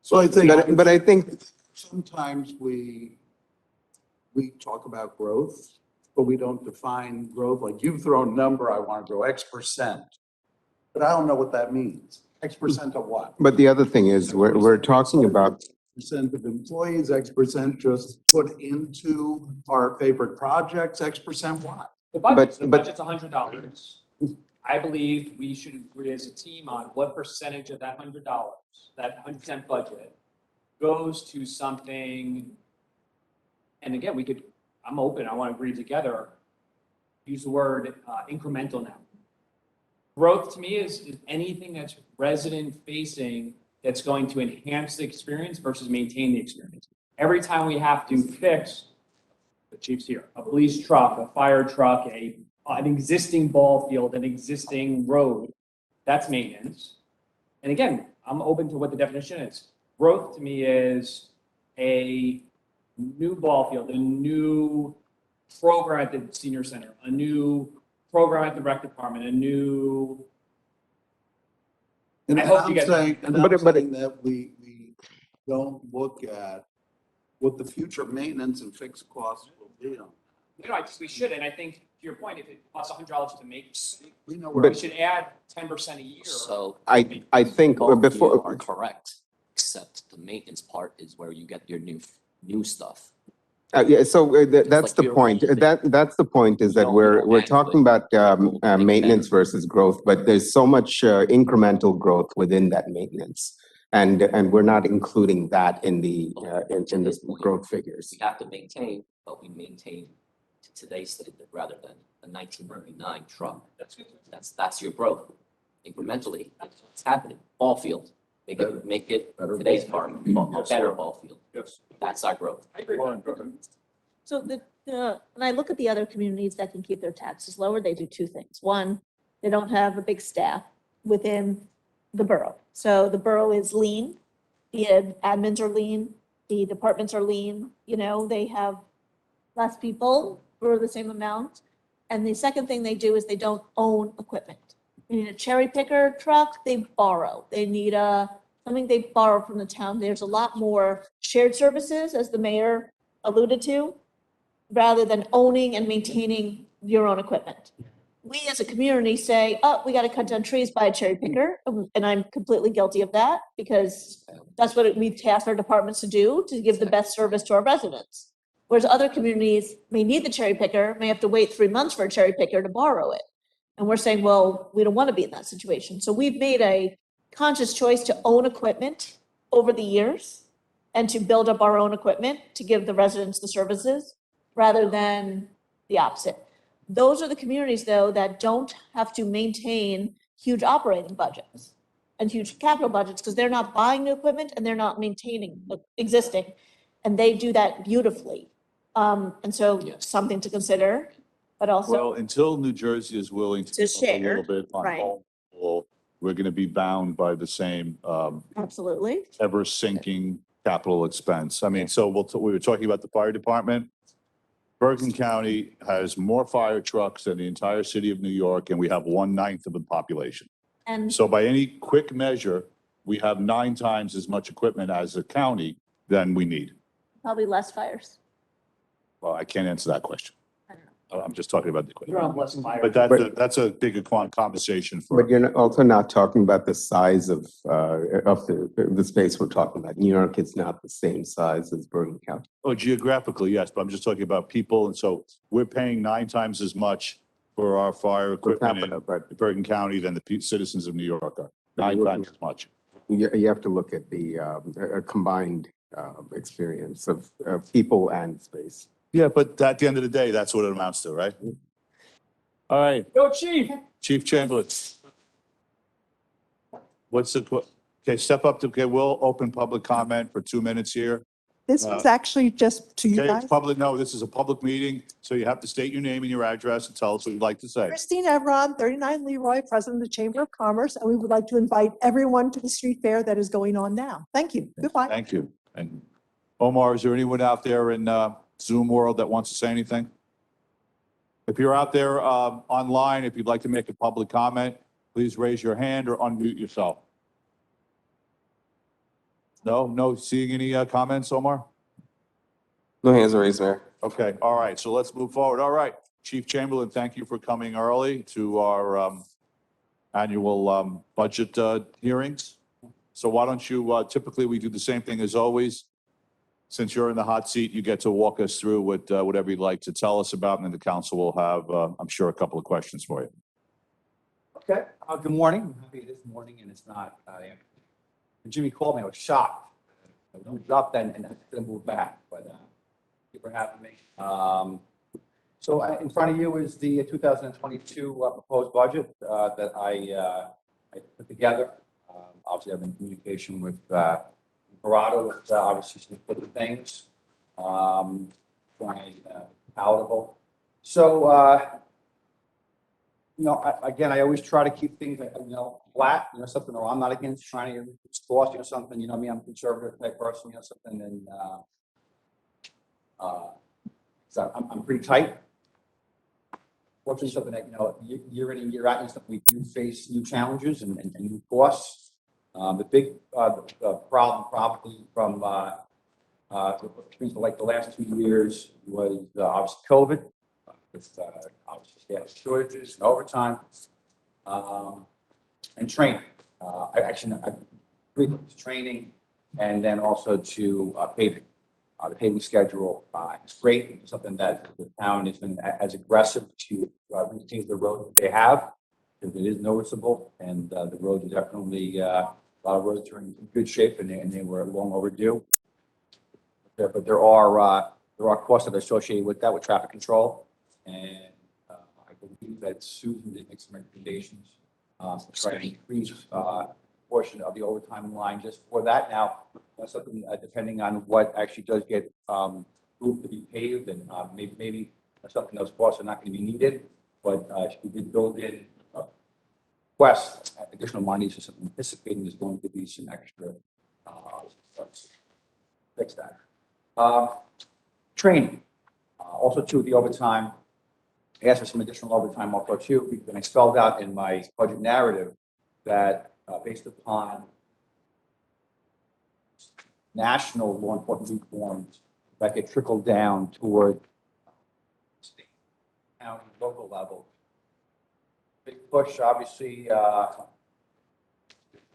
So I think. But I think Sometimes we talk about growth, but we don't define growth. Like you've thrown a number, I want to grow X%. But I don't know what that means. X% of what? But the other thing is, we're talking about, Percent of employees, X% just put into our favorite projects, X% what? The budget's but- $100. I believe we should agree as a team on what percentage of that $100, that 100% budget, goes to something. And again, I'm open, I want to agree together, use the word incremental now. Growth to me is anything that's resident facing that's going to enhance the experience versus maintain the experience. Every time we have to fix, the chief's here, a police truck, a fire truck, an existing ball field, an existing road, that's maintenance. And again, I'm open to what the definition is. Growth to me is a new ball field, a new program at the senior center, a new program at the rec department, a new. And I hope you I'm guys- saying, and But- I'm but- saying that we don't look at what the future maintenance and fixed costs will be on. We should, and I think to your point, if it costs $100 to make, We know we where. should add 10% a year. So. I think Both of you before, are correct, except the maintenance part is where you get your new stuff. yeah, so that's like the your point. whole thing. That's the point is that No, we're no, talking about actually, maintenance better. versus growth, but there's so much incremental growth within that maintenance. And we're not including that in the growth figures. We have to maintain, but we maintain to today's standard rather than a 1999 truck. That's your growth incrementally. It's happening. Ball field, make it today's part, a better ball field. Yes. That's our growth. So when I look at the other communities that can keep their taxes lower, they do two things. One, they don't have a big staff within the borough. So the borough is lean, the admins are lean, the departments are lean, they have less people for the same amount. And the second thing they do is they don't own equipment. They need a cherry picker truck, they borrow. They need something they borrow from the town. There's a lot more shared services, as the mayor alluded to, rather than owning and maintaining your own equipment. We as a community say, oh, we got to cut down trees, buy a cherry picker. And I'm completely guilty of that because that's what we task our departments to do, to give the best service to our residents. Whereas other communities may need the cherry picker, may have to wait 3 months for a cherry picker to borrow it. And we're saying, well, we don't want to be in that situation. So we've made a conscious choice to own equipment over the years and to build up our own equipment to give the residents the services rather than the opposite. Those are the communities, though, that don't have to maintain huge operating budgets and huge capital budgets because they're not buying new equipment and they're not maintaining the existing. And they do that beautifully. And so something to consider, but also. Well, until New Jersey is willing to To give up a share, little bit on right. home rule, we're going to be bound by the same Absolutely. ever sinking capital expense. I mean, so we were talking about the fire department. Bergen County has more fire trucks than the entire city of New York, and we have 1/9 of the population. And So by any quick measure, we have 9 times as much equipment as a county than we need. probably less fires. Well, I can't answer that question. I don't know. I'm just talking about the You're on equipment. less fire. But that's a bigger conversation for. But you're also not talking about the size of the space we're talking about. New York is not the same size as Bergen County. Oh, geographically, yes, but I'm just talking about people. And so we're paying 9 times as much for our fire equipment capita, in but- Bergen County than the citizens of New York are. 9 times as much. You have to look at the combined experience of people and space. Yeah, but at the end of the day, that's what it amounts to, right? All right, Yo, chief. Chief Chamberlain. What's the, okay, step up to, okay, we'll open public comment for 2 minutes here. This was actually just to you Okay, guys. it's public, no, this is a public meeting, so you have to state your name and your address and tell us what you'd like to say. Christine Evron, 39 Leroy, President of the Chamber of Commerce, and we would like to invite everyone to the street fair that is going on now. Thank you. Goodbye. Thank you. And Omar, is there anyone out there in Zoom world that wants to say anything? If you're out there online, if you'd like to make a public comment, please raise your hand or unmute yourself. No seeing any comments, Omar? No hands are raised, Mayor. Okay, all right, so let's move forward. All right, Chief Chamberlain, thank you for coming early to our annual budget hearings. So why don't you, typically we do the same thing as always. Since you're in the hot seat, you get to walk us through what, whatever you'd like to tell us about, and then the council will have, I'm sure, a couple of questions for you. Okay, good morning. I'm happy it is morning and it's not, when Jimmy called me, I was shocked. I moved up then and I couldn't move back, but, thank you for having me. So in front of you is the 2022 proposed budget that I put together. Obviously, I've been in communication with Corrado, with obviously some different things, trying palatable. So, you know, again, I always try to keep things, you know, flat, you know, something, or I'm not against trying to cost, you know, something, you know, me, I'm a conservative type person, you know, something, and, so I'm pretty tight. Fortunately, something that, you know, year in and year out, and stuff, we do face new challenges and new costs. The big, the problem probably from, like the last 2 years was obviously COVID. With obviously staff shortages and overtime, and training. I agree with training, and then also to paving. The paving schedule is great. It's something that the town has been as aggressive to maintain the road that they have. Because it is noticeable, and the roads are definitely a lot of roads are in good shape, and they were long overdue. But there are costs that are associated with that, with traffic control. And I believe that Susan did make some recommendations to try to increase portion of the overtime line just for that. Now, that's something depending on what actually does get approved to be paved, and maybe something those costs are not going to be needed. But she did build in request additional money, so something anticipating there's going to be some extra fix that. Training, also too, the overtime. I asked for some additional overtime also too, and I spelled out in my budget narrative that based upon national law enforcement reforms that get trickled down toward state, county, local level. Big push, obviously,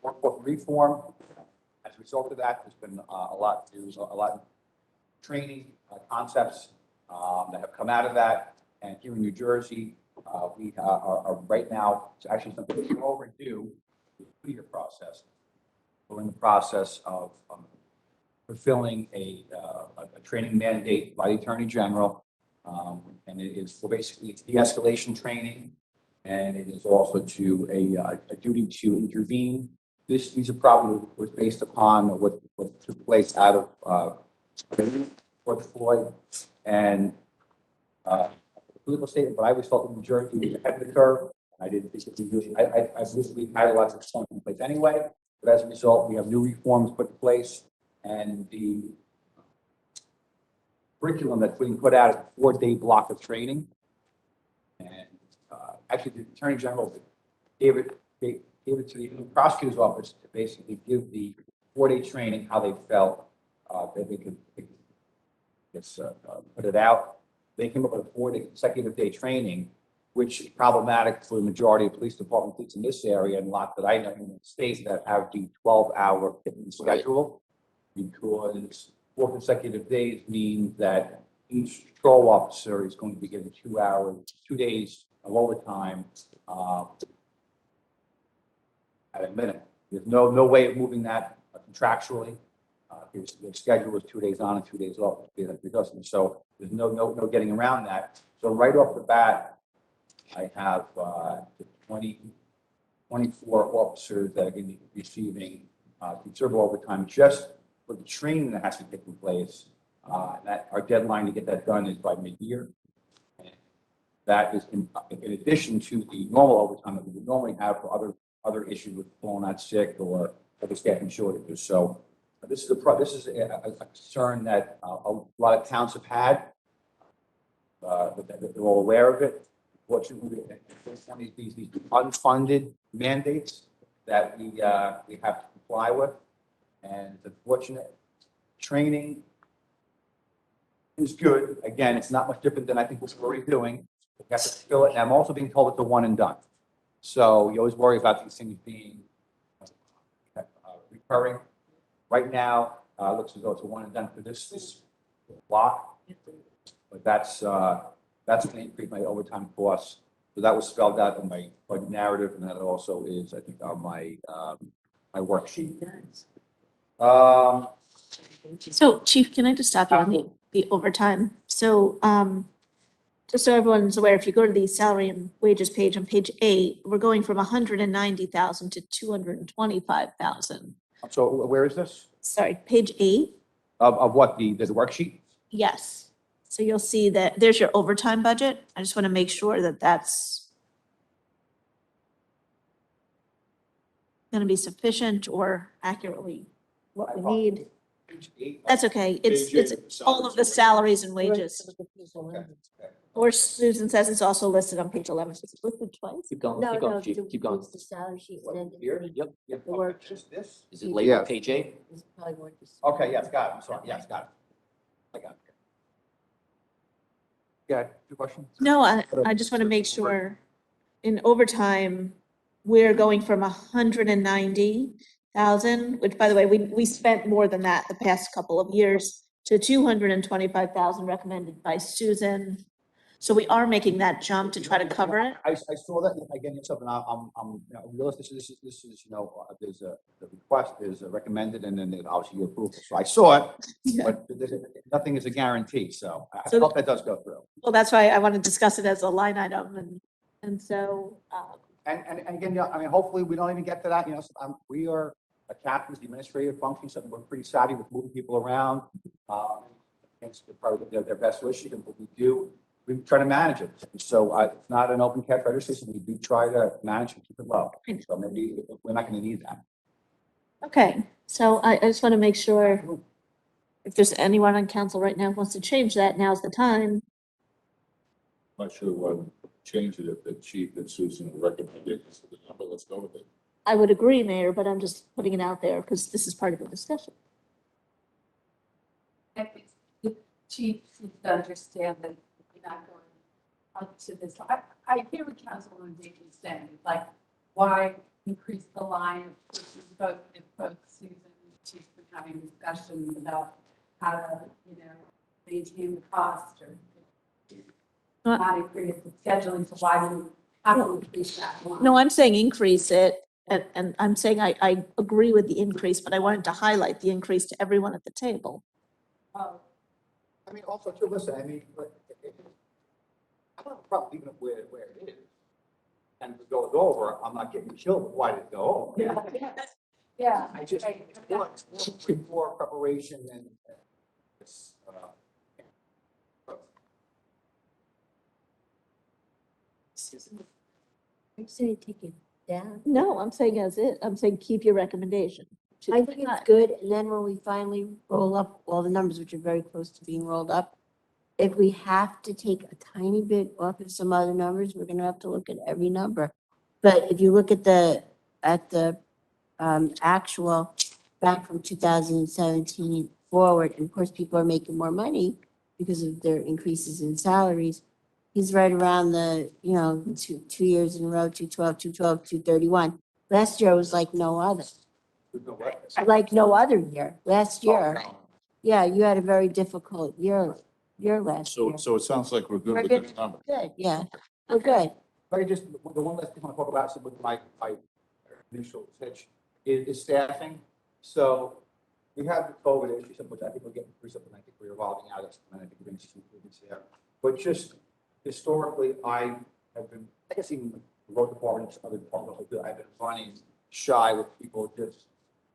workforce reform. As a result of that, there's been a lot of training concepts that have come out of that. And here in New Jersey, we are right now, it's actually something overdue, the 2-year process. We're in the process of fulfilling a training mandate by the Attorney General. And it is for basically it's de-escalation training. And it is also to a duty to intervene. These are probably was based upon what took place out of Fort Floyd and political statement, but I always felt that New Jersey was ahead of the curve. I didn't think that we really, I believe we had a lot of reforms in place anyway, but as a result, we have new reforms put in place, and the curriculum that's being put out is a 4-day block of training. And actually, the Attorney General gave it to the prosecutor's office to basically give the 4-day training how they felt that they could put it out. They came up with a 4-day consecutive day training, which is problematic for the majority of police departments in this area and a lot that I know in the states that have the 12-hour schedule, because 4 consecutive days means that each patrol officer is going to be given 2 days of overtime at a minimum. There's no way of moving that contractually. Their schedule is 2 days on and 2 days off. So There's no getting around that. So right off the bat, I have, 24 officers that are going to be receiving, considerable overtime just for the training that has to take place. That our deadline to get that done is by mid-year. That is in addition to the normal overtime that we would normally have for other issues with falling out sick or other staffing shortages. So this is a concern that a lot of towns have had. They're all aware of it. Fortunately, it's one of these unfunded mandates that we have to comply with. And it's unfortunate. Training is good. Again, it's not much different than I think what we're already doing. We have to fill it. And I'm also being told it's a one and done. So you always worry about these things being recurring. Right now, looks as though it's a one and done for this block. But that's going to increase my overtime costs. So that was spelled out in my narrative, and that also is, I think, on my worksheet. So Chief, can I just stop you on the overtime? So, just so everyone's aware, if you go to the salary and wages page on page 8, we're going from 190,000 to 225,000. So where is this? Sorry, page 8? Of what, the worksheet? Yes. So you'll see that there's your overtime budget. I just want to make sure that that's going to be sufficient or accurately what we need. Page 8. That's okay. Page It's 8, all of the salaries and wages. Or Susan says it's also listed on page 11. So it's listed twice. Keep going, No, keep going, no, Chief, keep going. it's the salary sheet. and then Here? Yep. The work. This? Is it labeled Yes. page 8? It's probably more just- Okay, yes, got it. I'm sorry. Yes, got it. I got it. Yeah, two questions? No, I just want to make sure in overtime, we're going from 190,000, which by the way, we spent more than that the past couple of years, to 225,000 recommended by Susan. So we are making that jump to try to cover it. I saw that, again, it's something I'm, realistic, this is, there's the request is recommended, and then there's obviously your approval. So I saw it, but nothing is a guarantee, so I So hope that does go through. Well, that's why I want to discuss it as a line item and so, And again, I mean, hopefully we don't even get to that, we are a captain's administrative function, so we're pretty savvy with moving people around. It's probably their best wishes, and what we do, we try to manage it. So it's not an open cash register, so we do try to manage and keep it low. So maybe we're not going to need that. okay. So I just want to make sure if there's anyone on council right now who wants to change that, now's the time. Not sure why we change it if the chief and Susan recommended the number, let's go with it. I would agree, Mayor, but I'm just putting it out there because this is part of the discussion. I think the chief needs to understand that we're not going up to this. I hear what Councilwoman Dickey is saying, like, why increase the line of both Susan and the chief been having discussions about how to, maintain the cost or not increase the scheduling, so why do you have to increase that line? No, I'm saying increase it, and I'm saying I agree with the increase, but I wanted to highlight the increase to everyone at the table. Oh, I mean, also too, listen, I mean, I don't have a problem even where it is. And if it goes over, I'm not getting killed. Why did it go over? yeah. I just want more preparation and this, I'm saying take it down. No, I'm saying as it, I'm saying keep your recommendation. I think it's good, and then when we finally roll up all the numbers, which are very close to being rolled up, if we have to take a tiny bit off of some other numbers, we're gonna have to look at every number. But if you look at the actual back from 2017 forward, and of course, people are making more money because of their increases in salaries. He's right around the, two years in a row, 212, 212, 231. Last year was like no other. Like no other year. Last year, yeah, you had a very difficult year last year. So it sounds like we're good We're with good. this number. Good, yeah, we're good. But just, the one last thing I want to talk about with my initial pitch is staffing. So we have the COVID issue, which I think we're getting through something, I think we're evolving out of it, and I think we're going to see some improvements there. But just historically, I have been, I guess even the road department, other departments, I've been running shy with people just,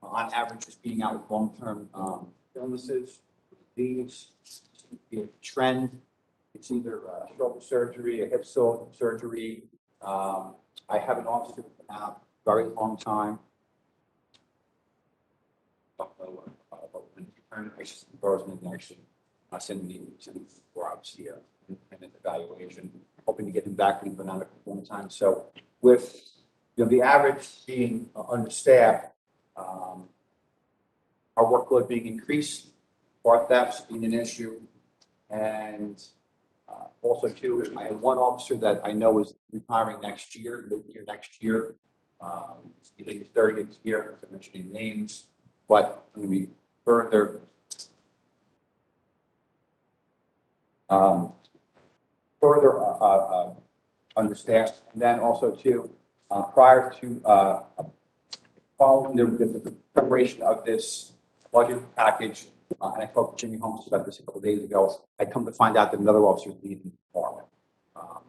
on average, just being out with long-term illnesses, disease, be a trend. It's either shoulder surgery, a hip surgery. I have an officer who's been out a very long time. Actually, sending me for obviously an evaluation, hoping to get him back in, but not at one time. So with the average being understaffed, our workload being increased, bar thefts being an issue, and also too, I have one officer that I know is retiring next year, mid-year next year. He's 30th year, I'm mentioning names, but I'm going to be further understaffed. And then also too, prior to following the preparation of this budget package, and I spoke to Jimmy Holmes about this a couple of days ago, I come to find out that another officer is leaving the department.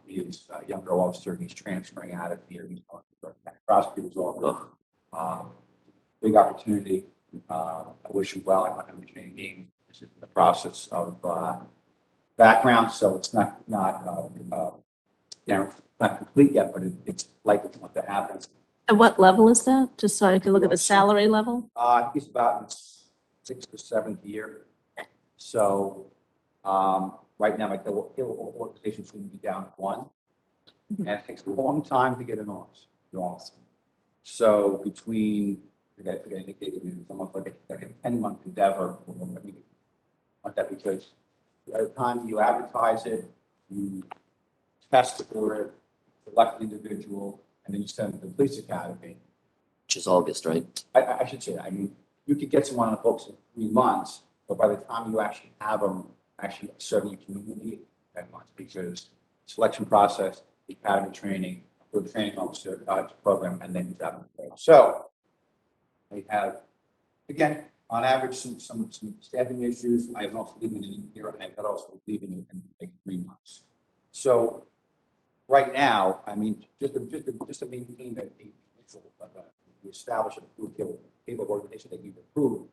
He is a younger officer, he's transferring out of here, he's going to the prosecutor's office. Big opportunity. I wish him well. I'm not going to mention any names. This is the process of background, so it's not complete yet, but it's likely to happen. At what level is that? Just so I can look at the salary level? He's about his 6th or 7th year. So right now, like the organization's going to be down 1, and it takes a long time to get an office. So between almost like a 10-month endeavor, like that, because by the time you advertise it, you test for it, select an individual, and then you send them to the police academy. Which is August, right? I should say that. I mean, you could get someone on the books in 3 months, but by the time you actually have them actually serving your community, 10 months, because selection process, the academy training, for the training officer program, and then you have them. So we have, again, on average, some staffing issues. I have also leaving in a year, and I've got also leaving in like 3 months. So right now, I mean, just to maintain that we establish a capable organization that you've approved,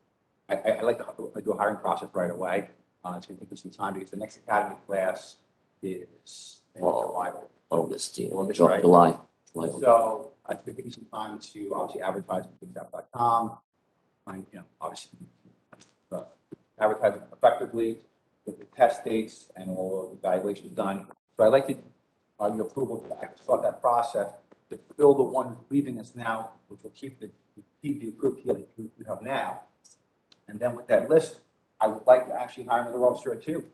I like to do a hiring process right away. It's going to take me some time because the next academy class is in July. August, yeah. August, right? July. So I think it gives me some time to obviously advertise on bigstep.com. Obviously advertise effectively with the test dates and all of the evaluations done. So I'd like to, your approval to start that process to fill the one leaving us now, which will keep the approved here that we have now. And then with that list, I would like to actually hire another officer or 2.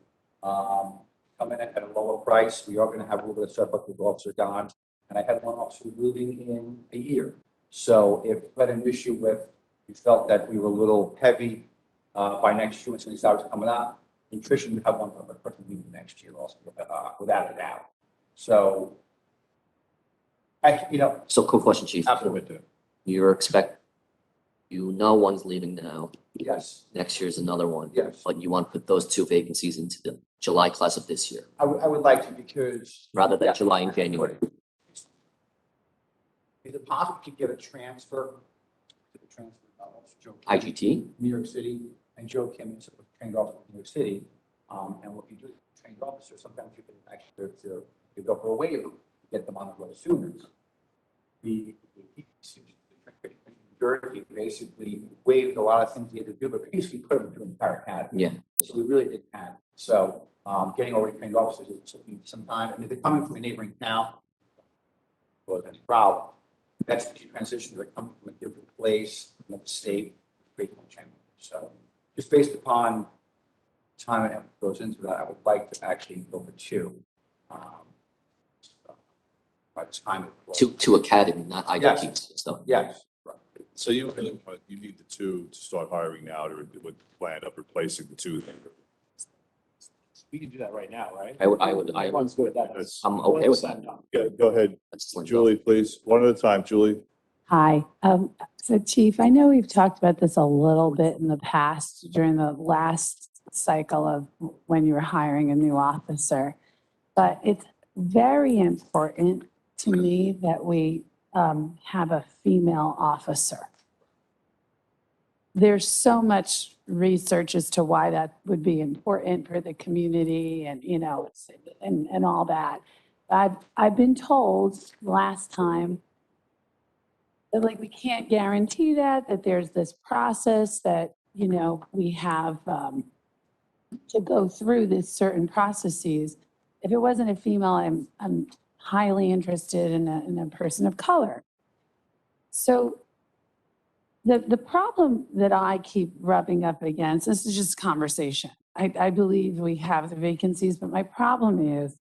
Come in at a lower price. We are going to have a little bit of stuff up with the officer Don. And I had one officer moving in a year. So if we had an issue with, we felt that we were a little heavy by next year when some of these hours are coming out, nutrition would have one person leaving next year also, without a doubt. So, So quick question, Chief. Absolutely. You know one's leaving now. Yes. Next year's another one. Yes. But you want to put those 2 vacancies into the July class of this year, I would like to, because rather than July and January. is it possible to get a transfer to the transfer officer, Joe Kim, IGT? New York City, and Joe Kim is a trained officer in New York City. And what you do, trained officer, sometimes you can actually to go for a waiver, to get them on the road sooner. The Jersey basically waived a lot of things he had to do, but basically put them through an entire academy. Yeah. So we really didn't have. So getting already trained officers is some time. And if they're coming from a neighboring town, well, that's a problem. That's the transition. They're coming from a different place, from the state, great change. So just based upon time and effort goes into that, I would like to actually go for 2. By the time To academy, not IGTs. Yes. So Yes. So you need the 2 to start hiring now with plan of replacing the 2. We can do that right now, right? I would. Everyone's good with that. That's- I'm okay with that. Go ahead, That's slim. Julie, please. One at a time, Julie. Hi. So Chief, I know we've talked about this a little bit in the past during the last cycle of when you were hiring a new officer, but it's very important to me that we have a female officer. There's so much research as to why that would be important for the community and, you know, and all that. I've been told last time that like we can't guarantee that there's this process that, you know, we have to go through this certain processes. If it wasn't a female, I'm highly interested in a person of color. So the problem that I keep rubbing up against, this is just conversation. I believe we have the vacancies, but my problem is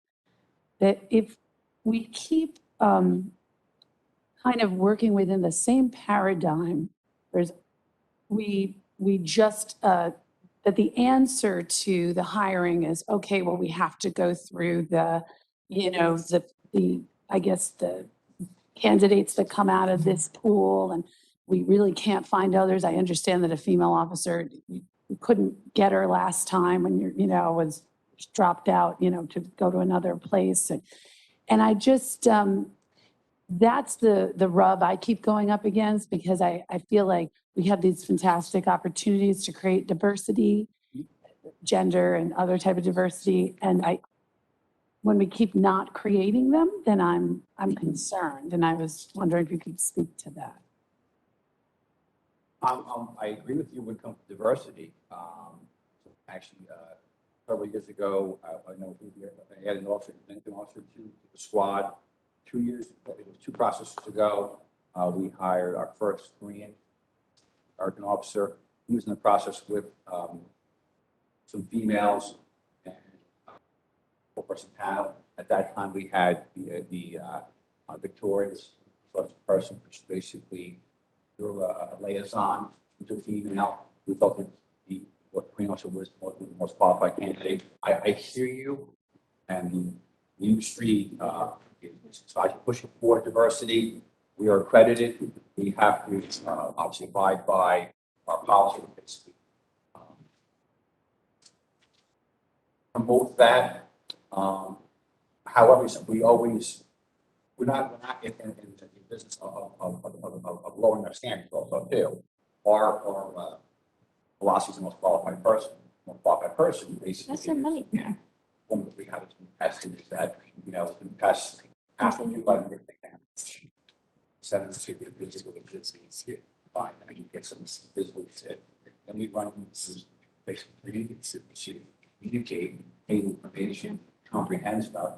that if we keep kind of working within the same paradigm, there's, we just, that the answer to the hiring is, okay, well, we have to go through the, you know, the, I guess, the candidates that come out of this pool, and we really can't find others. I understand that a female officer, you couldn't get her last time when you're, you know, was dropped out, you know, to go to another place. And I just, that's the rub I keep going up against, because I feel like we have these fantastic opportunities to create diversity, gender and other type of diversity. And when we keep not creating them, then I'm concerned. And I was wondering if you could speak to that. I agree with you when it comes to diversity. Actually, several years ago, I know I had an officer to the squad. 2 years, it was 2 processes ago. We hired our first Korean American officer. He was in the process with some females and a 4-person panel. At that time, we had the Victoria's first person, which basically through a liaison to female. We thought that the Korean officer was the most qualified candidate. I hear you, and the industry is pushing for diversity. We are accredited. We have to obviously abide by our policy. Promote that. However, we're not in the business of lowering our standards also too. Our philosophy is the most qualified person. Most qualified person basically. That's their money. One that we have tested is that, you know, in the past after you let them send us to the physical existence here. Fine, I can get some physical fit. Then we run this basically communicate, gain information, comprehend stuff,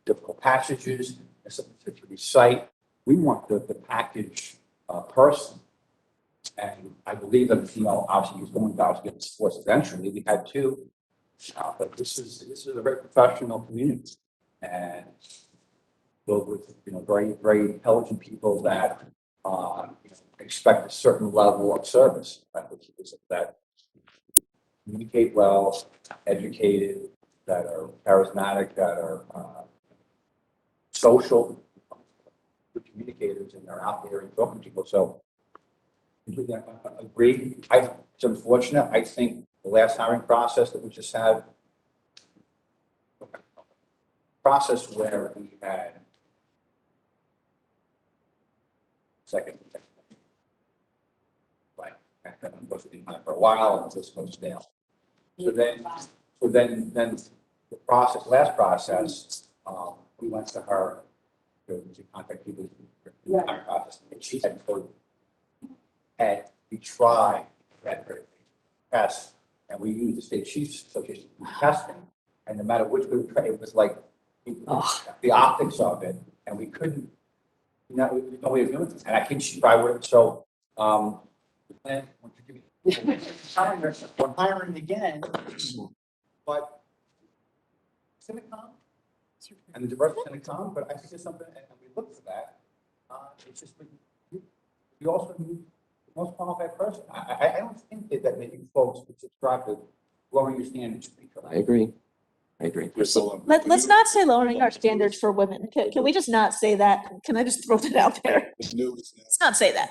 difficult passages, something to recite. We want the package person. And I believe that, you know, obviously he's going to get sports eventually. We had 2, but this is a very professional community, and filled with, you know, very intelligent people that you know, expect a certain level of service. That communicate well, educated, that are charismatic, that are social, good communicators, and they're out there and talking to people. So completely agree. It's unfortunate. I think the last hiring process that we just had, process where we had second, like, I'm supposed to be on it for a while, and this goes down. So then the process, last process, we went to her to contact people in the hiring process, and she had told, and we tried that test, and we used the state chiefs association testing, and no matter which we tried, it was like the optics of it, and we couldn't, you know, there's no way of doing it. And I think she probably would. So, we're hiring again, but it's going to come, and the diversity is going to come. But I think it's something, and we look for that. It's just we also need the most qualified person. I don't think that many folks would subscribe to lowering your standards. I agree. I agree. Let's not say lowering our standards for women. Can we just not say that? Can I just throw that out there? Let's not say that.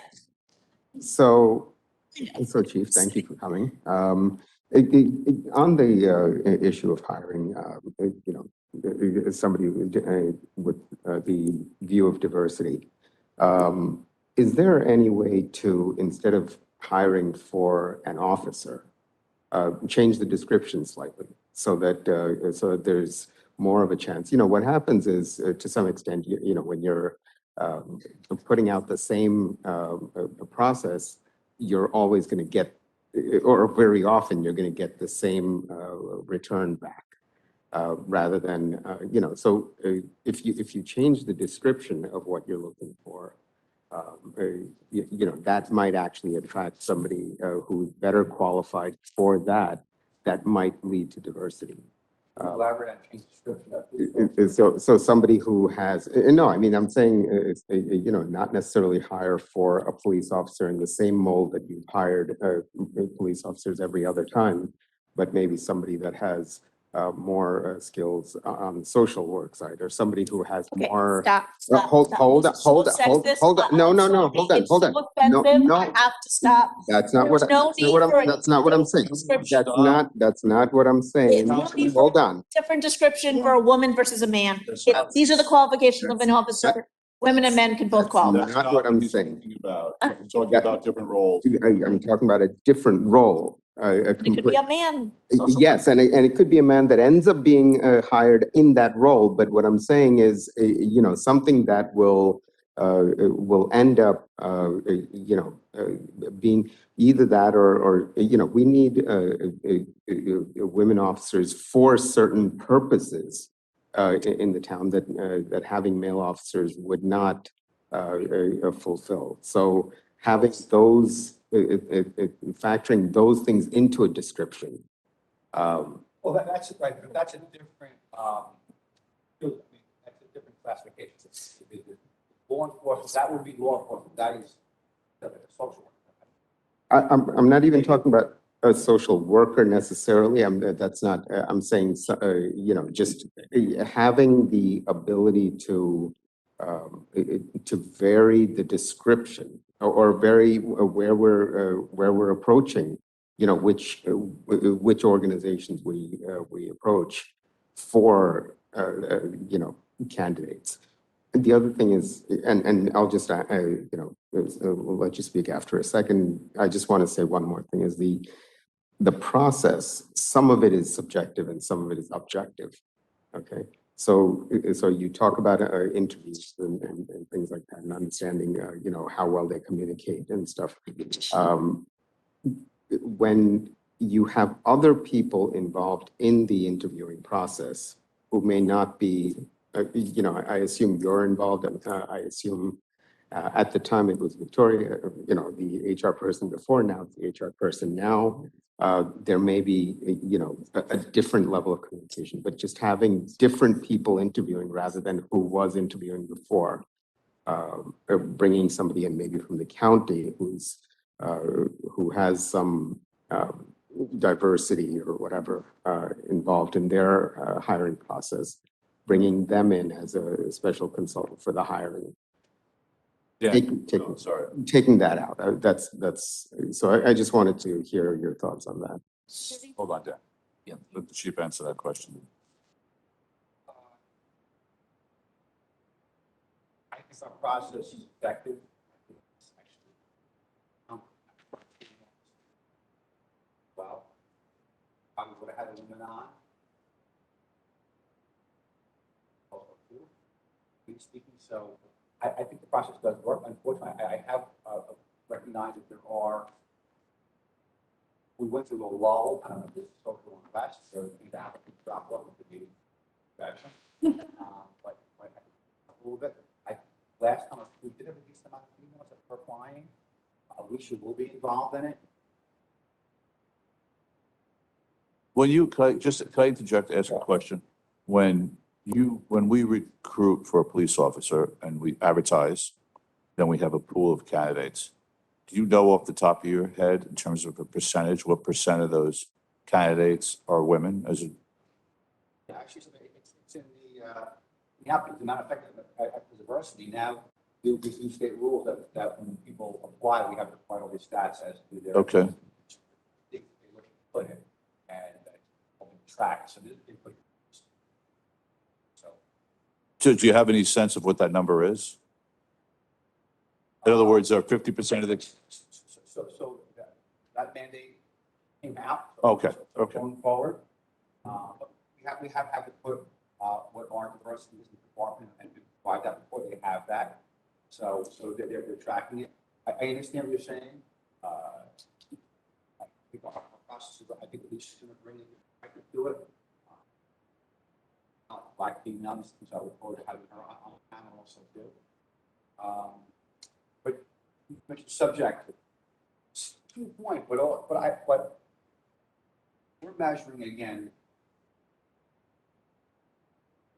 So, Chief, thank you for coming. On the issue of hiring, as somebody with the view of diversity, is there any way to, instead of hiring for an officer, change the description slightly so that there's more of a chance? What happens is, to some extent, when you're putting out the same process, you're always going to get, or very often you're going to get the same return back, rather than if you change the description of what you're looking for, that might actually attract somebody who's better qualified for that. That might lead to diversity. Elaborate on change description. So somebody who has, no, I mean, I'm saying, not necessarily hire for a police officer in the same mold that you've hired police officers every other time, but maybe somebody that has more skills on the social work side, or somebody who has Okay, more. stop. Hold on. So sexist. Hold on. No, I'm no, sorry. hold on. It's so offensive. I have to stop. That's not what, There's no that's not need what for I'm, a that's not what I'm saying. description. That's not what I'm saying. There's no need for Hold on. different description for a woman versus a man. These are the qualifications of an officer. Women and men can both qualify. That's not what I'm saying. I'm talking about different roles. I'm talking about a different role. It could be a man. Yes, and it could be a man that ends up being hired in that role. But what I'm saying is, something that will end up, being either that or we need women officers for certain purposes in the town that having male officers would not fulfill. So having those, factoring those things into a description. Well, that's right, but that's a different, field. I mean, that's a different classification. Law enforcement, that would be law enforcement, that is social work. I'm not even talking about a social worker necessarily. That's not, I'm saying, just having the ability to vary the description or vary where we're approaching, which organizations we approach for, candidates. The other thing is, and I'll just, we'll let you speak after a second. I just want to say one more thing is the process, some of it is subjective and some of it is objective. Okay. So you talk about interviews and things like that, and understanding, how well they communicate and stuff. When you have other people involved in the interviewing process who may not be, I assume you're involved, and I assume at the time it was Victoria, the HR person before, now it's the HR person now. There may be, a different level of communication, but just having different people interviewing rather than who was interviewing before, or bringing somebody in maybe from the county who has some diversity or whatever involved in their hiring process, bringing them in as a special consultant for the hiring. Yeah, Taking that out. That's so I just wanted to hear your thoughts on that. Hold on, Dan. Yeah, let the chief answer that question. I think our process is effective. Well, I'm going to have a woman on. Speaking, so I think the process does work. Unfortunately, I have recognized that there are. We went through a lull. I don't know if this is social unrest or the applicants dropped off at the meeting. But a little bit. Last time we did have a decent amount of females that were applying. Alicia will be involved in it. When you, can I interject, ask a question? When we recruit for a police officer and we advertise, then we have a pool of candidates. Do you know off the top of your head, in terms of a percentage, what percent of those candidates are women? Yeah, actually, it's in the applicant, not affected by diversity. Now, these new state rules that when people apply, we have to provide all these stats as to their. Okay. They look at put it and track, so they put. So. So do you have any sense of what that number is? In other words, are 50% of the, So that mandate came out. Okay, So okay. Going forward, but we have had to put, what our diversity is in the department and to provide that before they have that. So they're tracking it. I understand what you're saying. I think our process, I think we should bring it, I could do it. Black females, since I would quote having her on the panel also do. But it's subjective. To a point, but we're measuring again.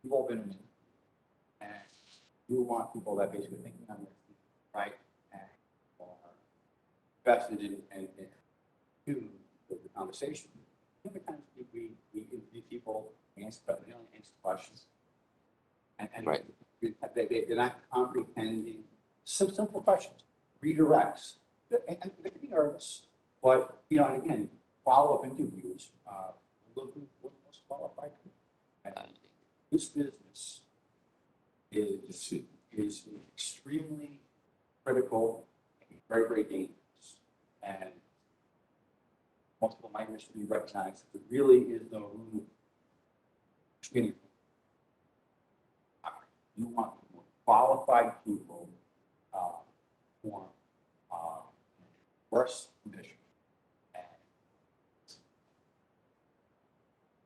We've all been in it, and you want people that basically thinking on their feet, right? And are invested in the conversation. Other times we interview people, answer questions, and Right. they're not comprehending simple questions, redirects. And they can be nervous, but and again, follow up interviews. Look who's most qualified. And this business is extremely critical, very, very dangerous, and multiple migrants should be recognized. There really is no room. You want more qualified people for worse condition.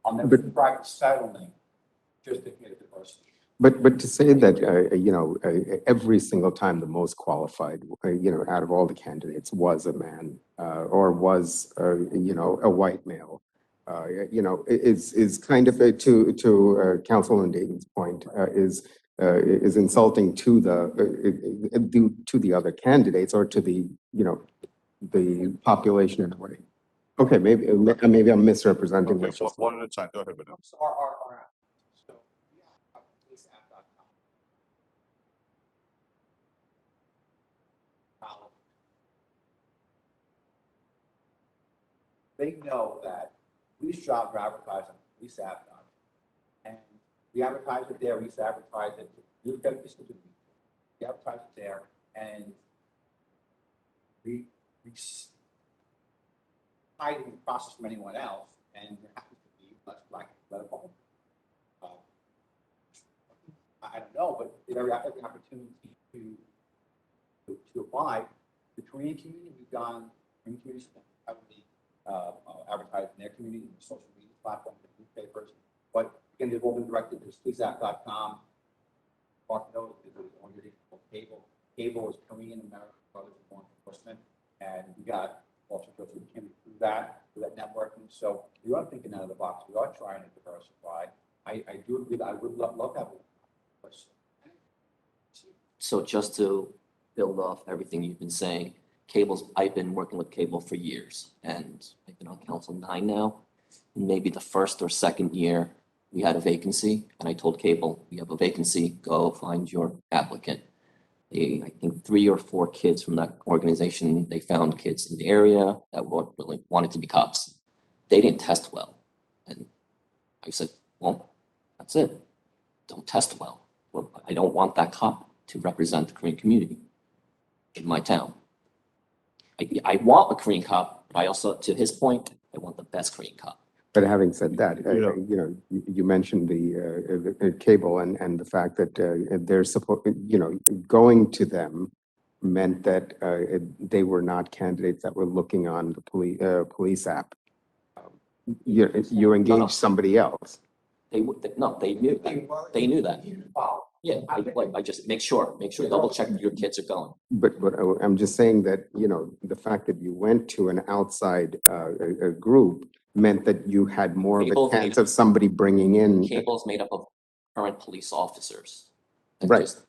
I'll never practice settling just to get diversity. But to say that, every single time the most qualified, out of all the candidates was a man, or was, a white male, is kind of to Councilman Dayton's point, is insulting to the other candidates or to the population in a way. Okay, maybe I'm misrepresenting Okay, myself. one at a time. Go ahead, Vanessa. So they know that police jobs are advertised on police app, and we advertise it there. We used to advertise it. We advertise it there, and we hide in the process from anyone else, and there happens to be less black political. I don't know, but every opportunity to apply. The Korean community, we've gone, Korean communities heavily advertised in their community, social media platforms, newspapers. But again, they've all been directed to sleazapp.com. Mark knows there's cable. Cable is Korean American Brothers of Law Enforcement, and we got also go through that networking. So we are thinking out of the box. We are trying to diversify. I do agree that I would love to have a person. So just to build off everything you've been saying, I've been working with cable for years, and I've been on council 9 now. Maybe the first or second year we had a vacancy, and I told cable, we have a vacancy, go find your applicant. I think 3 or 4 kids from that organization, they found kids in the area that really wanted to be cops. They didn't test well. And I said, well, that's it. Don't test well. Well, I don't want that cop to represent the Korean community in my town. I want a Korean cop, but I also, to his point, I want the best Korean cop. But having said that, you mentioned the cable and the fact that they're going to them meant that they were not candidates that were looking on the police app. You engaged somebody else. They knew that. They knew that. Yeah, I just make sure, double check your kids are going. But I'm just saying that, the fact that you went to an outside group meant that you had more of a chance of somebody bringing in. Cable is made up of current police officers. Right. Just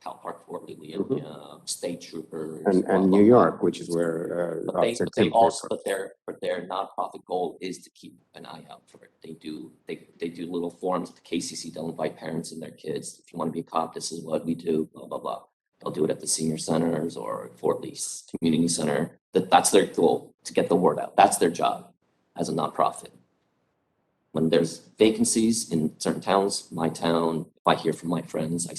Cal Park, Fort Lee, state troopers. And New York, which is where. But they're nonprofit goal is to keep an eye out for it. They they do little forums at the KCC. They'll invite parents and their kids. If you want to be a cop, this is what we do, blah, blah, blah. They'll do it at the senior centers or Fort Lee Community Center. That's their goal, to get the word out. That's their job as a nonprofit. When there's vacancies in certain towns, my town, if I hear from my friends, I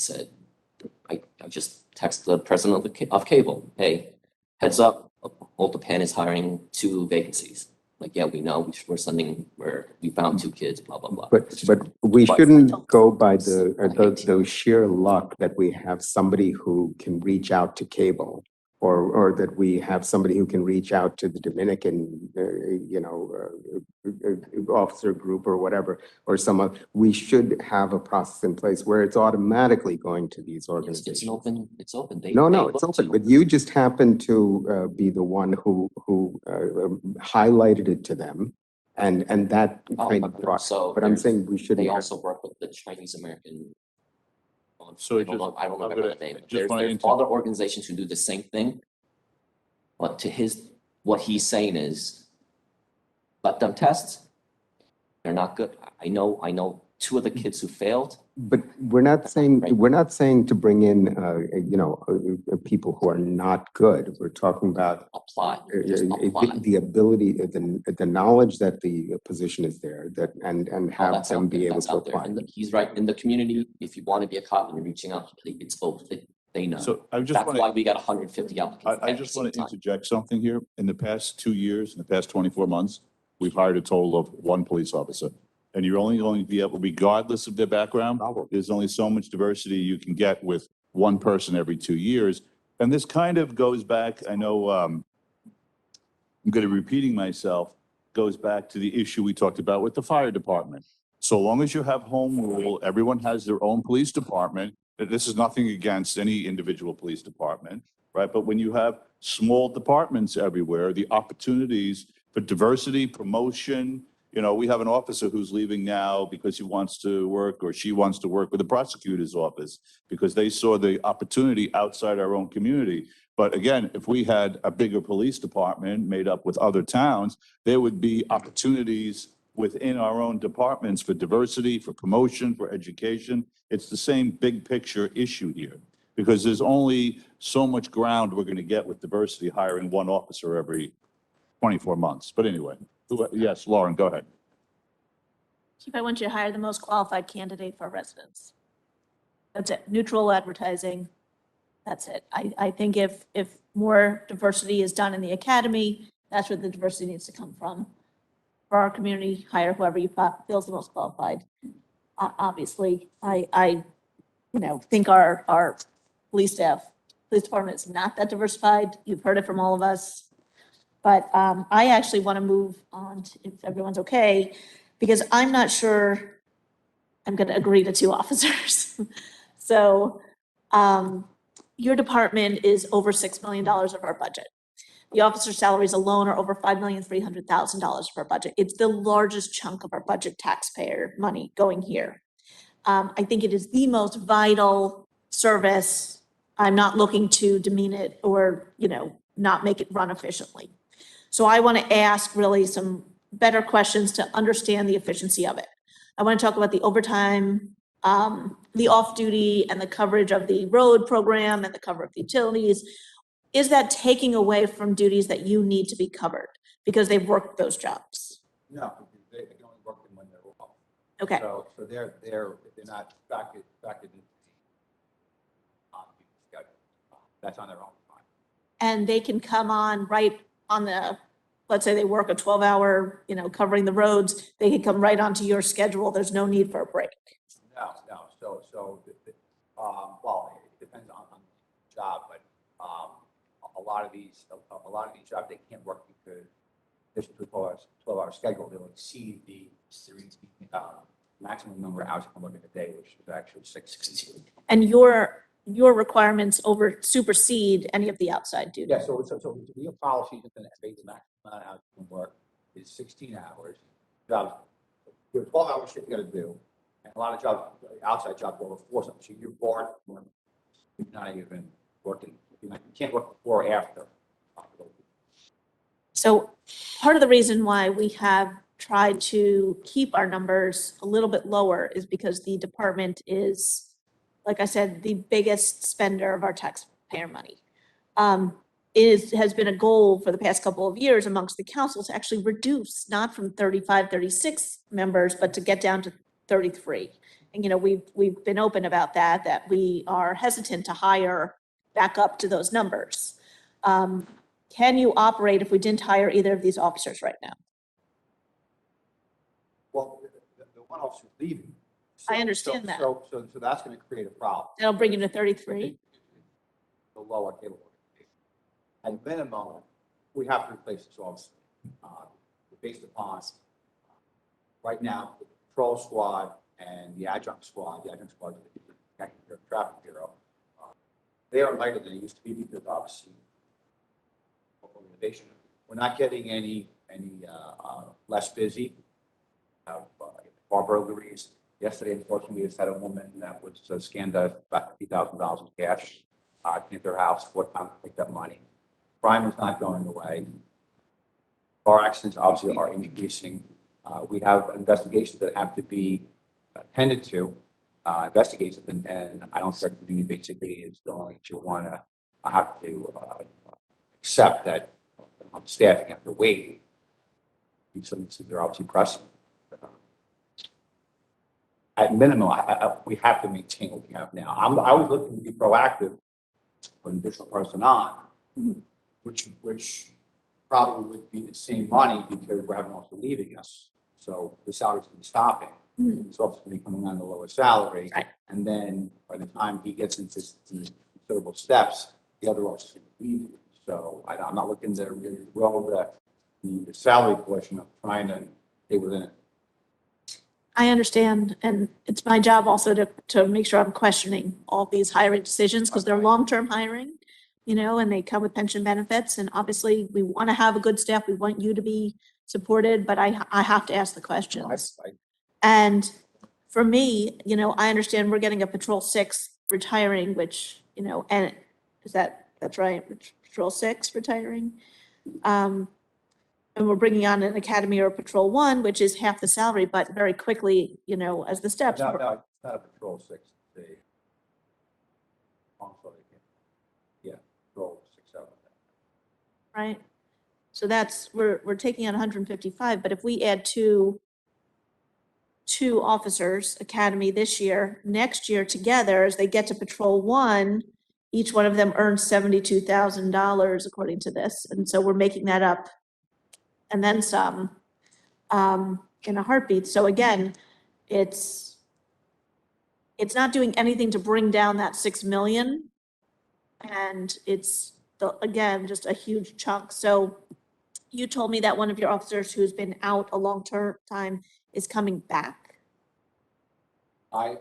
just text the president of cable, hey, heads up, Altapan is hiring 2 vacancies. Like, yeah, we know, we're sending, we found 2 kids, blah, blah, blah. But we shouldn't go by the sheer luck that we have somebody who can reach out to cable, or that we have somebody who can reach out to the Dominican, officer group or whatever, or someone. We should have a process in place where it's automatically going to these organizations. It's open. No, it's open, but you just happen to be the one who highlighted it to them, and that kind of brought. So But I'm saying we shouldn't. They also work with the Chinese American. So I don't remember the name. There's wanna other organizations who do the same thing. But what he's saying is, let them test. They're not good. I know 2 of the kids who failed. But we're not saying to bring in people who are not good. We're talking about the ability, the knowledge that the position is there, that and have them be able to apply. And he's right. In the community, if you want to be a cop and you're reaching out, it's open. They know. So that's why we got 150 applicants. I just want to interject something here. In the past 2 years, in the past 24 months, we've hired a total of 1 police officer. And you're only going to be able, regardless of their background, there's only so much diversity you can get with 1 person every 2 years. And this kind of goes back, I know I'm going to be repeating myself, goes back to the issue we talked about with the fire department. So long as you have home rule, everyone has their own police department. This is nothing against any individual police department, right? But when you have small departments everywhere, the opportunities for diversity, promotion, we have an officer who's leaving now because he wants to work, or she wants to work with the prosecutor's office because they saw the opportunity outside our own community. But again, if we had a bigger police department made up with other towns, there would be opportunities within our own departments for diversity, for promotion, for education. It's the same big picture issue here, because there's only so much ground we're going to get with diversity hiring 1 officer every 24 months. But anyway, yes, Lauren, go ahead. Chief, I want you to hire the most qualified candidate for residents. That's it. Neutral advertising. That's it. I think if more diversity is done in the academy, that's where the diversity needs to come from. For our community, hire whoever you feel is the most qualified. Obviously, I think our police department is not that diversified. You've heard it from all of us. But I actually want to move on, if everyone's okay, because I'm not sure I'm going to agree to 2 officers. So your department is over $6 million of our budget. The officer salaries alone are over $5,300,000 of our budget. It's the largest chunk of our budget taxpayer money going here. I think it is the most vital service. I'm not looking to demean it or, not make it run efficiently. So I want to ask really some better questions to understand the efficiency of it. I want to talk about the overtime, the off-duty, and the coverage of the road program and the cover of the utilities. Is that taking away from duties that you need to be covered because they've worked those jobs? No, they can only work them when they're off. Okay. So they're not factored in. That's on their own time. And they can come on right on let's say they work a 12-hour, covering the roads, they can come right onto your schedule. There's no need for a break. No. Well, it depends on the job, but a lot of these jobs, they can't work because there's a 12-hour schedule. They'll exceed the maximum number of hours you can work in a day, which is actually 660. And your requirements supersede any of the outside duties. Yeah, so the real policy is that the maximum amount of hours you can work is 16 hours. Jobs, you have 12 hours shift you got to do, and a lot of jobs, outside jobs, go over 4 something. So you're barred from not even working. You can't work before or after. So part of the reason why we have tried to keep our numbers a little bit lower is because the department is, like I said, the biggest spender of our taxpayer money. Has been a goal for the past couple of years amongst the council to actually reduce, not from 35, 36 members, but to get down to 33. And, you know, we've been open about that we are hesitant to hire back up to those numbers. Can you operate if we didn't hire either of these officers right now? Well, the one officer's leaving. I understand that. So that's gonna create a problem. That'll bring you to 33. The lower cable organization. At minimum, we have to replace this officer. Based upon, right now, the patrol squad and the adjunct squad is the traffic bureau. They are lighter than they used to be because obviously organization. We're not getting any less busy. Bar burglaries. Yesterday, unfortunately, we just had a woman that was scammed out of about $50,000 in cash. At their house, 4 times to pick up money. Crime is not going away. Car accidents obviously are increasing. We have investigations that have to be attended to, investigated, and I don't think the community basically is going to want to have to accept that staffing have to wait. They're obviously pressing. At minimum, we have to maintain what we have now. I was looking to be proactive, put an additional person on, which probably would be the same money because we're having also leaving us. So the salary's been stopping. So it's going to be coming on the lower salary. Right. And then by the time he gets into considerable steps, the other officers are leaving. So I'm not looking to really grow the salary portion of trying to stay within it. I understand, and it's my job also to make sure I'm questioning all these hiring decisions because they're long-term hiring, you know, and they come with pension benefits. And obviously, we want to have a good staff. We want you to be supported, but I have to ask the questions. And for me, you know, I understand we're getting a Patrol 6 retiring, which, you know, and that's right, Patrol 6 retiring. And we're bringing on an academy or a Patrol 1, which is half the salary, but very quickly, you know, as the steps. No, it's not a Patrol 6. Yeah, Patrol 6, 7. Right? So we're taking on 155, but if we add two officers, academy this year, next year together, as they get to Patrol 1, each one of them earns $72,000 according to this. And so we're making that up and then some in a heartbeat. So again, it's not doing anything to bring down that 6 million. And it's, again, just a huge chunk. So you told me that one of your officers who's been out a long time is coming back. I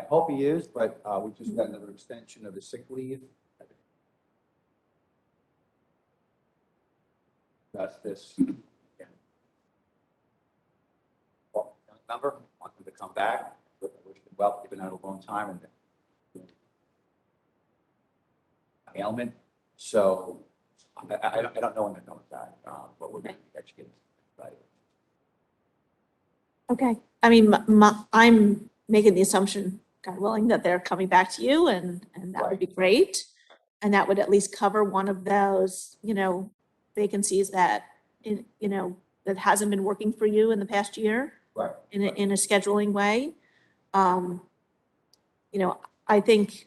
hope he is, but we just got another extension of the sick leave. That's this. Yeah. Well, number, want him to come back. Wish him well, given out a long time and ailment. So I don't know when they're done with that, but we're going to be educated. Right. Okay. I mean, I'm making the assumption, God willing, that they're coming back to you and that would be great. And that would at least cover one of those, you know, vacancies that, you know, that hasn't been working for you in the past year. Right. In a scheduling way. You know, I think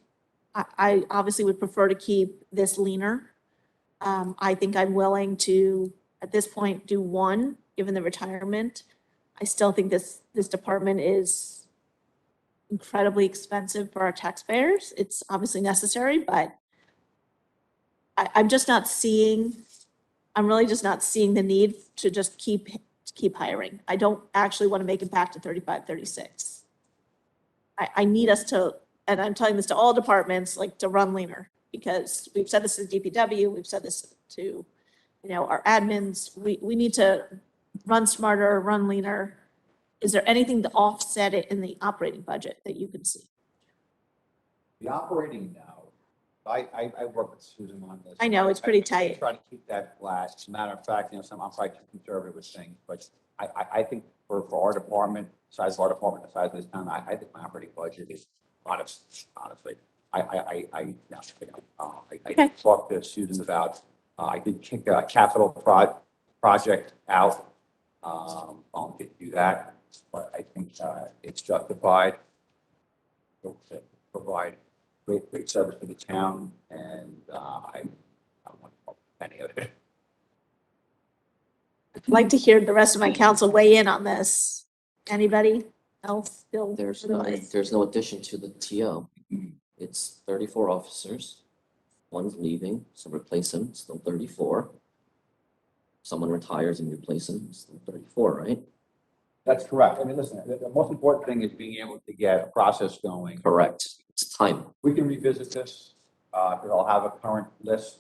I obviously would prefer to keep this leaner. I think I'm willing to, at this point, do one, given the retirement. I still think this department is incredibly expensive for our taxpayers. It's obviously necessary, but I'm just not seeing, I'm really just not seeing the need to just keep hiring. I don't actually want to make it back to 35, 36. I need us to, and I'm telling this to all departments, like to run leaner, because we've said this to DPW, we've said this to, you know, our admins. We need to run smarter, run leaner. Is there anything to offset it in the operating budget that you can see? The operating now, I work with Susan on this. I know, it's pretty tight. Try to keep that flat. As a matter of fact, you know, I'm probably too conservative with things, but I think for our department, size of our department, the size of this town, I think my operating budget is honestly. I talked to Susan about, I did kick a capital project out. I'll get to do that, but I think, it's justified to provide great service to the town, and, I don't want any of it. I'd like to hear the rest of my council weigh in on this. Anybody else? Bill? There's no addition to the TO. It's 34 officers. One's leaving, so replace him, still 34. Someone retires and replace him, still 34, right? That's correct. I mean, listen, the most important thing is being able to get a process going. Correct. It's time. We can revisit this, because I'll have a current list,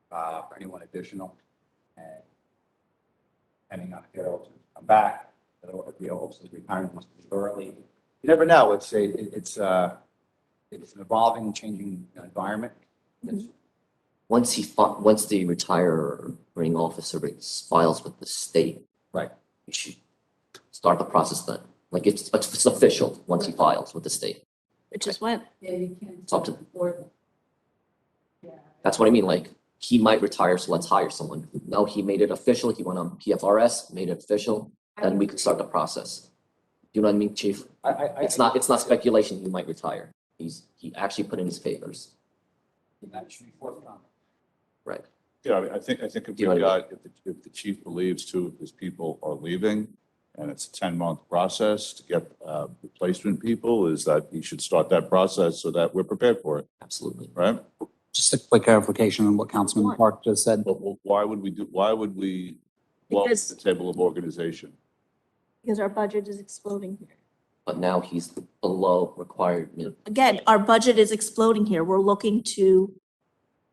for anyone additional. And depending on if the officers come back, if the officers retirement must be early. You never know. It's an evolving and changing environment. Once the retiring officer files with the state, right, you should start the process then. Like it's official once he files with the state. Which is when? Yeah, you can't. It's up to. Before. Yeah. That's what I mean. Like he might retire, so let's hire someone. No, he made it official. He went on PFRS, made it official. Then we can start the process. You know what I mean, Chief? It's not speculation. He might retire. He actually put in his papers. That should be forthcoming. Right. Yeah, I mean, I think if if the chief believes two of his people are leaving, and it's a 10-month process to get replacement people, is that he should start that process so that we're prepared for it. Absolutely. Right? Just a quick clarification on what Councilman Park just said. But why would we blow up Because- the table of organization? Because our budget is exploding here. But now he's below required. Again, our budget is exploding here. We're looking to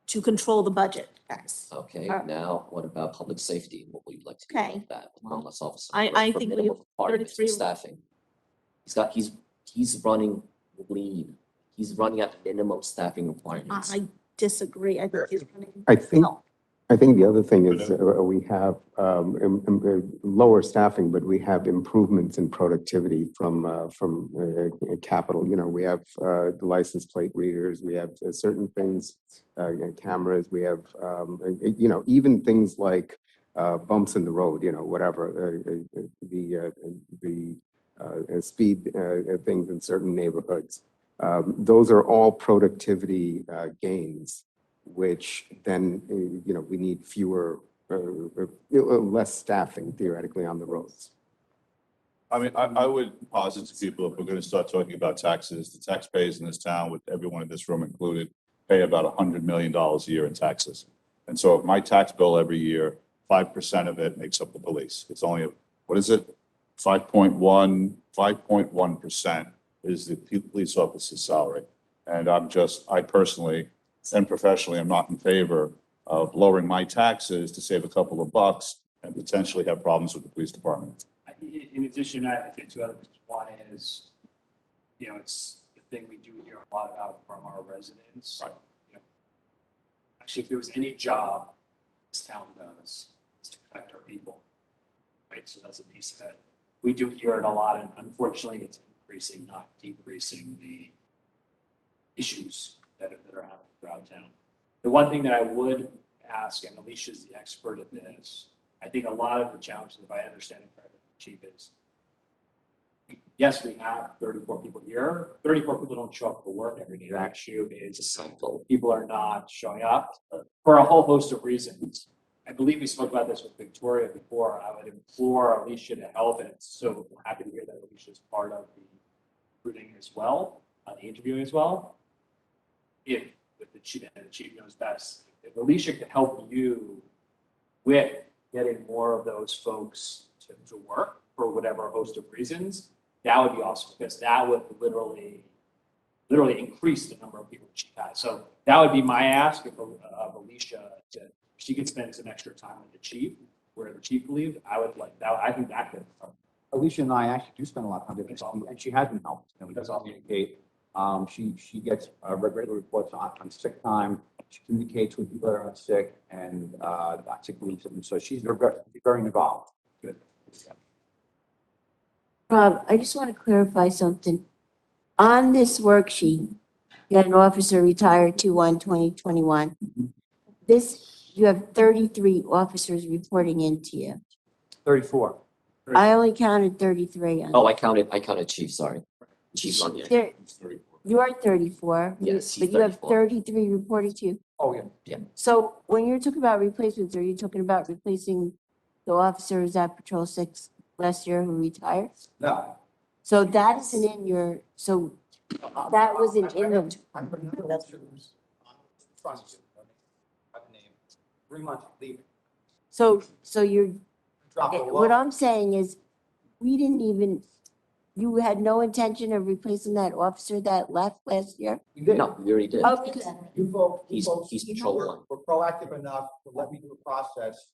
control the budget, guys. Okay, now what about public safety? What would you like to do Okay. about that? with one less officer? I For think we minimum have requirements for 33 staffing. He's running lean. He's running at minimum staffing requirements. I disagree. I think he's running. I think the other thing is we have lower staffing, but we have improvements in productivity from capital. You know, we have the license plate readers, we have certain things, cameras, we have, even things like bumps in the road, whatever, the speed things in certain neighborhoods. Those are all productivity gains, which then, we need less staffing theoretically on the roads. I mean, I would posit to people, if we're going to start talking about taxes, the taxpayers in this town, with everyone in this room included, pay about $100 million a year in taxes. And so if my tax bill every year, 5% of it makes up the police. It's only, what is it? 5.1% is the police officer's salary. And I personally and professionally, I'm not in favor of lowering my taxes to save a couple of bucks and potentially have problems with the police department. In addition, I think two other things. One is, it's the thing we do hear a lot about from our residents. Right. Actually, if there was any job this town does, is to protect our people. Right, so that's a piece of it. We do hear it a lot, and unfortunately, it's increasing, not decreasing the issues that are happening throughout town. The one thing that I would ask, and Alicia's the expert at this, I think a lot of the challenges, if I understand it correctly, Chief, is yes, we have 34 people here. 34 people don't show up for work every day. That issue is a cycle. People are not showing up for a whole host of reasons. I believe we spoke about this with Victoria before. I would implore Alicia to help, and so happy to hear that Alicia is part of the recruiting as well, the interviewing as well. If the chief knows best, if Alicia could help you with getting more of those folks to work for whatever host of reasons, that would be awesome, because that would literally increase the number of people she has. So that would be my ask of Alicia, if she could spend some extra time with the chief, where the chief leaves. I would like that. I think that could. Alicia and I actually do spend a lot of time with this, and she has been helping. We does communicate. She gets regular reports on sick time. She communicates with people that are on sick and sick leaves, and so she's very involved. Good. Rob, I just want to clarify something. On this worksheet, you had an officer retired 2/1/2021. This, you have 33 officers reporting into you. 34. I only counted 33 on. Oh, I counted chief, sorry. Chief's on here. There, you are 34. Yes, he's But you have 34. 33 reporting to you. Oh, yeah. Yeah. So when you're talking about replacements, are you talking about replacing the officers at Patrol 6 last year who retired? No. So that isn't in your, so that wasn't in the, I'm putting the officers on front of you. By the name. 3 months leaving. so you're, Drop it what low. I'm saying is, we didn't even, you had no intention of replacing that officer that left last year? We did. No, we already did. Oh, because, He's patrol one. We're proactive enough to let me do a process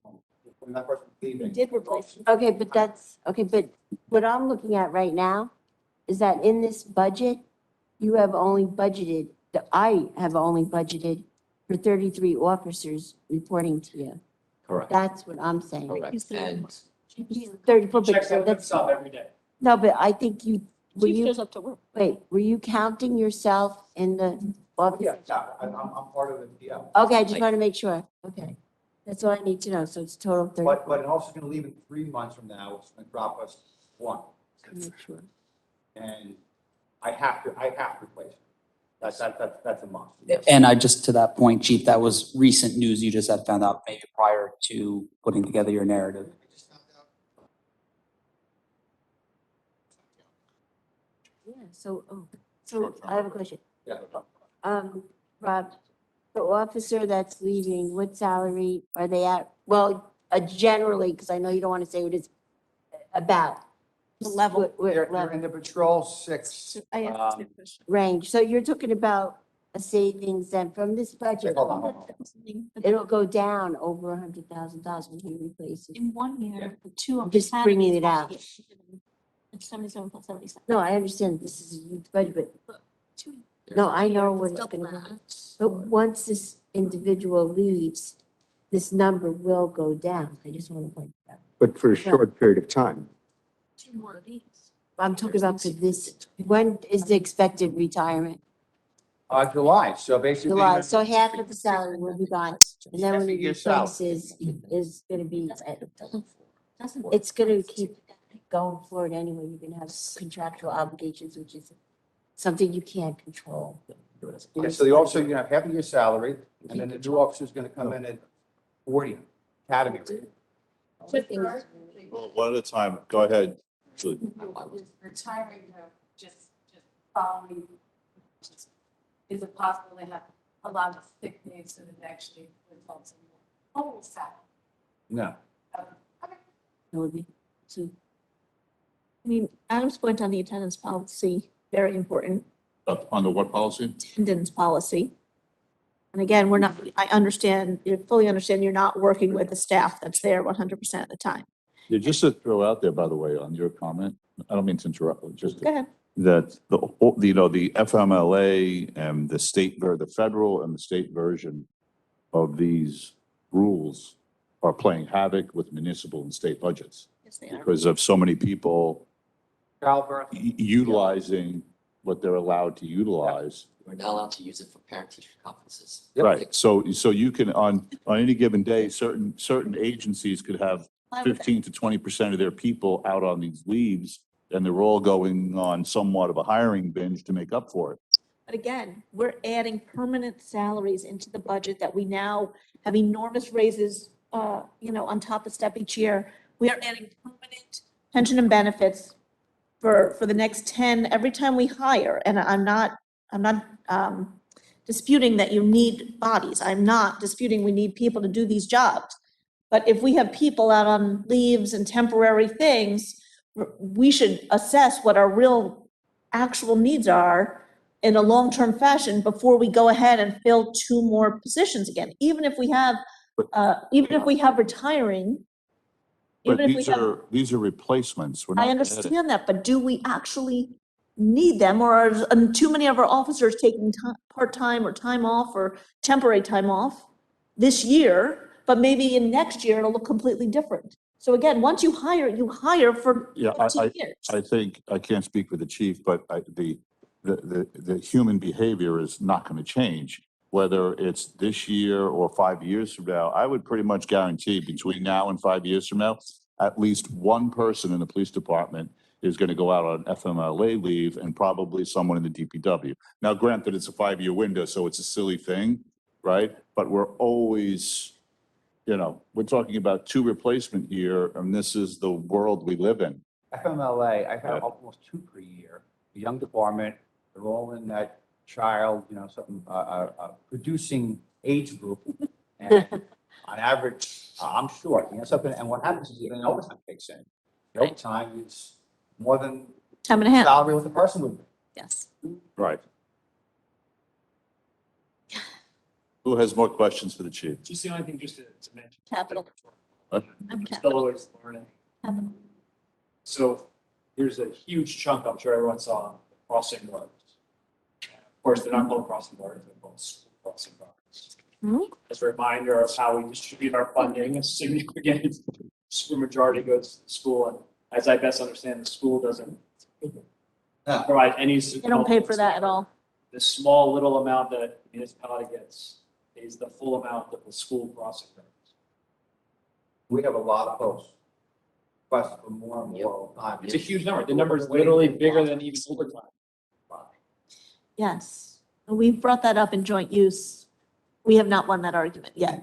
when that person's leaving. Did replace. okay, but that's, okay, but what I'm looking at right now is that in this budget, you have only budgeted, I have only budgeted for 33 officers reporting to you. Correct, That's what I'm saying. correct. And He's 34, but Checks in with that's, himself every day. no, but I think you, were Chief you, shows up to work. wait, were you counting yourself in the office? Yeah, I'm part of it, yeah. Okay, I just want to make sure. Okay. That's all I need to know. So it's total 30. But an officer's gonna leave in 3 months from now, it's gonna drop us 1. Make sure. And I have to replace it. That's a must. And I just, to that point, Chief, that was recent news you just had found out maybe prior to putting together your narrative. Yeah, so, so I have a question. Yeah. Rob, the officer that's leaving, what salary are they at? Well, generally, because I know you don't want to say what it's about. The level. What They're level, in the patrol 6. I asked a question. range. So you're talking about a savings then from this budget. Hold on. It'll go down over $100,000 when he replaces. In 1 year, the two. I'm just bringing it out. It's 77 plus 77. No, I understand this is a huge budget, but no, I know what it's gonna be. But once this individual leaves, this number will go down. I just want to point that out. But for a short period of time. 2 more of these. I'm talking about for this, when is the expected retirement? July, so basically. July, so half of the salary will be gone. And then when he Your salary. replaces, is gonna be, it's gonna keep going forward anyway. You're gonna have contractual obligations, which is something you can't control. Yeah, so the officer, you have half of your salary, and then the new officer's gonna come in at 40, academy rate. Well, one at a time. Go ahead. Retiring, just following, is it possible they have a lot of sick days so that actually results in more total salary? No. That would be, so, I mean, Adam's point on the attendance policy, very important, On the what policy? attendance policy. And again, we're not, I understand, you fully understand you're not working with the staff that's there 100% of the time. Yeah, just to throw out there, by the way, on your comment, I don't mean to interrupt, but just Go ahead. that the FMLA and the state, or the federal and the state version of these rules are playing havoc with municipal and state budgets Yes, they are. because of so many people Calvert, utilizing what they're allowed to utilize. we're not allowed to use it for parent-teacher conferences. Right, so you can, on any given day, certain agencies could have Why would they? 15 to 20% of their people out on these leaves, and they're all going on somewhat of a hiring binge to make up for it. But again, we're adding permanent salaries into the budget that we now have enormous raises, on top of step each year. We are adding permanent pension and benefits for the next 10, every time we hire. And I'm not disputing that you need bodies. I'm not disputing we need people to do these jobs. But if we have people out on leaves and temporary things, we should assess what our real actual needs are in a long-term fashion before we go ahead and fill 2 more positions again, even if we have retiring. But Even if we have, these are replacements. We're not I adding. understand that, but do we actually need them, or are too many of our officers taking part-time or time off or temporary time off this year, but maybe in next year it'll look completely different? So again, once you hire for Yeah, 15 years. I think, I can't speak for the chief, but the human behavior is not going to change. Whether it's this year or 5 years from now, I would pretty much guarantee between now and 5 years from now, at least one person in the police department is going to go out on FMLA leave and probably someone in the DPW. Now, granted, it's a 5-year window, so it's a silly thing, right? But we're always, we're talking about 2 replacement year, and this is the world we live in. FMLA, I've Yeah. had almost 2 per year, a young department, they're all in that child, something, producing age group. And on average, I'm short, something, and what happens is even overtime kicks in. The overtime is more than Time and a half. salary what the person would. Yes. Right. Who has more questions for the chief? Just the only thing just to mention. Capital. What? I'm Still capital. always learning. Capital. So here's a huge chunk I'm sure everyone saw, crossing guards. Of course, they're not called crossing guards, they're called school crossing guards. Mhm. As a reminder of how we distribute our funding, a significant majority goes to the school. And as I best understand, the school doesn't provide any. They don't pay for that at all. The small little amount that the municipality gets is the full amount that the school crossing guards. We have a lot of posts. Requests for more and more all the time. It's a huge number. The number is literally bigger than even overtime. Yes. And we've brought that up in joint use. We have not won that argument yet.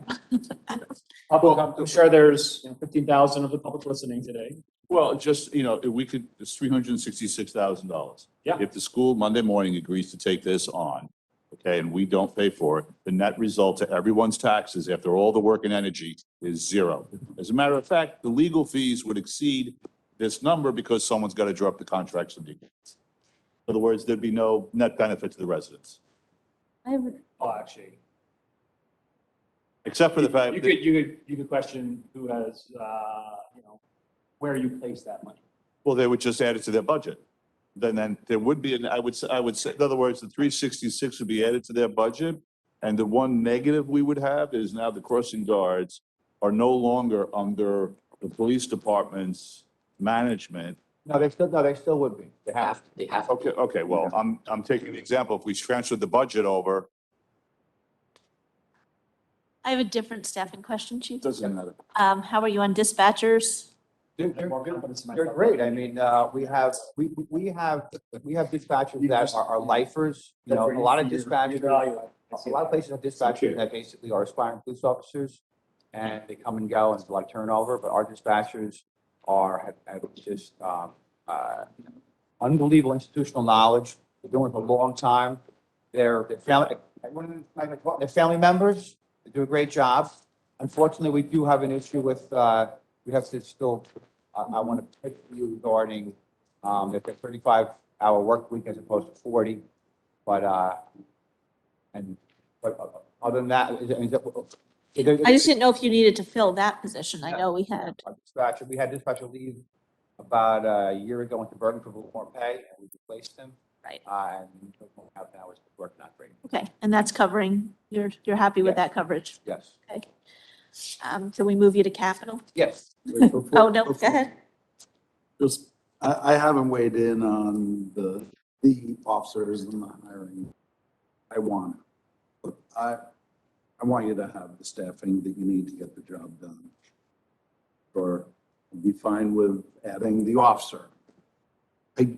I'm sure there's 15,000 of the public listening today. Well, just, it's $366,000. Yeah. If the school Monday morning agrees to take this on, okay, and we don't pay for it, the net result to everyone's taxes after all the work and energy is 0. As a matter of fact, the legal fees would exceed this number because someone's got to draw up the contracts and details. In other words, there'd be no net benefit to the residents, Oh, actually. except for the fact You that, could question who has, where you place that money. well, they would just add it to their budget. Then there would be, I would say, in other words, the 366 would be added to their budget. And the one negative we would have is now the crossing guards are no longer under the police department's management. No, they still would be. They have. They have. Okay, well, I'm taking the example, if we transferred the budget over, I have a different staffing question, Chief. doesn't matter. How are you on dispatchers? They're great. I mean, we have dispatchers that are lifers, a lot of dispatchers, a lot of places have dispatchers that basically are aspiring police officers. And they come and go and it's a lot of turnover, but our dispatchers have just, unbelievable institutional knowledge. They're doing it for a long time. They're family members. They do a great job. Unfortunately, we do have an issue with, we have to still, I want to pick you regarding, that the 35-hour work week as opposed to 40. But other than that, I just didn't know if you needed to fill that position. I know we had. we had dispatcher leave about a year ago, went to Bergen for a little more pay, and we replaced him. Right. And we don't have now is work not great. Okay, and that's covering, you're happy with Yes. that coverage? Yes. Okay. Can we move you to capital? Yes. Oh, no, go ahead. Just, I haven't weighed in on the officers and the hiring. I want it. But I want you to have the staffing that you need to get the job done. Or be fine with adding the officer. I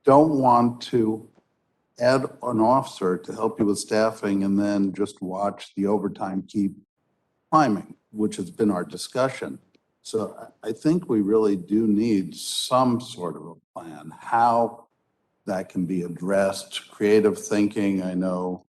don't want to add an officer to help you with staffing and then just watch the overtime keep climbing, which has been our discussion. So I think we really do need some sort of a plan, how that can be addressed, creative thinking. I know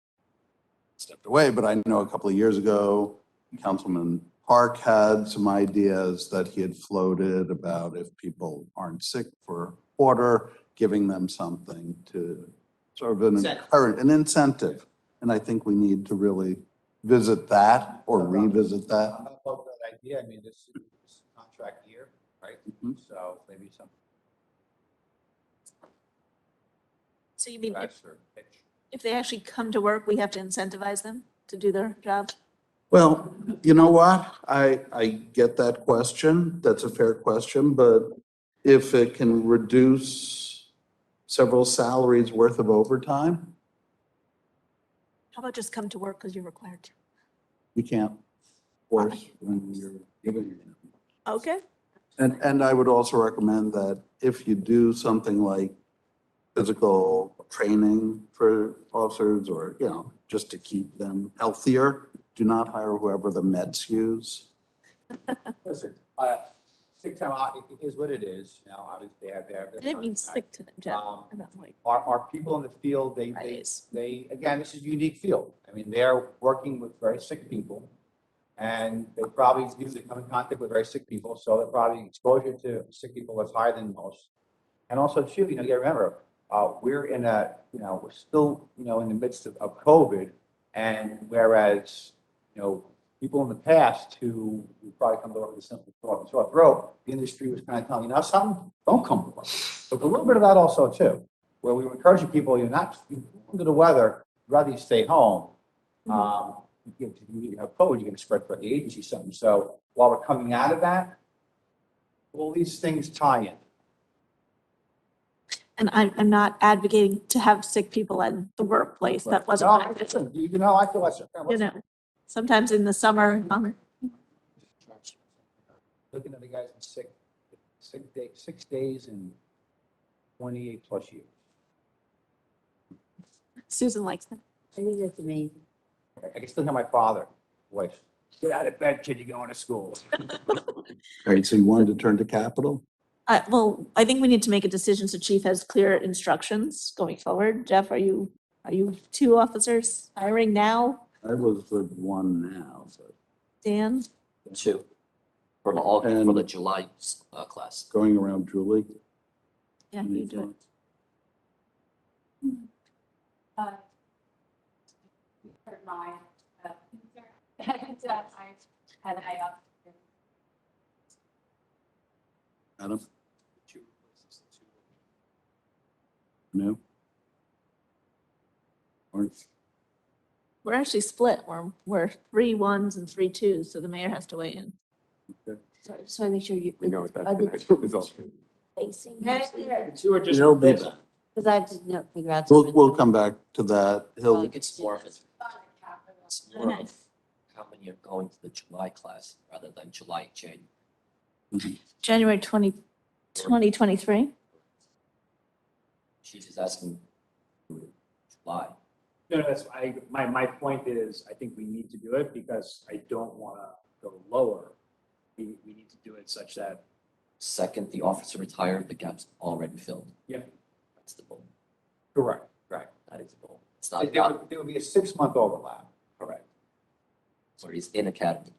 stepped away, but I know a couple of years ago, Councilman Park had some ideas that he had floated about if people aren't sick for order, giving them something to sort of an incentive. And I think we need to really visit that or revisit that. I'm not opposed to that idea. I mean, this is contract year, right? So maybe some. So you mean Or pitch. if they actually come to work, we have to incentivize them to do their job? Well, you know what? I get that question. That's a fair question, but if it can reduce several salaries worth of overtime, How about just come to work because you're required to? you can't force when you're given. Okay. And I would also recommend that if you do something like physical training for officers or, you know, just to keep them healthier, do not hire whoever the Mets use. Listen, sick time it is what it is, you know, obviously they have their. I didn't mean sick to them, Jeff. Um, I meant like Our people in the field, they, again, this is a unique field. I mean, they're working with very sick people. And they probably usually come in contact with very sick people, so they're probably exposure to sick people is higher than most. And also too, you know, you gotta remember, we're in a, you know, we're still, you know, in the midst of COVID. And whereas, you know, people in the past who probably come to work with a simple sore throat, the industry was kind of telling you, now something, don't come to work. So a little bit of that also too, where we were encouraging people, you're not under the weather, rather you stay home. You have COVID, you're going to spread throughout the agency something. So while we're coming out of that, all these things tie in. And I'm not advocating to have sick people in the workplace. That wasn't. No, my- listen, you know, I feel like. You know, sometimes in the summer, Looking at the guys in sick 6 days and 28 plus years. Susan likes them. I think that's amazing. I can still hear my father voice. Get out of bed, kid, you're going to school. All right, so you wanted to turn to capital? Well, I think we need to make a decision so chief has clear instructions going forward. Jeff, are you 2 officers hiring now? I was with one now, so Dan? 2 for the July class. going around Julie. Yeah, you do it. For my, and I Adam? No? Or We're actually split. We're 3 1s and 3 2s, so the mayor has to weigh in. So I just want to make sure you. We know what that's other gonna two result. Facing. Two are just. It'll be back. Because I have to figure out. We'll come back to that. I He'll, think it's more of how many are going to the July class rather than July, January. January 2023. She's just asking July. No, that's, my point is, I think we need to do it because I don't want to go lower. We need to do it such that. Second, the officer retired, the gap's already filled. Yeah. That's the goal. Correct, right. That is the goal. It's not There about would be a 6-month overlap. correct. So he's in academy.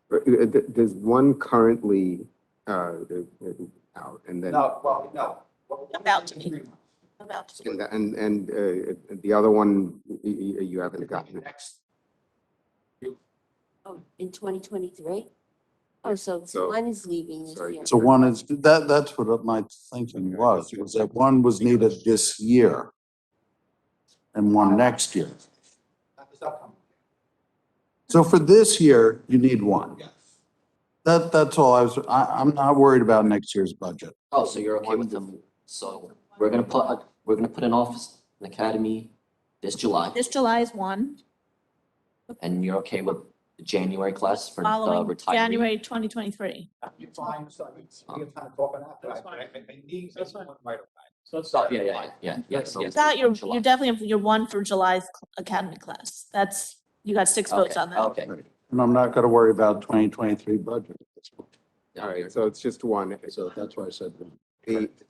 There's one currently out, and then. No, well, no. About to be. About to be. And the other one, you haven't gotten. Next. Oh, in 2023? Oh, so So- one is leaving this sorry. year. so one is, that's what my thinking was that one was needed this year and one next year. Not this upcoming. So for this year, you need one. Yes. That's all I'm not worried about next year's budget. Oh, so you're okay with them? So we're gonna put an office, an academy this July, This July is 1, and you're okay with the January class for following retiree? January 2023. You're fine, so we have time to talk on that. That's but fine. I need That's fine. one right away. So let's Oh, yeah. Yes, yes. That you're July. definitely have your 1 for July's academy class. That's, you got 6 votes Okay, on that. Okay. And I'm not gonna worry about 2023 budget. All right, so it's just one. So that's why I said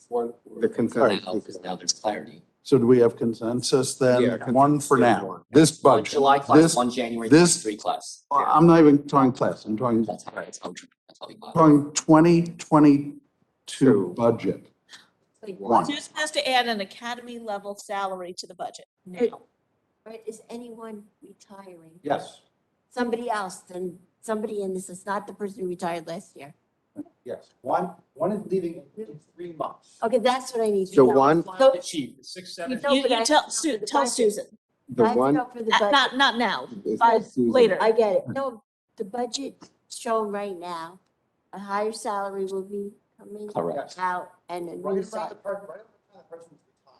one. The consent. Now, because now there's clarity. So do we have consensus then? Yeah, One for consensus, now, one. this One budget. July class, This- one January this- 23 class. I'm not even talking class, I'm talking, That's how it's that's how we got it. talking 2022 budget. Like, One. Susan has to add an academy level salary to the budget now. Right, is anyone retiring? Yes, Somebody else, then somebody, and this is not the person who retired last year. yes. One is leaving in 3 months. Okay, that's what I need to So know. one- So, The chief, 6, 7. No, You but I- tell, no, but the tell budget- Susan. The I one, feel for the budget. Not now, Is but that Susan? later. I get it. No, the budget shown right now, a higher salary will be coming Correct. out and a Right new around salary. the person, right around the time the person's retired.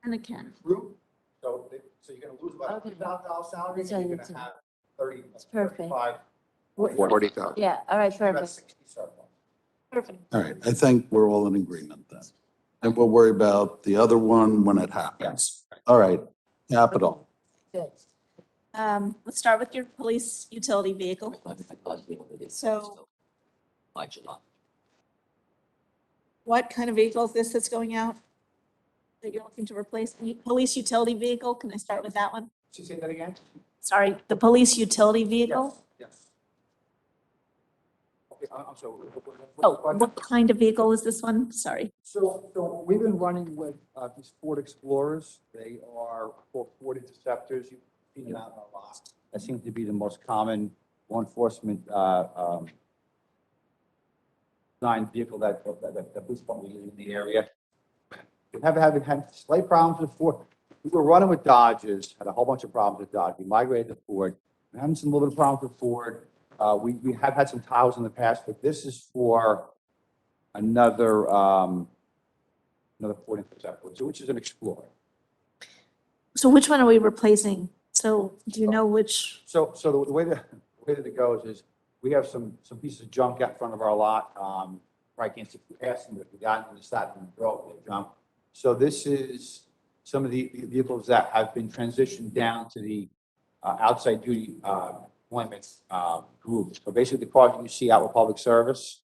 And it can. True. So, so you're gonna lose about Okay. $2,000 salary, That's and what you're I'm gonna have 30, It's perfect. 35, 40,000. Yeah, all right, about perfect. 60 surplus. Perfect. All right, I think we're all in agreement then. And we'll worry about the other one when it happens. All right, capital. Good. Let's start with your police utility vehicle. So- By July. What kind of vehicle is this that's going out? That you're looking to replace? Police utility vehicle? Can I start with that one? Should you say that again? Sorry, the police utility vehicle? Yes. Okay, I'm sorry. Oh, what kind of vehicle is this one? Sorry. So we've been running with these Ford Explorers. They are Ford Interceptors. You've seen them out in a lot. That seems to be the most common law enforcement design vehicle that the police department uses in the area. We have had slight problems with Ford. We were running with Dodges, had a whole bunch of problems with Dodge. We migrated to Ford. We're having some little bit of problems with Ford. We have had some towers in the past, but this is for another Ford Interceptor, which is an Explorer. So which one are we replacing? So do you know which? So the way that it goes is we have some pieces of junk out front of our lot. Probably can't see past them, but if we got into the side and broke, they jump. So this is some of the vehicles that have been transitioned down to the outside duty employment group. So basically the cars you see out with public service,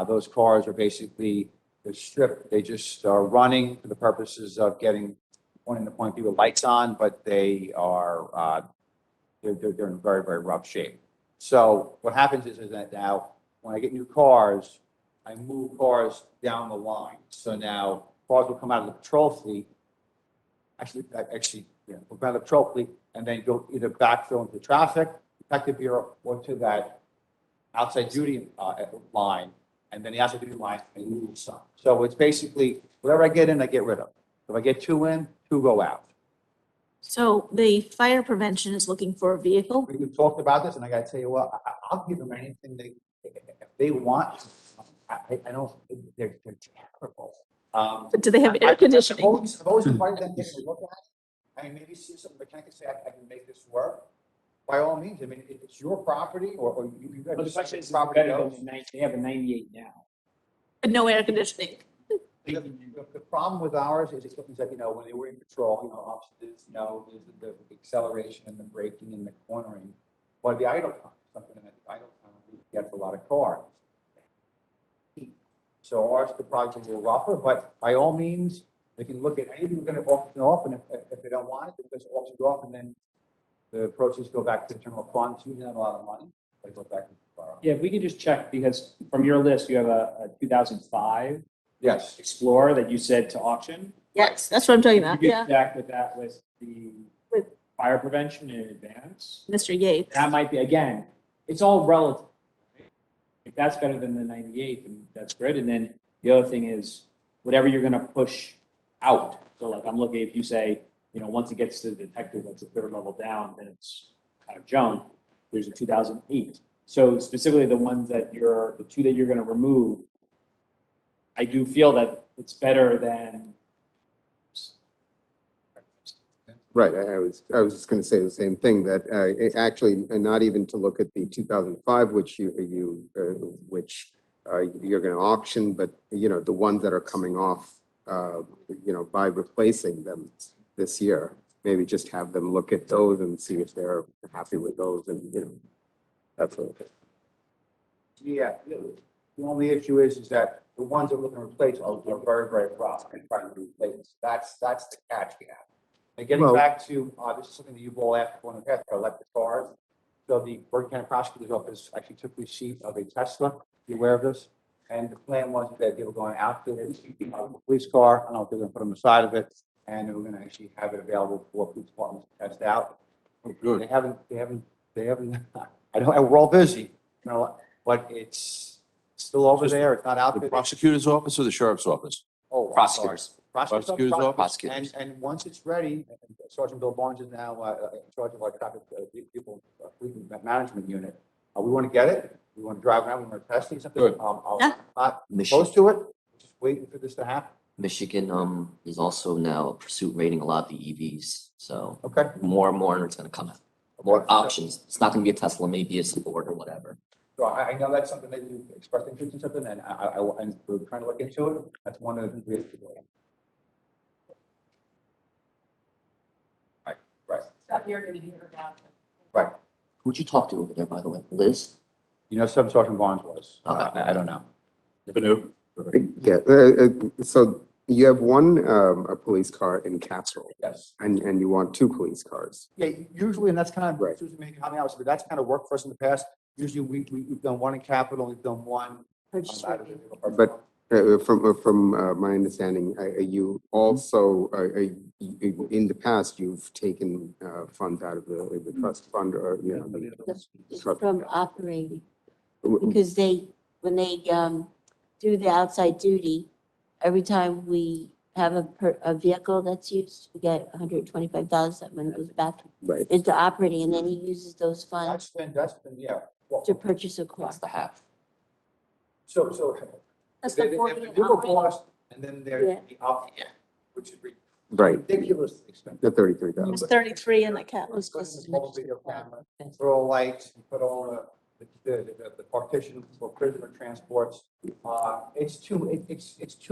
those cars are basically, they're stripped. They just are running for the purposes of getting point to point people lights on, but they are, they're in very, very rough shape. So what happens is that now when I get new cars, I move cars down the line. So now cars will come out of the patrol fleet, will come out of the patrol fleet and then go either backfill into traffic, detective bureau, or to that outside duty line. And then the outside duty line, I lose some. So it's basically whatever I get in, I get rid of. If I get two in, two go out. So the fire prevention is looking for a vehicle? We've talked about this, and I gotta tell you what, I'll give them anything if they want. I don't, they're terrible. But do they have air conditioning? I've always invited them to take a look at it. I mean, maybe see something mechanic and say, I can make this work. By all means, I mean, if it's your property or you But got the question is, property better goes. than they have a 98 now. But no air conditioning. The problem with ours is that, when they were in patrol, there's the acceleration and the braking and the cornering. But the idle time, something that the idle time, we get a lot of cars. So ours could probably be a little rougher, but by all means, they can look at anything we're going to auction off, and if they don't want it, they just auction it off, and then the proceeds go back to the general fund, so you have a lot of money, they go back to the bar. Yeah, if we could just check, because from your list, you have a 2005 Yes. Explorer that you said to auction. Yes, that's what I'm talking about, You yeah. could check with that with the With- fire prevention in advance. Mr. Yates. That might be, again, it's all relative. If that's better than the 98, then that's great. And then the other thing is, whatever you're gonna push out. So like, I'm looking, if you say, once it gets to the detective, that's a third level down, then it's kind of junk. There's a 2008. So specifically the ones the two that you're gonna remove, I do feel that it's better than. Right, I was just going to say the same thing, that actually, and not even to look at the 2005, which you're going to auction, but, the ones that are coming off, by replacing them this year, maybe just have them look at those and see if they're happy with those, and, that's what. Yeah, the only issue is that the ones that we're looking to replace are very, very rough and trying to replace. That's the catch we have. And getting Well- back to, this is something that you've all asked for in the past, for electric cars. So the Bergen County Prosecutor's Office actually took receipt of a Tesla. You aware of this? And the plan was that they were going out to the police car. I don't know if they're gonna put them inside of it. And they were gonna actually have it available for police departments to test out. Oh, good. They haven't, I know, we're all busy, but it's still over there. It's not out The there. prosecutor's office or the sheriff's office? Oh, I'm sorry. Prosecutors. Prosecutor's office? Prosecutors. And once it's ready, Sergeant Bill Barnes is now in charge of our traffic people fleet management unit. We want to get it. We want to drive around. We want to test it. Something. Good. Yeah. Not Michigan, close to it. Just waiting for this to happen. Michigan is also now pursuit rating a lot of the EVs. So Okay. more and more, and it's going to come out. More options. It's not going to be a Tesla, maybe a Ford or whatever. So I know that's something that you expressed interest in something, and and we're trying to look into it. That's one of the things we have to do. Right. Stuff you're gonna hear about. Right. Who'd you talk to over there, by the way? Liz? You know, Sergeant Barnes was. Okay. I don't know. Yeah, so you have one, a police car in Casserole, Yes. and you want two police cars. Yeah, usually, and that's kind of, Right. Susan, maybe how many hours, but that's kind of worked for us in the past. Usually, we've done one in Capitol, we've done one. Purchase out of revenue. But from my understanding, you also, in the past, you've taken funds out of the trust fund or, you know. It's from operating, because when they do the outside duty, every time we have a vehicle that's used, we get $125, that money goes back Right. into operating, and then he uses those funds That's been, yeah. Well, to purchase a car. That's the half. So, That's they the have 40 the and vehicle operating. cost, and then there's Yeah. the up, which is Right, ridiculous expensive. the 33,000. It's 33 in the cap. Almost costs as Mobile much as the video car. camera, put all the lights, you put all the partition for prisoner transports. It's too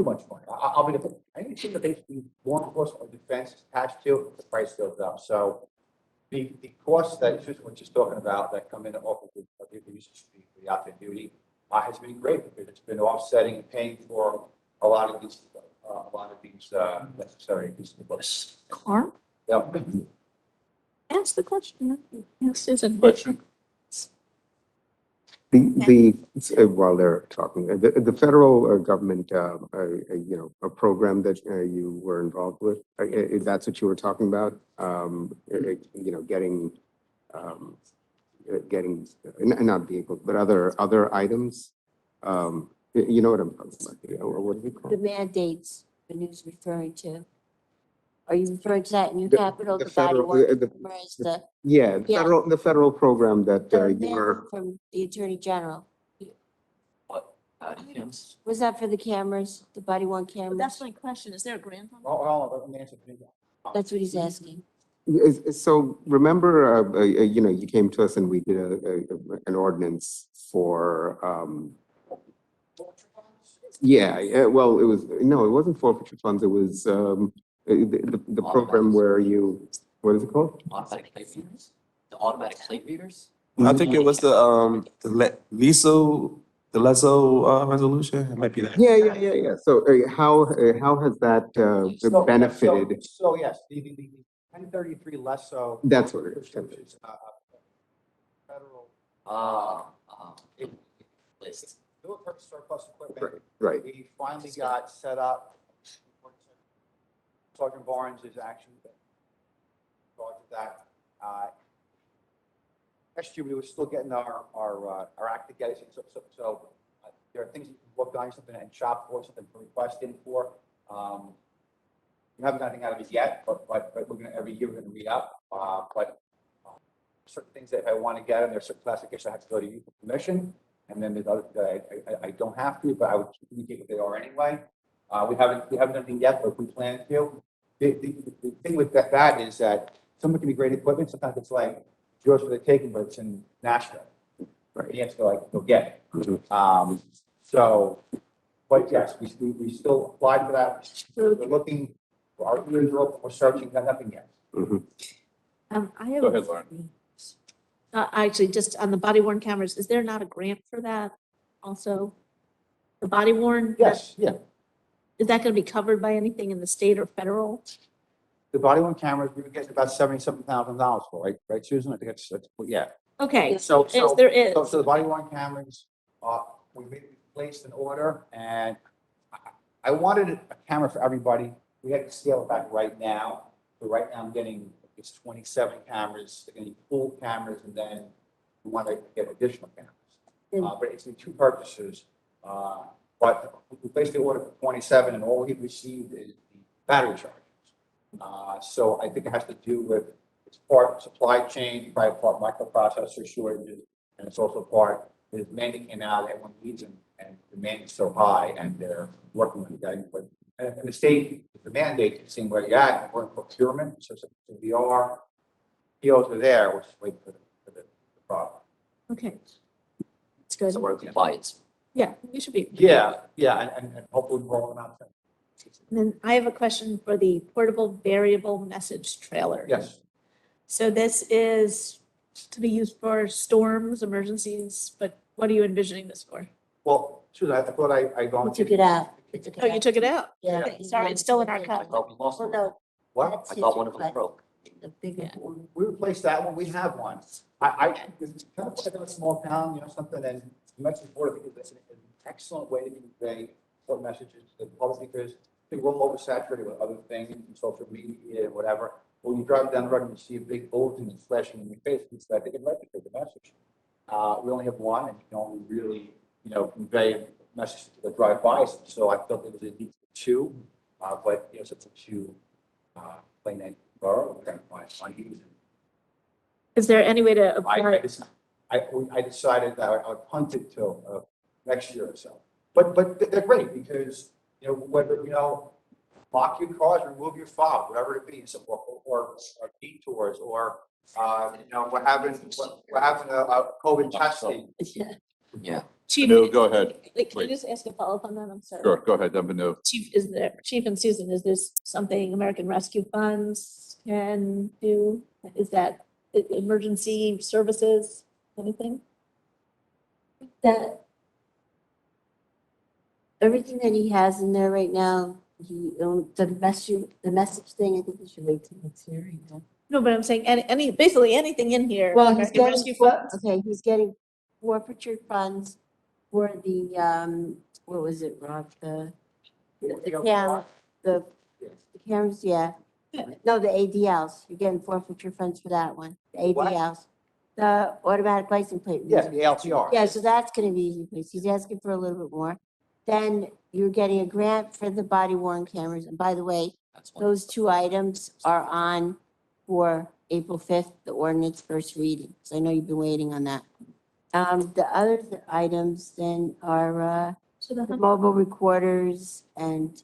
much money. I'll be, anything that they, law enforcement or defense is attached to, the price goes up. So the costs that Susan was just talking about that come in off of the use of the outside duty has been great because it's been offsetting and paying for a lot of these necessary pieces of books. Car? Yep. Ask the question. Yes, Susan. While they're talking, the federal government, you know, a program that you were involved with, that's what you were talking about? You know, getting, not vehicles, but other items? You know what I'm talking about? What do you call The it? mandates Renee's referring to. Are you referring to that new The- capital, the the body federal- worn the- cameras, the Yeah, Yeah. the federal program that the you were. mandate from the Attorney General? Yes. Was that for the cameras, the body worn cameras? That's my question. Is there a grant on that? Let me answer for you. That's what he's asking. So remember, you know, you came to us and we did an ordinance for, yeah, well, it wasn't forfeiture funds, it was, the program where you, what is it called? Automatic plate readers? The automatic plate readers? I think it was the LESO resolution. It might be that. Yeah. So how has that benefited? So yes, the 1033 less so. That's what it is. Which is, federal. List. Dual purpose surplus equipment. Right. We finally got set up. Sergeant Barnes is actually in charge of that. Next year, we were still getting our act together. So there are things you can look on, something and shop for, something to request in for. We haven't got anything out of it yet, but we're gonna, every year, we're gonna re-up. But certain things that if I want to get them, there's certain classifications I have to go to you for permission. And then there's other that I don't have to, but I would communicate what they are anyway. We haven't done anything yet, but we plan to. The thing with that is that someone can be great equipment. Sometimes it's like yours for the taking, but it's in Nashville. Right. You have to go get it. So, but yes, we still applied for that. We're looking for our we're searching, got nothing yet. I have. Go ahead, Lauren. Actually, just on the body worn cameras, is there not a grant for that also? The body worn? Yes, yeah. Is that gonna be covered by anything in the state or federal? The body worn cameras, we were getting about $77,000 for, right, Susan? I think that's yeah. Okay, So there is. So the body worn cameras, we placed an order, and I wanted a camera for everybody. We had to scale it back right now. So right now I'm getting, it's 27 cameras, they're gonna be full cameras, and then we want to get additional cameras. But it's in two purchases. But we placed the order for 27, and all we received is battery chargers. So I think it has to do with, it's part supply chain, probably part microprocessor shortages, and it's also part, the mandate came out, everyone needs them, and demand is so high, and they're working with the guy. But and the state, the mandate is seeing where you're at, we're in procurement, so we are, POs are there, we're just waiting for the product. Okay, It's good. So we're in compliance. yeah, we should be. Yeah, and hopefully we're rolling out. And then I have a question for the portable variable message trailer. Yes. So this is to be used for storms, emergencies, but what are you envisioning this for? Well, Susan, I thought I We don't. took it out. We took it Oh, you out. took it out? Yeah. Okay, sorry, it's still in our I cup. thought we lost Well, one. no, What? that's I it, thought one of them but broke. the bigger Yeah. one. We replaced that one, we have one. It's kind of like a small town, you know, something, and you mentioned before, because it's an excellent way to convey what messages to the public, because I think we're oversaturated with other things, and social media and whatever. When you drive down the road and you see a big bulletin that's flashing in your face, it's like, they can replicate the message. We only have one, and you can only really, you know, convey a message to the drive-bys, so I felt it was a need for two, but, you know, since it's two, plain name borough, we're gonna find one. Is there any way to I apply? I decided that I would punt it till next year or so. But they're great because, you know, whether, you know, lock your cars, remove your fob, whatever it be, so, or detours, or, you know, we're having a COVID testing. Yeah. Yeah. Chief, No, go ahead. like, can I please. just ask a follow-up on that? I'm sorry. Sure, go ahead, Manu. Chief, Chief and Susan, is this something American Rescue Funds can do? Is that emergency services, anything? That, everything that he has in there right now, the message thing, I think we should wait till next year. You know? No, but I'm saying basically anything in here. Well, he's American getting, Rescue Funds. okay, he's getting forfeiture funds for the, what was it, Rob? The camera, the cameras, yeah. No, the ADLs, you're getting forfeiture funds for that one, the What? ADLs. The automatic license plate. Yes, the LTR. Yeah, so that's gonna be increased. He's asking for a little bit more. Then you're getting a grant for the body worn cameras. And by the way, That's one. those two items are on for April 5th, the ordinance first reading. So I know you've been waiting on that. The other items then are, So the mobile recorders and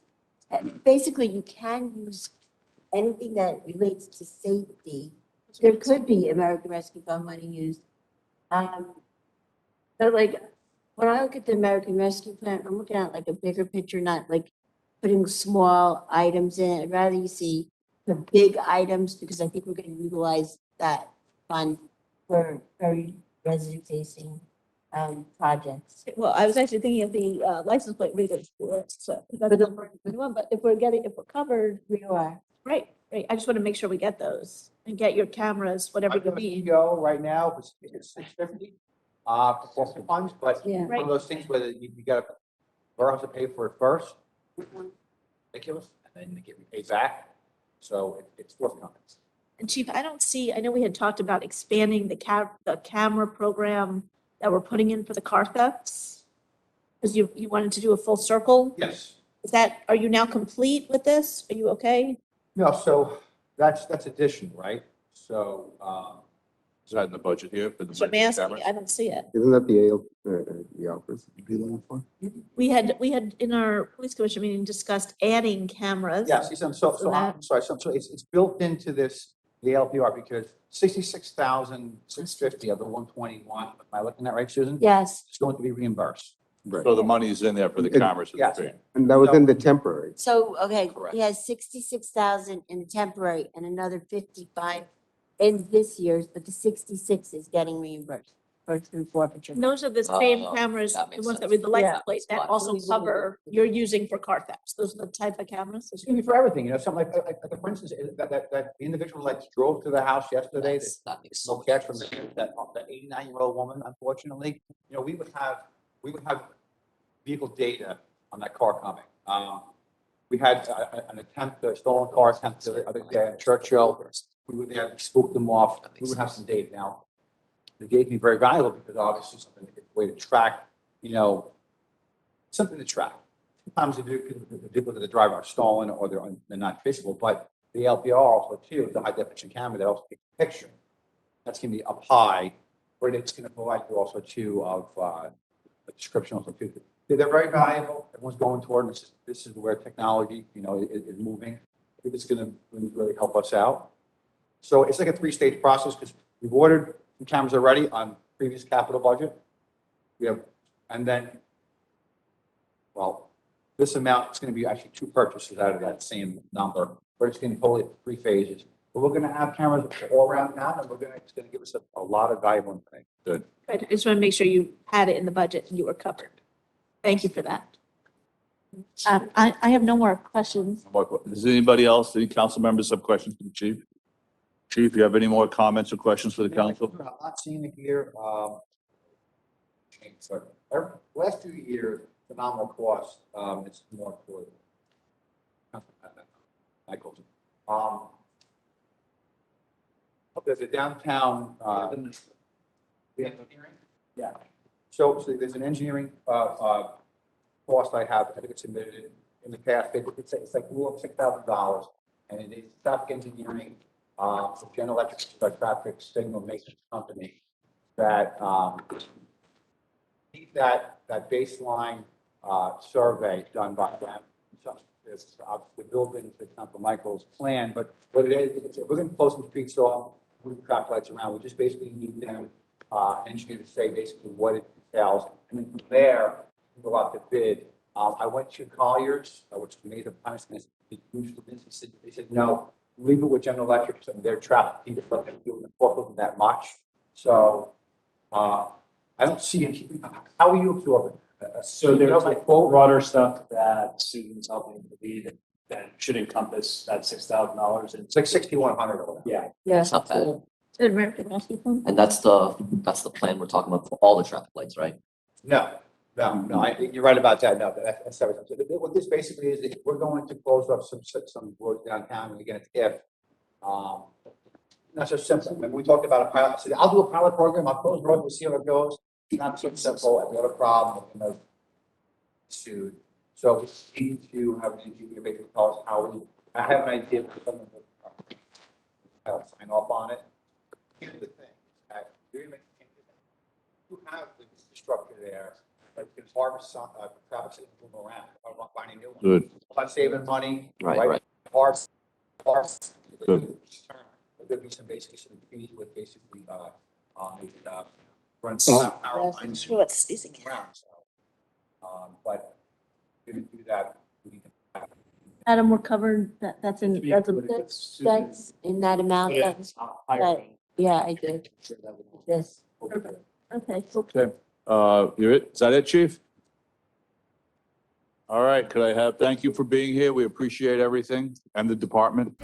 basically you can use anything that relates to safety. There could be American Rescue Fund money used. But like, when I look at the American Rescue Plan, I'm looking at like a bigger picture, not like putting small items in. I'd rather you see the big items because I think we're gonna utilize that fund for very resident facing projects. Well, I was actually thinking of the license plate readers. So that's number one, but if we're covered, We are. right, right. I just want to make sure we get those and get your cameras, whatever you need. Go right now, it's $650, for funds, but Yeah. one of those things where you gotta, boroughs to pay for it first. Ridiculous, and then they get paid back, so it's forthcoming. And Chief, I don't see, I know we had talked about expanding the camera program that we're putting in for the car thefts. Because you wanted to do a full circle. Yes. Are you now complete with this? Are you okay? No, so that's additional, right? So, Is that in the budget here for the? That's what I'm asking. cameras? I don't see it. Isn't that the offers you'd be looking for? We had in our police commission meeting discussed adding cameras. yes, I'm sorry, so it's built into this, the LPR, because 66,650 of the 121, am I looking at right, Susan? Yes. It's going to be reimbursed. So the money is in there for the cameras. and the Yes. screen. And that was in the temporary. So, okay, Correct. he has 66,000 in the temporary and another 55 in this year's, but the 66 is getting reimbursed for through forfeiture. And those are the same Oh, cameras, that the makes ones that sense. read the license Yeah. plate, that Spot. also cover, you're using for car thefts. Those are the type of cameras. It's gonna be for everything, you know, something like for instance, that individual that drove to the house yesterday, That makes no sense. catch from that 89-year-old woman, unfortunately, you know, we would have vehicle data on that car coming. We had an attempt, a stolen car attempt the other day at Churchill. We were there, we spooked them off. We would have some data now. It gave me very valuable because obviously something, a way to track, you know, something to track. sometimes the people that the driver are stolen or they're not visible, but the LPR also too, the high definition camera that also takes a picture. That's gonna be up high, but it's gonna provide you also too of, a description also too. They're very valuable. Everyone's going toward this is where technology, is moving. I think it's gonna really help us out. So it's like a three-stage process because we've ordered some cameras already on previous capital budget. We have, and then, well, this amount is going to be actually two purchases out of that same number, but it's going to totally 3 phases. But we're going to have cameras all around town, and it's going to give us a lot of valuable information. Good. I just want to make sure you had it in the budget and you were covered. Thank you for that. I have no more questions. Does anybody else, any council members have questions for the chief? Chief, you have any more comments or questions for the council? I'm not seeing it here. Last 2 years, phenomenal cost. It's more for Michael. There's a downtown. The engineering. Yeah. So there's an engineering cost I have. I think it's submitted in the past. It's like $6,000, and it is traffic engineering. General Electric is a traffic signal maintenance company that that baseline survey done by them. So it's the building to Council Michael's plan, but what it is, we're going to close some streets off, move traffic lights around. We just basically need them engineer to say basically what it entails, and then from there we go out to bid. I went to Colliers, which made a punishment. They said no. Leave it with General Electric, and their traffic people let them do it that much. So, I don't see it. How are you absorbing? So there's like broader stuff that Susan's helping to lead that should encompass that $6,000. It's like 6,100. Yeah. It's not bad. And that's the plan we're talking about for all the traffic lights, right? No, you're right about that. No, that's everything. So what this basically is we're going to close up some roads downtown, and again, it's if. Not so simple. Remember, we talked about a pilot. So I'll do a pilot program. I'll close roads. We'll see how it goes. It's not so simple. If we have a problem, sued. So we need to have an engineer make a call. I have an idea for someone to sign off on it. Here's the thing. You have the structure there. Like you can harvest some traffic signals move around. I'm not finding new ones. Good. I'm saving money. Right. Harvest. Good. There'll be some fees with basically run some power lines around. So, but we didn't do that. Adam, we're covered. That's in That's in that amount. Yeah, I did. This. okay. Okay. Is that it, chief? All right. Could I have, thank you for being here. We appreciate everything and the department.